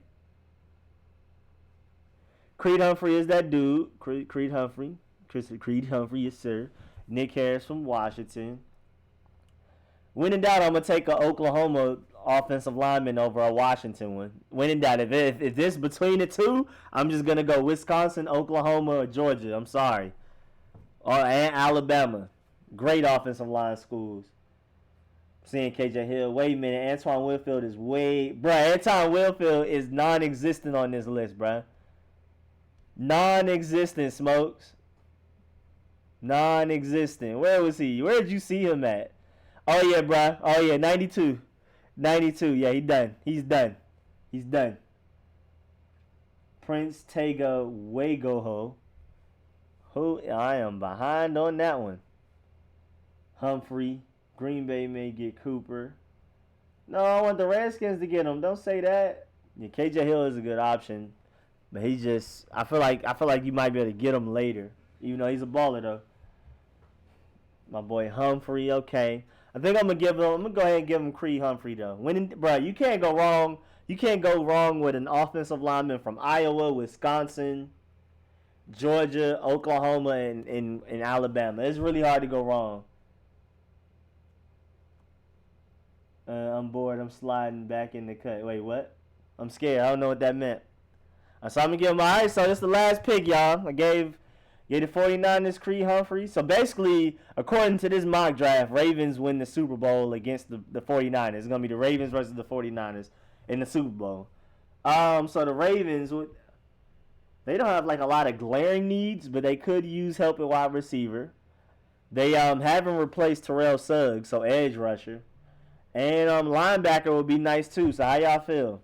Creed Humphrey is that dude. Creed Humphrey. Creed Humphrey, yes, sir. Nick Harris from Washington. When in doubt, I'm going to take an Oklahoma offensive lineman over a Washington one. When in doubt, if this between the two, I'm just going to go Wisconsin, Oklahoma, or Georgia. I'm sorry. And Alabama. Great offensive line schools. Seeing KJ Hill. Wait a minute. Antoine Winfield is Antoine Winfield is non-existent on this list, bruh. Non-existent, Smokes. Non-existent. Where was he? Where did you see him at? Oh, yeah, bruh. Oh, yeah, 92. 92. Yeah, He's done. Prince Tagovailoa. Who? I am behind on that one. Humphrey. Green Bay may get Cooper. No, I want the Redskins to get him. Don't say that. Yeah, KJ Hill is a good option. But he just, I feel like you might be able to get him later. Even though he's a baller, though. My boy Humphrey, okay. I think I'm gonna go ahead and give him Creed Humphrey though. Bro, you can't go wrong. You can't go wrong with an offensive lineman from Iowa, Wisconsin, Georgia, Oklahoma, and Alabama. It's really hard to go wrong. I'm bored. I'm sliding back in the cut. Wait, what? I'm scared. I don't know what that meant. So I'm gonna give him. All right. So this is the last pick, y'all. I gave the 49ers Creed Humphrey. So basically, according to this mock draft, Ravens win the Super Bowl against the 49ers. It's going to be the Ravens versus the 49ers in the Super Bowl. So the Ravens, they don't have like a lot of glaring needs, but they could use help at wide receiver. They haven't replaced Terrell Suggs, so edge rusher. And linebacker would be nice too. So how y'all feel?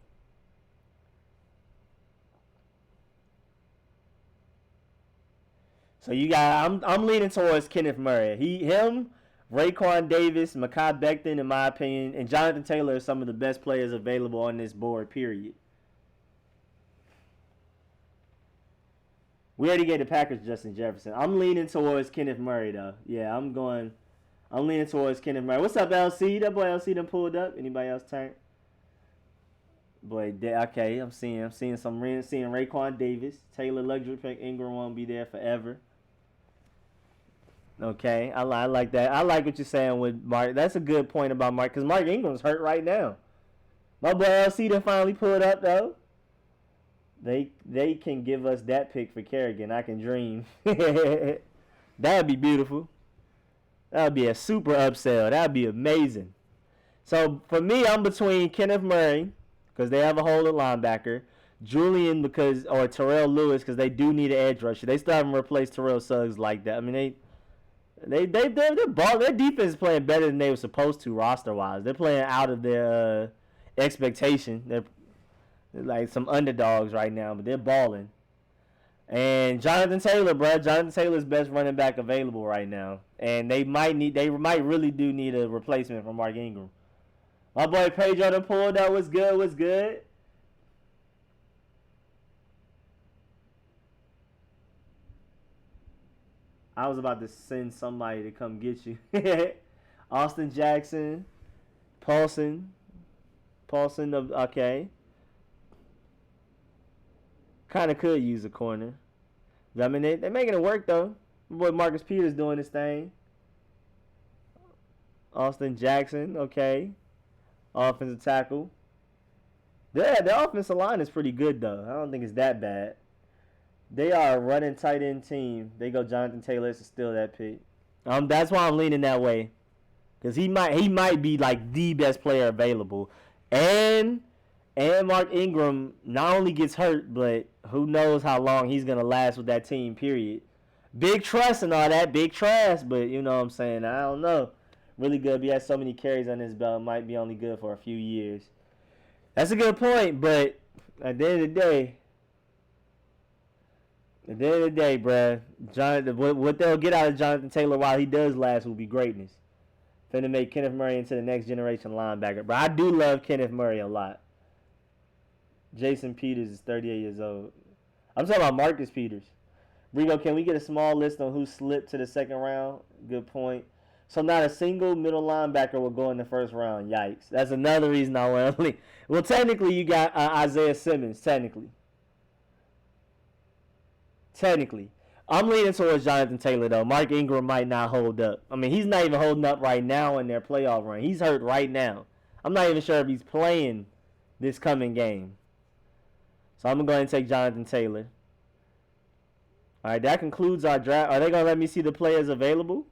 So you got, I'm leaning towards Kenneth Murray. Him, Raekwon Davis, Mekhi Becton, in my opinion, and Jonathan Taylor are some of the best players available on this board, period. We already gave the Packers Justin Jefferson. I'm leaning towards Kenneth Murray, though. Yeah, I'm leaning towards Kenneth Murray. What's up, LC? That boy LC done pulled up. Anybody else turn? Boy, okay, I'm seeing Raekwon Davis. Taylor luxury pick. Ingram won't be there forever. Okay, I like that. I like what you're saying with Mark. That's a good point about Mark, because Mark Ingram's hurt right now. My boy LC done finally pulled up, though. They can give us that pick for Kerrigan. I can dream. That would be beautiful. That would be a super upsell. That would be amazing. So, for me, I'm between Kenneth Murray, because they have a hole at linebacker, Julian or Terrell Lewis, because they do need an edge rusher. They still haven't replaced Terrell Suggs like that. I mean, their defense is playing better than they were supposed to roster-wise. They're playing out of their expectation. They're like some underdogs right now, but they're balling. And Jonathan Taylor, bro. Jonathan Taylor's best running back available right now. And they might really do need a replacement for Mark Ingram. My boy Pedro done pulled up. What's good? I was about to send somebody to come get you. Austin Jackson. Paulson, okay. Kind of could use a corner. I mean, they're making it work, though. My boy Marcus Peters doing his thing. Austin Jackson, okay. Offensive tackle. Yeah, the offensive line is pretty good, though. I don't think it's that bad. They are a running tight end team. They go Jonathan Taylor to steal that pick. That's why I'm leaning that way. Because he might be like the best player available. And Mark Ingram not only gets hurt, but who knows how long he's going to last with that team, period. Big trust and all that, big trash, but you know what I'm saying? I don't know. Really good. He has so many carries on his belt. Might be only good for a few years. That's a good point, but at the end of the day, bruh, what they'll get out of Jonathan Taylor while he does last will be greatness. Finna make Kenneth Murray into the next generation linebacker. But I do love Kenneth Murray a lot. Jason Peters is 38 years old. I'm talking about Marcus Peters. Rico, can we get a small list on who slipped to the second round? Good point. So not a single middle linebacker will go in the first round. Yikes. That's another reason I want to leave. Well, technically, you got Isaiah Simmons, technically. I'm leaning towards Jonathan Taylor, though. Mark Ingram might not hold up. I mean, he's not even holding up right now in their playoff run. He's hurt right now. I'm not even sure if he's playing this coming game. So I'm going to go ahead and take Jonathan Taylor. All right, that concludes our draft. Are they going to let me see the players available?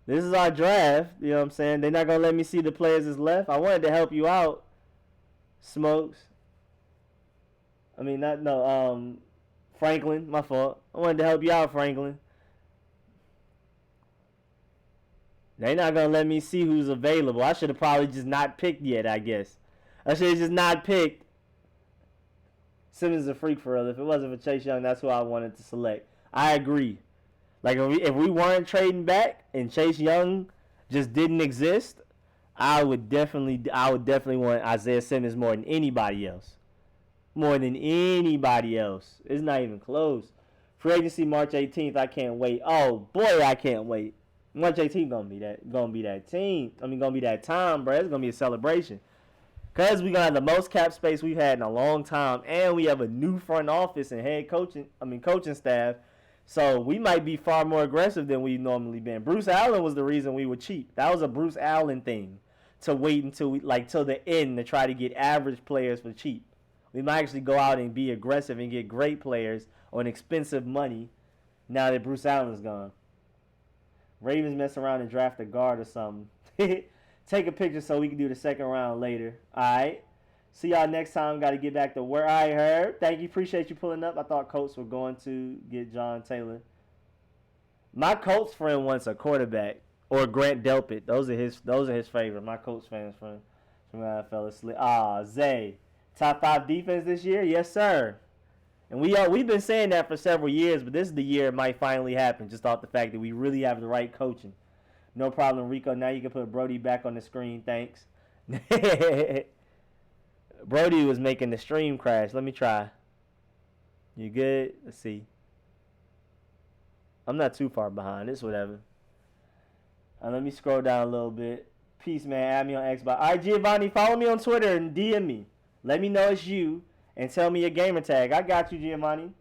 This is our draft. You know what I'm saying? They're not going to let me see the players that's left. I wanted to help you out, Smokes. I mean, Franklin, my fault. I wanted to help you out, Franklin. They're not going to let me see who's available. I should have probably just not picked yet, I guess. I should have just not picked. Simmons is a freak for real. If it wasn't for Chase Young, that's who I wanted to select. I agree. Like, if we weren't trading back and Chase Young just didn't exist, I would definitely want Isaiah Simmons more than anybody else. It's not even close. Free agency March 18th. I can't wait. Oh boy, I can't wait. March 18th gonna be that team. Gonna be that time, bro. It's gonna be a celebration. Cause we gonna have the most cap space we've had in a long time, and we have a new front office and coaching staff. So we might be far more aggressive than we've normally been. Bruce Allen was the reason we were cheap. That was a Bruce Allen thing, to wait until till the end to try to get average players for cheap. We might actually go out and be aggressive and get great players on expensive money now that Bruce Allen's gone. Ravens mess around and draft a guard or something. Take a picture so we can do the second round later. All right. See y'all next time. Got to get back to where I heard. Thank you. Appreciate you pulling up. I thought Colts were going to get John Taylor. My Colts friend wants a quarterback or Grant Delpit. Those are his favorite. My Colts fans from NFL. Zay. Top 5 defense this year? Yes, sir. And we've been saying that for several years, but this is the year it might finally happen, just off the fact that we really have the right coaching. No problem, Rico. Now you can put Brody back on the screen. Thanks. Brody was making the stream crash. Let me try. You good? Let's see. I'm not too far behind. It's whatever. Let me scroll down a little bit. Peace, man. Add me on Xbox. All right, Giovanni, follow me on Twitter and DM me. Let me know it's you and tell me your gamer tag. I got you, Giovanni.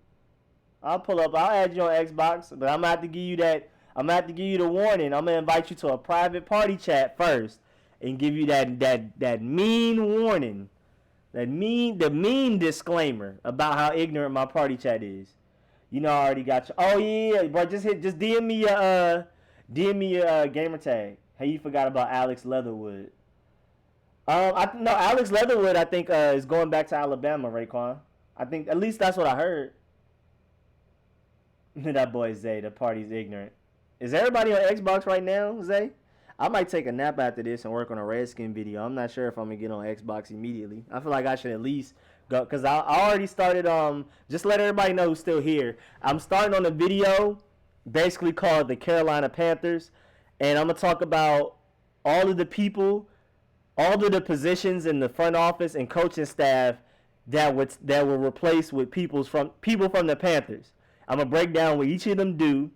I'll pull up. I'll add you on Xbox, but I'm gonna have to give you that. I'm gonna have to give you the warning. I'm gonna invite you to a private party chat first, and give you that mean warning, the mean disclaimer about how ignorant my party chat is. You know, I already got you. Oh yeah, bro. Just DM me your gamer tag. Hey, you forgot about Alex Leatherwood. Alex Leatherwood. I think is going back to Alabama. Raekwon. I think at least that's what I heard. That boy Zay, the party's ignorant. Is everybody on Xbox right now, Zay? I might take a nap after this and work on a Redskin video. I'm not sure if I'm gonna get on Xbox immediately. I feel like I should at least go, because I already started. Just let everybody know who's still here. I'm starting on a video basically called the Carolina Panthers, and I'm gonna talk about all of the people, all of the positions in the front office and coaching staff that were replaced with people from the Panthers. I'm gonna break down what each of them do,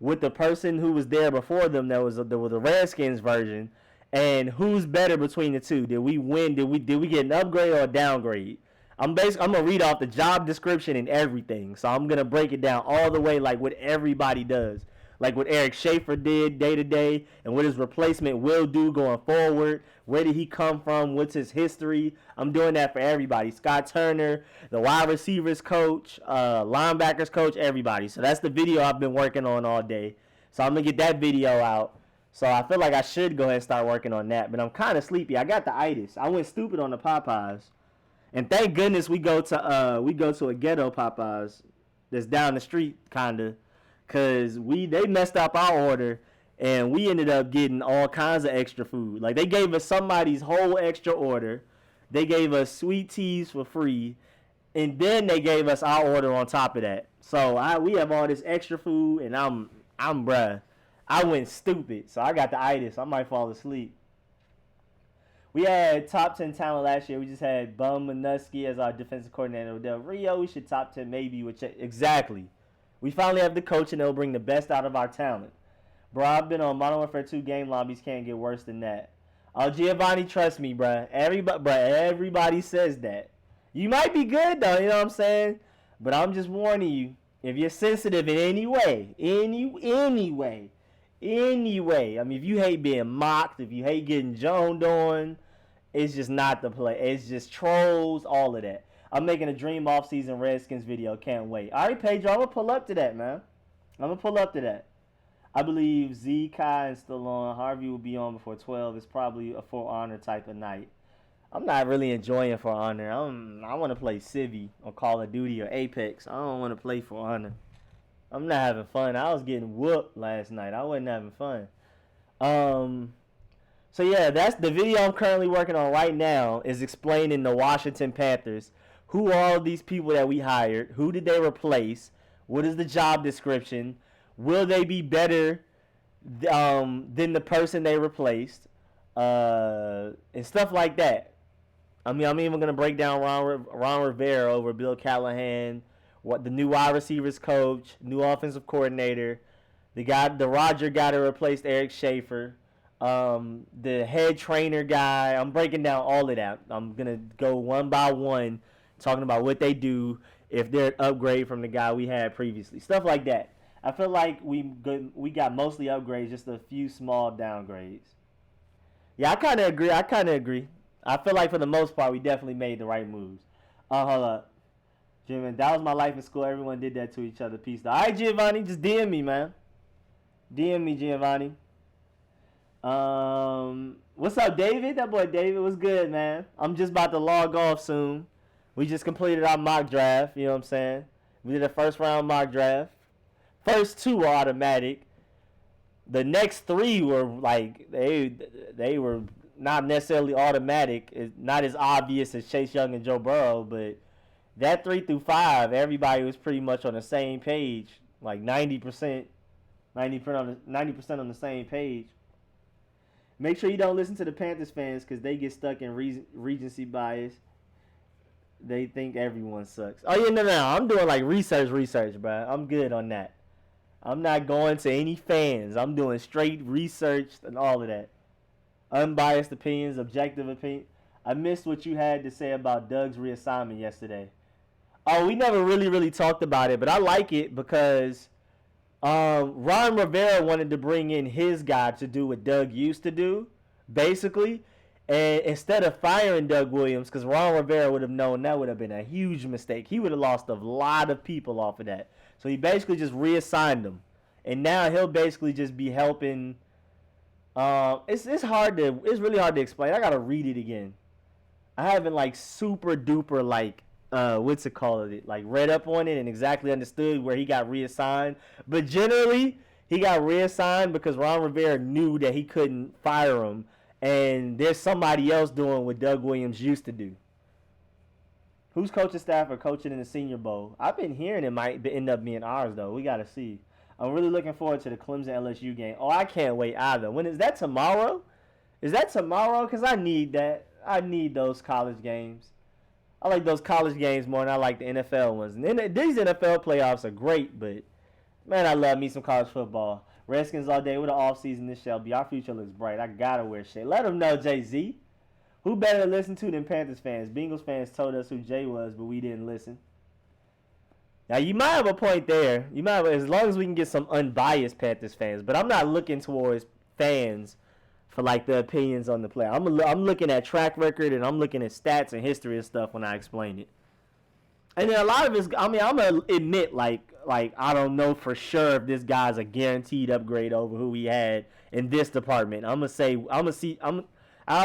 with the person who was there before them that was the Redskins version, and who's better between the two. Did we win? Did we get an upgrade or a downgrade? I'm gonna read off the job description and everything. So I'm gonna break it down all the way, like what everybody does, like what Eric Schaefer did day to day, and what his replacement will do going forward. Where did he come from? What's his history? I'm doing that for everybody. Scott Turner, the wide receivers coach, linebackers coach, everybody. So that's the video I've been working on all day. So I'm gonna get that video out. So I feel like I should go ahead and start working on that, but I'm kind of sleepy. I got the itis. I went stupid on the Popeyes, and thank goodness we go to a ghetto Popeyes that's down the street, kinda, cause they messed up our order. And we ended up getting all kinds of extra food. Like, they gave us somebody's whole extra order. They gave us sweet teas for free. And then they gave us our order on top of that. So, we have all this extra food. And I went stupid. So, I got the itis. I might fall asleep. We had top 10 talent last year. We just had Bum Minuski as our defensive coordinator. Del Rio, we should top 10 maybe. Exactly. We finally have the coach, and they'll bring the best out of our talent. Bro, I've been on Modern Warfare 2 game lobbies. Can't get worse than that. Oh, Giovanni, trust me, bro. Everybody says that. You might be good, though, you know what I'm saying? But I'm just warning you. If you're sensitive in any way, I mean, if you hate being mocked, if you hate getting joned on, it's just not the play. It's just trolls, all of that. I'm making a Dream Off-Season Redskins video. Can't wait. All right, Pedro, I'm going to pull up to that, man. I believe Z, Kai, is still on. Harvey will be on before 12. It's probably a For Honor type of night. I'm not really enjoying For Honor. I want to play Civi or Call of Duty or Apex. I don't want to play For Honor. I'm not having fun. I was getting whooped last night. I wasn't having fun. So yeah, that's the video I'm currently working on right now, is explaining the Washington Panthers. Who are all these people that we hired? Who did they replace? What is the job description? Will they be better than the person they replaced? And stuff like that. I mean, I'm even going to break down Ron Rivera over Bill Callahan, what the new wide receivers coach, new offensive coordinator, the Roger guy that replaced Eric Schaefer, the head trainer guy. I'm breaking down all of that. I'm going to go one by one, talking about what they do, if they're an upgrade from the guy we had previously. Stuff like that. I feel like we got mostly upgrades, just a few small downgrades. Yeah, I kind of agree. I feel like for the most part, we definitely made the right moves. Hold up. Jimmy, that was my life in school. Everyone did that to each other. Peace. All right, Giovanni, just DM me, man. DM me, Giovanni. What's up, David? That boy David was good, man. I'm just about to log off soon. We just completed our mock draft, you know what I'm saying? We did a first round mock draft. First two were automatic. The next three were like they were not necessarily automatic. It's not as obvious as Chase Young and Joe Burrow, but that 3 through 5, everybody was pretty much on the same page, like 90% on the same page. Make sure you don't listen to the Panthers fans because they get stuck in recency bias. They think everyone sucks. Oh yeah, no. I'm doing like research, bro. I'm good on that. I'm not going to any fans. I'm doing straight research and all of that. Unbiased opinions, objective opinion. I missed what you had to say about Doug's reassignment yesterday. Oh, we never really talked about it, but I like it because Ron Rivera wanted to bring in his guy to do what Doug used to do, basically. And instead of firing Doug Williams, because Ron Rivera would have known that would have been a huge mistake. He would have lost a lot of people off of that. So he basically just reassigned them. And now he'll basically just be helping. It's really hard to explain. I gotta read it again. I haven't like super duper like what's it called? Like read up on it and exactly understood where he got reassigned. But generally, he got reassigned because Ron Rivera knew that he couldn't fire him, and there's somebody else doing what Doug Williams used to do. Who's coaching staff or coaching in the Senior Bowl? I've been hearing it might end up being ours though. We gotta see. I'm really looking forward to the Clemson LSU game. Oh, I can't wait either. When is that tomorrow? Is that tomorrow? Because I need that. I need those college games. I like those college games more than I like the NFL ones. And then these NFL playoffs are great, but man, I love me some college football. Redskins all day. What an offseason this shall be. Our future looks bright. I gotta wear shit. Let them know, Jay-Z. Who better to listen to than Panthers fans? Bengals fans told us who Jay was, but we didn't listen. Now, you might have a point there. You might have, as long as we can get some unbiased Panthers fans. But I'm not looking towards fans for, like, the opinions on the player. I'm looking at track record, and I'm looking at stats and history and stuff when I explain it. And then a lot of it's, I mean, I'm going to admit, like I don't know for sure if this guy's a guaranteed upgrade over who he had in this department. I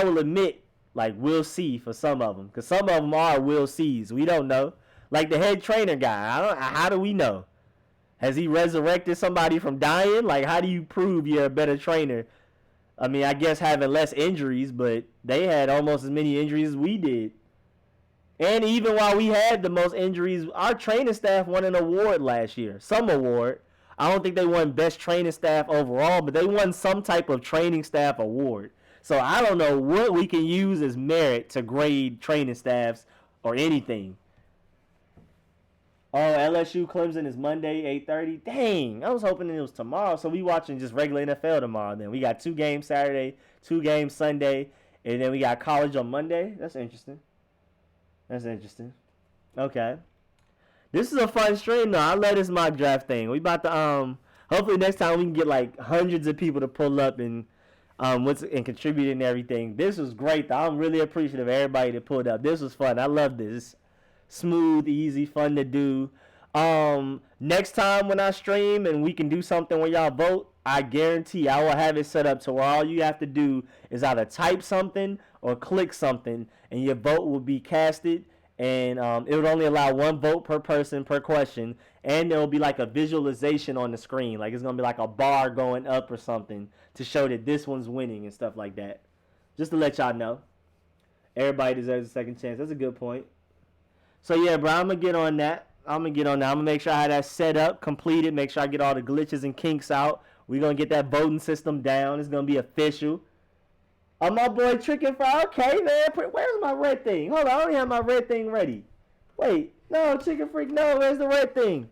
will admit, like, we'll see for some of them. Because some of them are we'll sees. We don't know. Like the head trainer guy. How do we know? Has he resurrected somebody from dying? Like, how do you prove you're a better trainer? I mean, I guess having less injuries, but they had almost as many injuries as we did. And even while we had the most injuries, our training staff won an award last year. Some award. I don't think they won best training staff overall, but they won some type of training staff award. So I don't know what we can use as merit to grade training staffs or anything. Oh, LSU Clemson is Monday, 8:30. Dang, I was hoping it was tomorrow. So we watching just regular NFL tomorrow then. We got 2 games Saturday, 2 games Sunday, and then we got college on Monday. That's interesting. Okay. This is a fun stream though. I love this mock draft thing. We about to hopefully next time we can get like hundreds of people to pull up and contribute and everything. This was great though. I'm really appreciative of everybody that pulled up. This was fun. I love this. Smooth, easy, fun to do. Next time when I stream and we can do something where y'all vote, I guarantee I will have it set up to where all you have to do is either type something or click something, and your vote will be casted, and it would only allow 1 vote per person per question, and there will be like a visualization on the screen, like it's gonna be like a bar going up or something to show that this one's winning and stuff like that. Just to let y'all know, everybody deserves a second chance. That's a good point. So yeah, bro, I'm gonna get on that. I'm gonna make sure I have that set up, completed, make sure I get all the glitches and kinks out. We're gonna get that voting system down. It's gonna be official. Oh, my boy Chicken Fry. Okay, man. Where's my red thing? Hold on, I don't have my red thing ready. Wait, no, Chicken Freak, no, where's the red thing?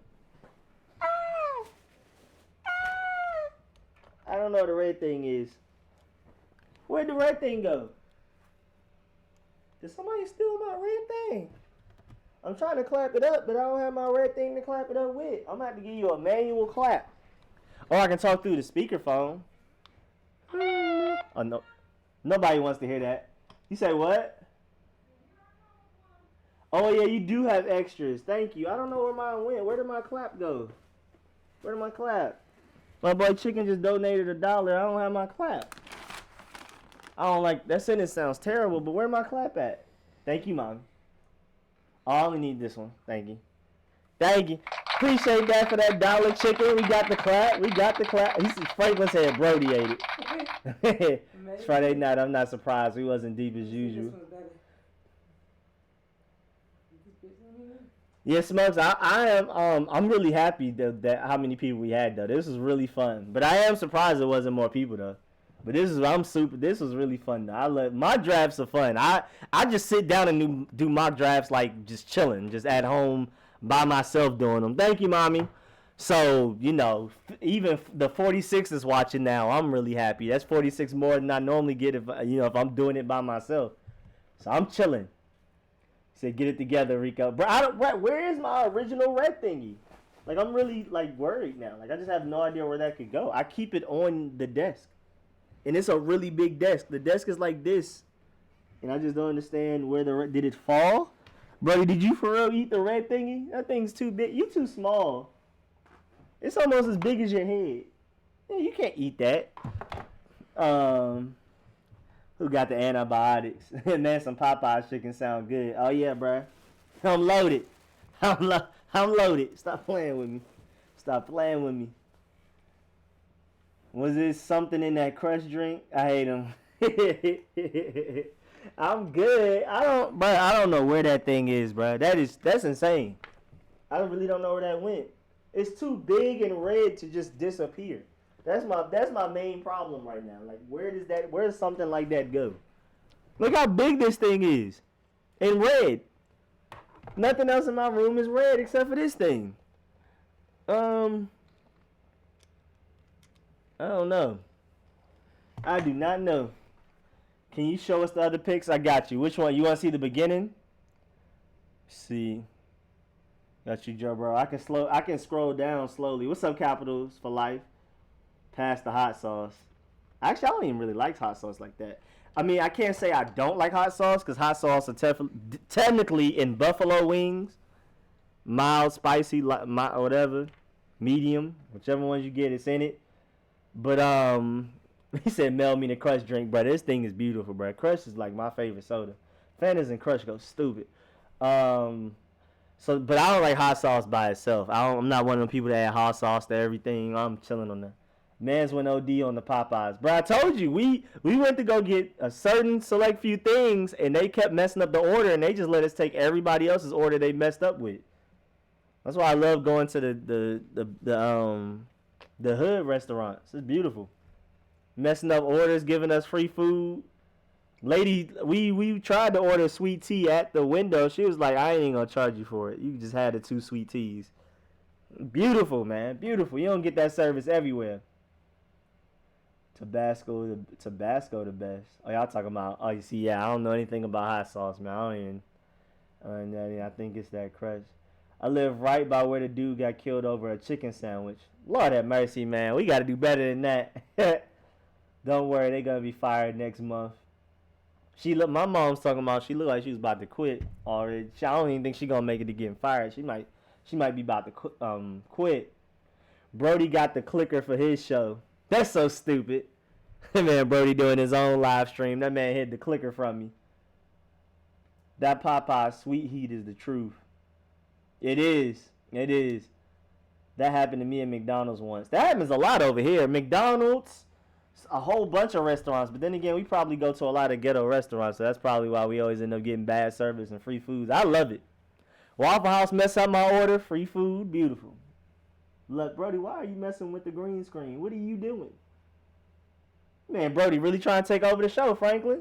I don't know what the red thing is. Where'd the red thing go? Did somebody steal my red thing? I'm trying to clap it up, but I don't have my red thing to clap it up with. I'm going to have to give you a manual clap. Or I can talk through the speakerphone. Oh, no. Nobody wants to hear that. You say what? Oh, yeah, you do have extras. Thank you. I don't know where mine went. Where did my clap go? Where did my clap? My boy Chicken just donated $1. I don't have my clap. I don't like... That sentence sounds terrible, but where my clap at? Thank you, Mom. I only need this one. Thank you. Thank you. Appreciate that for that $1 Chicken. We got the clap. Franklin said Brody ate it. It's Friday night. I'm not surprised. He wasn't deep as usual. Yeah, Smokes. I am. I'm really happy that how many people we had though. This was really fun. But I am surprised there wasn't more people though. But this was really fun though. I love my drafts are fun. I just sit down and do mock drafts like just chilling, just at home by myself doing them. Thank you, mommy. So, you know, even the 46 is watching now. I'm really happy. That's 46 more than I normally get if I'm doing it by myself. So I'm chilling. Said, get it together, Rico. Bro, where is my original red thingy? Like, I'm really, like, worried now. Like, I just have no idea where that could go. I keep it on the desk. And it's a really big desk. The desk is like this. And I just don't understand where did it fall? Brody, did you for real eat the red thingy? That thing's too big. You too small. It's almost as big as your head. Yeah, you can't eat that. Who got the antibiotics? Man, some Popeyes chicken sound good. Oh, yeah, bruh. I'm loaded. I'm loaded. Stop playing with me. Stop playing with me. Was it something in that Crush drink? I hate him. I'm good. I don't know where that thing is, bro. That's insane. I really don't know where that went. It's too big and red to just disappear. That's my main problem right now. Like, where does something like that go? Look how big this thing is. And red. Nothing else in my room is red except for this thing. I don't know. I do not know. Can you show us the other picks? I got you. Which one? You want to see the beginning? See. Got you, Joe, bro. I can scroll down slowly. What's up, Capitals for life? Past the hot sauce. Actually, I don't even really like hot sauce like that. I mean, I can't say I don't like hot sauce because hot sauce are technically in buffalo wings. Mild, spicy, whatever. Medium. Whichever ones you get, it's in it. But, he said, mail me the Crush drink, bro. This thing is beautiful, bro. Crush is like my favorite soda. Fantas and Crush go stupid. But I don't like hot sauce by itself. I'm not one of them people that add hot sauce to everything. I'm chilling on that. Mans went OD on the Popeyes. Bro, I told you, we went to go get a certain select few things, and they kept messing up the order, and they just let us take everybody else's order they messed up with. That's why I love going to the hood restaurants. It's beautiful. Messing up orders, giving us free food. Lady, we tried to order sweet tea at the window. She was like, I ain't gonna charge you for it. You just had the 2 sweet teas. Beautiful, man. Beautiful. You don't get that service everywhere. Tabasco the best. Oh, y'all talking about, oh, you see, yeah, I don't know anything about hot sauce, man. I think it's that Crush. I live right by where the dude got killed over a chicken sandwich. Lord have mercy, man. We got to do better than that. Don't worry, they going to be fired next month. My mom's talking about, she looked like she was about to quit already. I don't even think she going to make it to getting fired. She might be about to quit. Brody got the clicker for his show. That's so stupid. Man, Brody doing his own live stream. That man hid the clicker from me. That Popeye sweet heat is the truth. It is. It is. That happened to me at McDonald's once. That happens a lot over here. McDonald's, a whole bunch of restaurants. But then again, we probably go to a lot of ghetto restaurants. So that's probably why we always end up getting bad service and free foods. I love it. Waffle House mess up my order. Free food. Beautiful. Look, Brody, why are you messing with the green screen? What are you doing? Man, Brody really trying to take over the show, Franklin.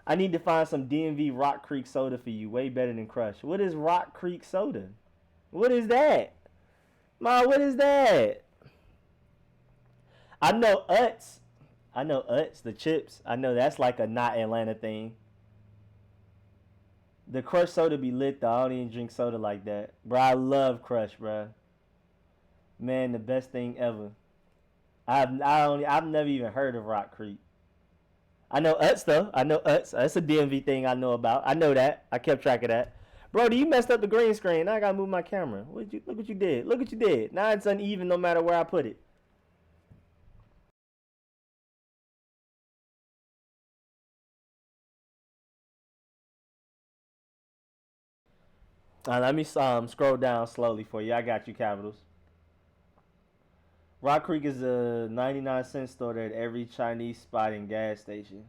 I need to find some DMV Rock Creek soda for you. Way better than Crush. What is Rock Creek soda? What is that? Ma, what is that? I know Utz. The chips. I know that's like a not Atlanta thing. The Crush soda be lit though. I don't even drink soda like that. Bro, I love Crush, bro. Man, the best thing ever. I've never even heard of Rock Creek. I know Utz though. I know Utz. That's a DMV thing I know about. I know that. I kept track of that. Brody, you messed up the green screen. Now I gotta move my camera. Look what you did. Look what you did. Now it's uneven no matter where I put it. Let me scroll down slowly for you. I got you, Capitals. Rock Creek is a 99-cent store at every Chinese spot and gas station.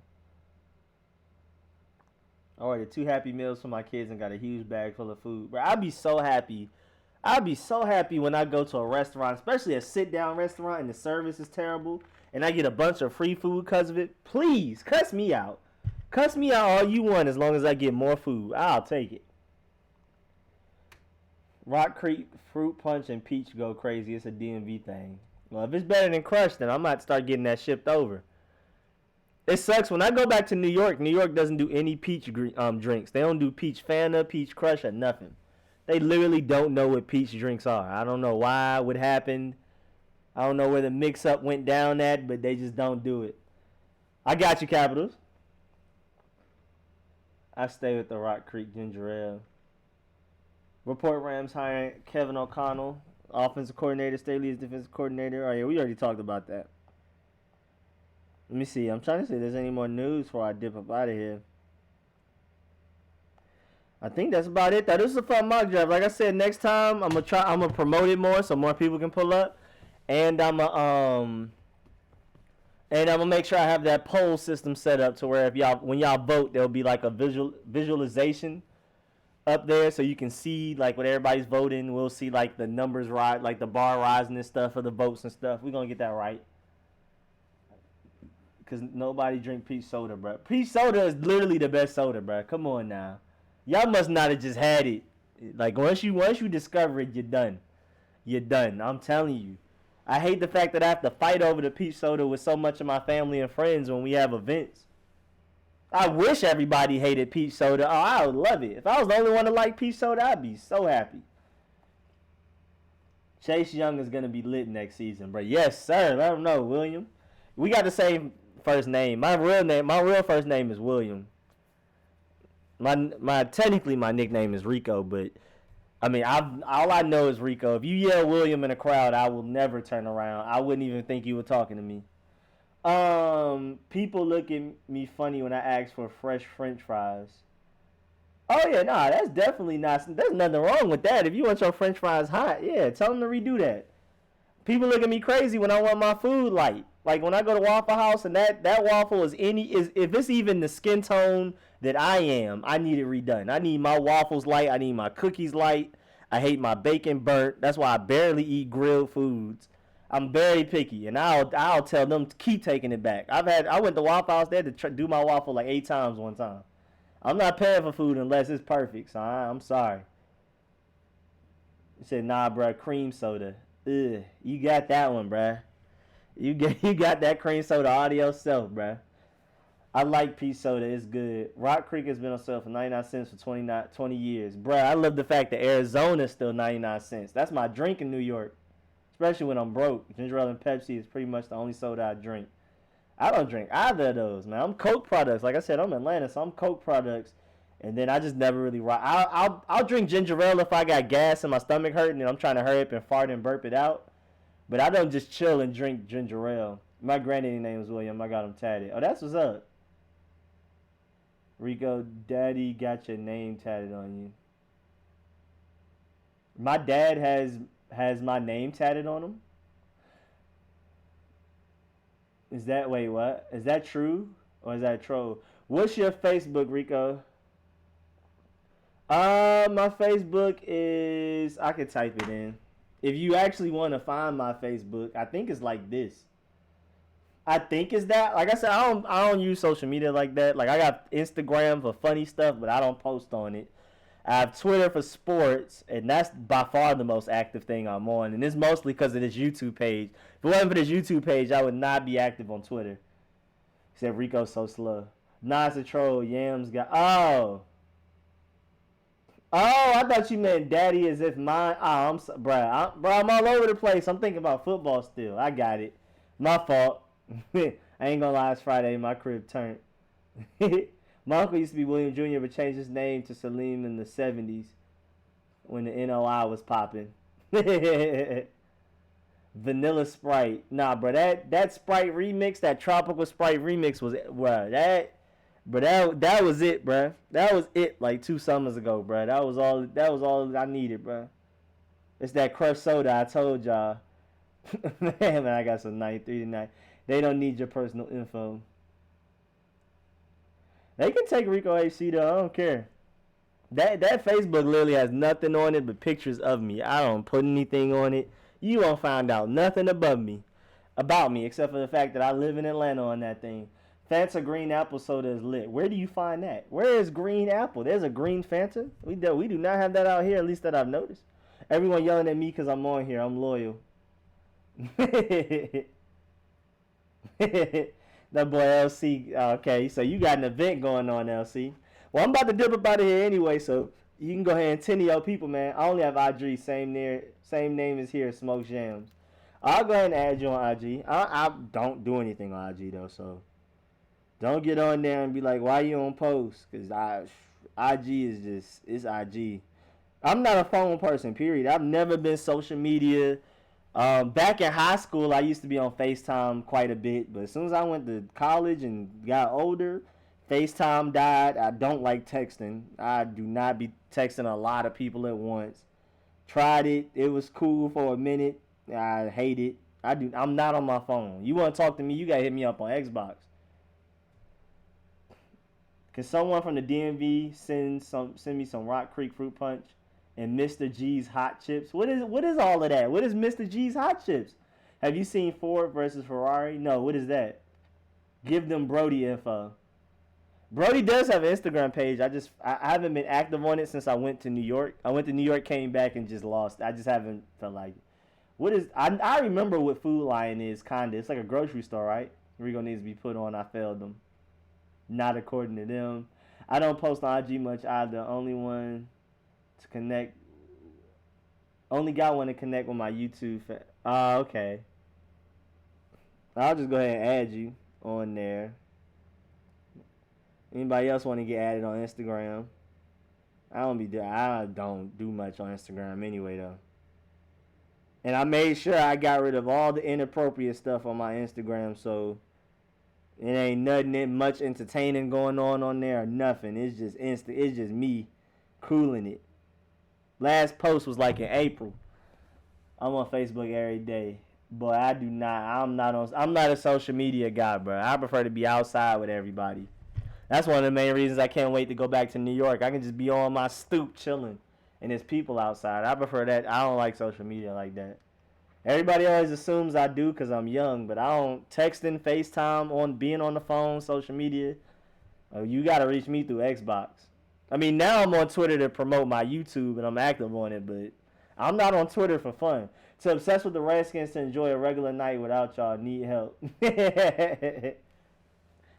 I ordered 2 Happy Meals for my kids and got a huge bag full of food. Bro, I'd be so happy. I'd be so happy when I go to a restaurant, especially a sit-down restaurant, and the service is terrible, and I get a bunch of free food because of it. Please, cuss me out. Cuss me out all you want as long as I get more food. I'll take it. Rock Creek Fruit Punch and Peach go crazy. It's a DMV thing. Well, if it's better than Crush, then I might start getting that shipped over. It sucks when I go back to New York. New York doesn't do any peach drinks. They don't do peach Fanta, peach Crush, or nothing. They literally don't know what peach drinks are. I don't know why, what happened. I don't know where the mix-up went down at, but they just don't do it. I got you, Capitals. I stay with the Rock Creek Ginger Ale. Report Rams hiring Kevin O'Connell, offensive coordinator, Staley as defensive coordinator. Oh, yeah, we already talked about that. Let me see. I'm trying to see if there's any more news before I dip up out of here. I think that's about it. This is a fun mock draft. Like I said, next time I'm gonna promote it more so more people can pull up, and I'm gonna make sure I have that poll system set up to where when y'all vote, there'll be like a visualization up there so you can see like what everybody's voting. We'll see like the numbers rise, like the bar rising and stuff for the votes and stuff. We're gonna get that right. Because nobody drink peach soda, bro. Peach soda is literally the best soda, bro. Come on now. Y'all must not have just had it. Like, once you discover it, you're done. You're done. I'm telling you. I hate the fact that I have to fight over the peach soda with so much of my family and friends when we have events. I wish everybody hated peach soda. Oh, I would love it. If I was the only one to like peach soda, I'd be so happy. Chase Young is going to be lit next season, bro. Yes, sir. Let him know, William. We got the same first name. My real first name is William. Technically my nickname is Rico, but I mean all I know is Rico. If you yell William in a crowd, I will never turn around. I wouldn't even think you were talking to me. People look at me funny when I ask for fresh French fries. Oh yeah, nah, that's definitely not. There's nothing wrong with that. If you want your French fries hot, yeah, tell them to redo that. People look at me crazy when I want my food light. Like when I go to Waffle House and that waffle is if it's even the skin tone that I am, I need it redone. I need my waffles light. I need my cookies light. I hate my bacon burnt. That's why I barely eat grilled foods. I'm very picky, and I'll tell them to keep taking it back. I went to Waffle House there to do my waffle like 8 times one time. I'm not paying for food unless it's perfect, so I'm sorry. He said, nah, bro, cream soda. Ugh, you got that one, bruh. You got that cream soda all to yourself, bruh. I like peach soda. It's good. Rock Creek has been on sale for 99 cents for 20 years. Bruh, I love the fact that Arizona is still 99 cents. That's my drink in New York, especially when I'm broke. Ginger ale and Pepsi is pretty much the only soda I drink. I don't drink either of those, man. I'm Coke products. Like I said, I'm Atlanta, so I'm Coke products. And then I just never really rock. I'll drink ginger ale if I got gas and my stomach hurting and I'm trying to hurry up and fart and burp it out. But I don't just chill and drink ginger ale. My granddaddy name is William. I got him tatted. Oh, that's what's up. Rico, daddy got your name tatted on you. My dad has my name tatted on him. Wait, what? Is that true? Or is that troll? What's your Facebook, Rico? My Facebook is, I could type it in. If you actually want to find my Facebook, I think it's like this. I think it's that. Like I said, I don't use social media like that. Like I got Instagram for funny stuff, but I don't post on it. I have Twitter for sports, and that's by far the most active thing I'm on. And it's mostly because of this YouTube page. If it wasn't for this YouTube page, I would not be active on Twitter. He said Rico's so slow. Nah, it's a troll. Yams got. Oh, I thought you meant daddy as if mine. Oh, I'm all over the place. I'm thinking about football still. I got it. My fault. I ain't gonna lie, it's Friday. My crib turned. My uncle used to be William Jr., but changed his name to Salim in the 70s when the NOI was popping. Vanilla Sprite. Nah, bro, that Sprite remix, that Tropical Sprite remix was, bro, that was it, bro. That was it like 2 summers ago, bro. That was all I needed, bro. It's that crushed soda I told y'all. Man, I got some 93 tonight. They don't need your personal info. They can take Rico HC though. I don't care. That Facebook literally has nothing on it but pictures of me. I don't put anything on it. You won't find out nothing about me except for the fact that I live in Atlanta on that thing. Fanta green apple soda is lit. Where do you find that? Where is green apple? There's a green Fanta. We do not have that out here, at least that I've noticed. Everyone yelling at me because I'm on here. I'm loyal. That boy LC. Okay, so you got an event going on, LC. Well, I'm about to dip up out of here anyway, so you can go ahead and 10 of your people, man. I only have IG, same name as here, Smoke Jams. I'll go ahead and add you on IG. I don't do anything on IG though, so don't get on there and be like, why you on post? Because IG is just, it's IG. I'm not a phone person, period. I've never been social media. Back in high school, I used to be on FaceTime quite a bit, but as soon as I went to college and got older, FaceTime died. I don't like texting. I do not be texting a lot of people at once. Tried it. It was cool for a minute. I hate it. I'm not on my phone. You want to talk to me, you got to hit me up on Xbox. Can someone from the DMV send me some Rock Creek Fruit Punch and Mr. G's Hot Chips? What is all of that? What is Mr. G's Hot Chips? Have you seen Ford versus Ferrari? No, what is that? Give them Brody info. Brody does have an Instagram page. I haven't been active on it since I went to New York. I went to New York, came back, and just lost. I just haven't felt like it. I remember what Food Lion is, kinda. It's like a grocery store, right? Rico needs to be put on. I failed them. Not according to them. I don't post on IG much either. Only got one to connect with my YouTube. Okay. I'll just go ahead and add you on there. Anybody else want to get added on Instagram? I don't do much on Instagram anyway though. And I made sure I got rid of all the inappropriate stuff on my Instagram, so it ain't nothing much entertaining going on there or nothing. It's just it's just me cooling it. Last post was like in April. I'm on Facebook every day. But I'm not a social media guy, bro. I prefer to be outside with everybody. That's one of the main reasons I can't wait to go back to New York. I can just be on my stoop chilling, and there's people outside. I prefer that. I don't like social media like that. Everybody always assumes I do because I'm young, but I don't texting, FaceTime, being on the phone, social media. You got to reach me through Xbox. I mean, now I'm on Twitter to promote my YouTube, and I'm active on it, but I'm not on Twitter for fun. To obsess with the Redskins to enjoy a regular night without y'all need help.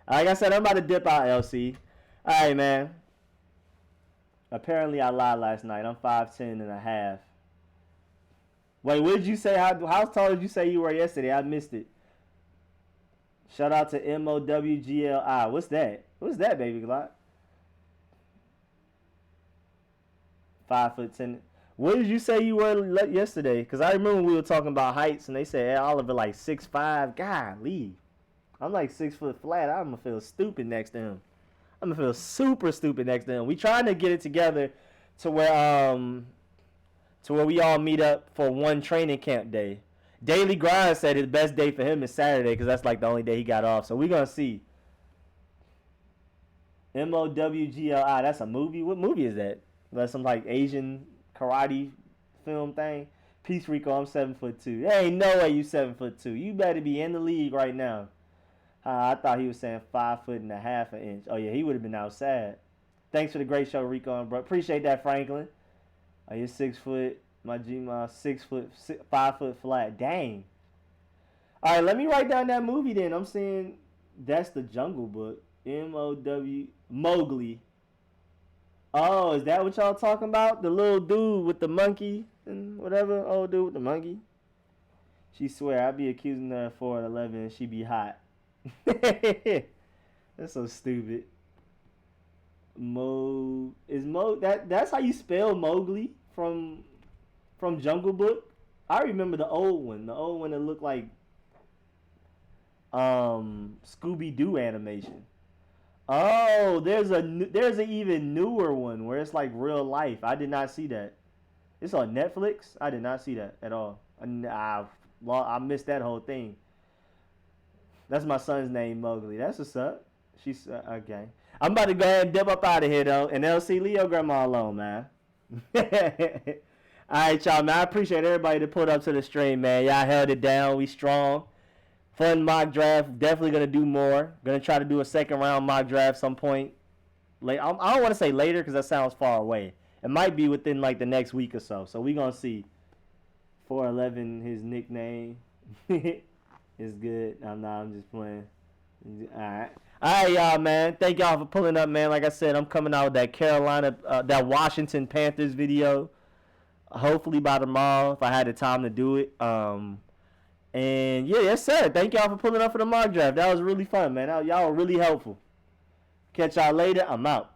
Like I said, I'm about to dip out, LC. All right, man. Apparently, I lied last night. I'm 5'10 and a half. Wait, what did you say? How tall did you say you were yesterday? I missed it. Shout out to MOWGLI. What's that? What's that, baby Glock? 5'10". What did you say you were yesterday? Because I remember we were talking about heights, and they said Oliver like 6'5". Golly. I'm like 6 foot flat. I'm going to feel stupid next to him. I'm going to feel super stupid next to him. We trying to get it together to where we all meet up for one training camp day. Daily Grind said his best day for him is Saturday because that's like the only day he got off. So we're going to see. MOWGLI. That's a movie? What movie is that? That's some like Asian karate film thing. Peace, Rico. I'm 7'2". There ain't no way you 7'2". You better be in the league right now. I thought he was saying 5.5 inches. Oh yeah, he would have been outside. Thanks for the great show, Rico and bro. Appreciate that, Franklin. Oh, you're 6 foot. My G-Ma 5 foot flat. Dang. All right, let me write down that movie then. I'm saying that's the Jungle Book. Mowgli. Oh, is that what y'all talking about? The little dude with the monkey and whatever. Old dude with the monkey. She swear I be accusing her of 4'11" and she be hot. That's so stupid. That's how you spell Mowgli from Jungle Book? I remember the old one that looked like Scooby-Doo animation. Oh, there's an even newer one where it's like real life. I did not see that. It's on Netflix. I did not see that at all. I missed that whole thing. That's my son's name, Mowgli. That's what's up. She's okay. I'm about to go ahead and dip up out of here though, and LC, leave your grandma alone, man. All right, y'all, man. I appreciate everybody that pulled up to the stream, man. Y'all held it down. We strong. Fun mock draft. Definitely gonna do more. Gonna try to do a second round mock draft some point. I don't want to say later because that sounds far away. It might be within like the next week or so. So we gonna see. 4'11", his nickname. It's good. I'm just playing. All right, y'all, man. Thank y'all for pulling up, man. Like I said, I'm coming out with that Washington Panthers video. Hopefully by tomorrow, if I had the time to do it. And yeah, yes, sir. Thank y'all for pulling up for the mock draft. That was really fun, man. Y'all were really helpful. Catch y'all later. I'm out.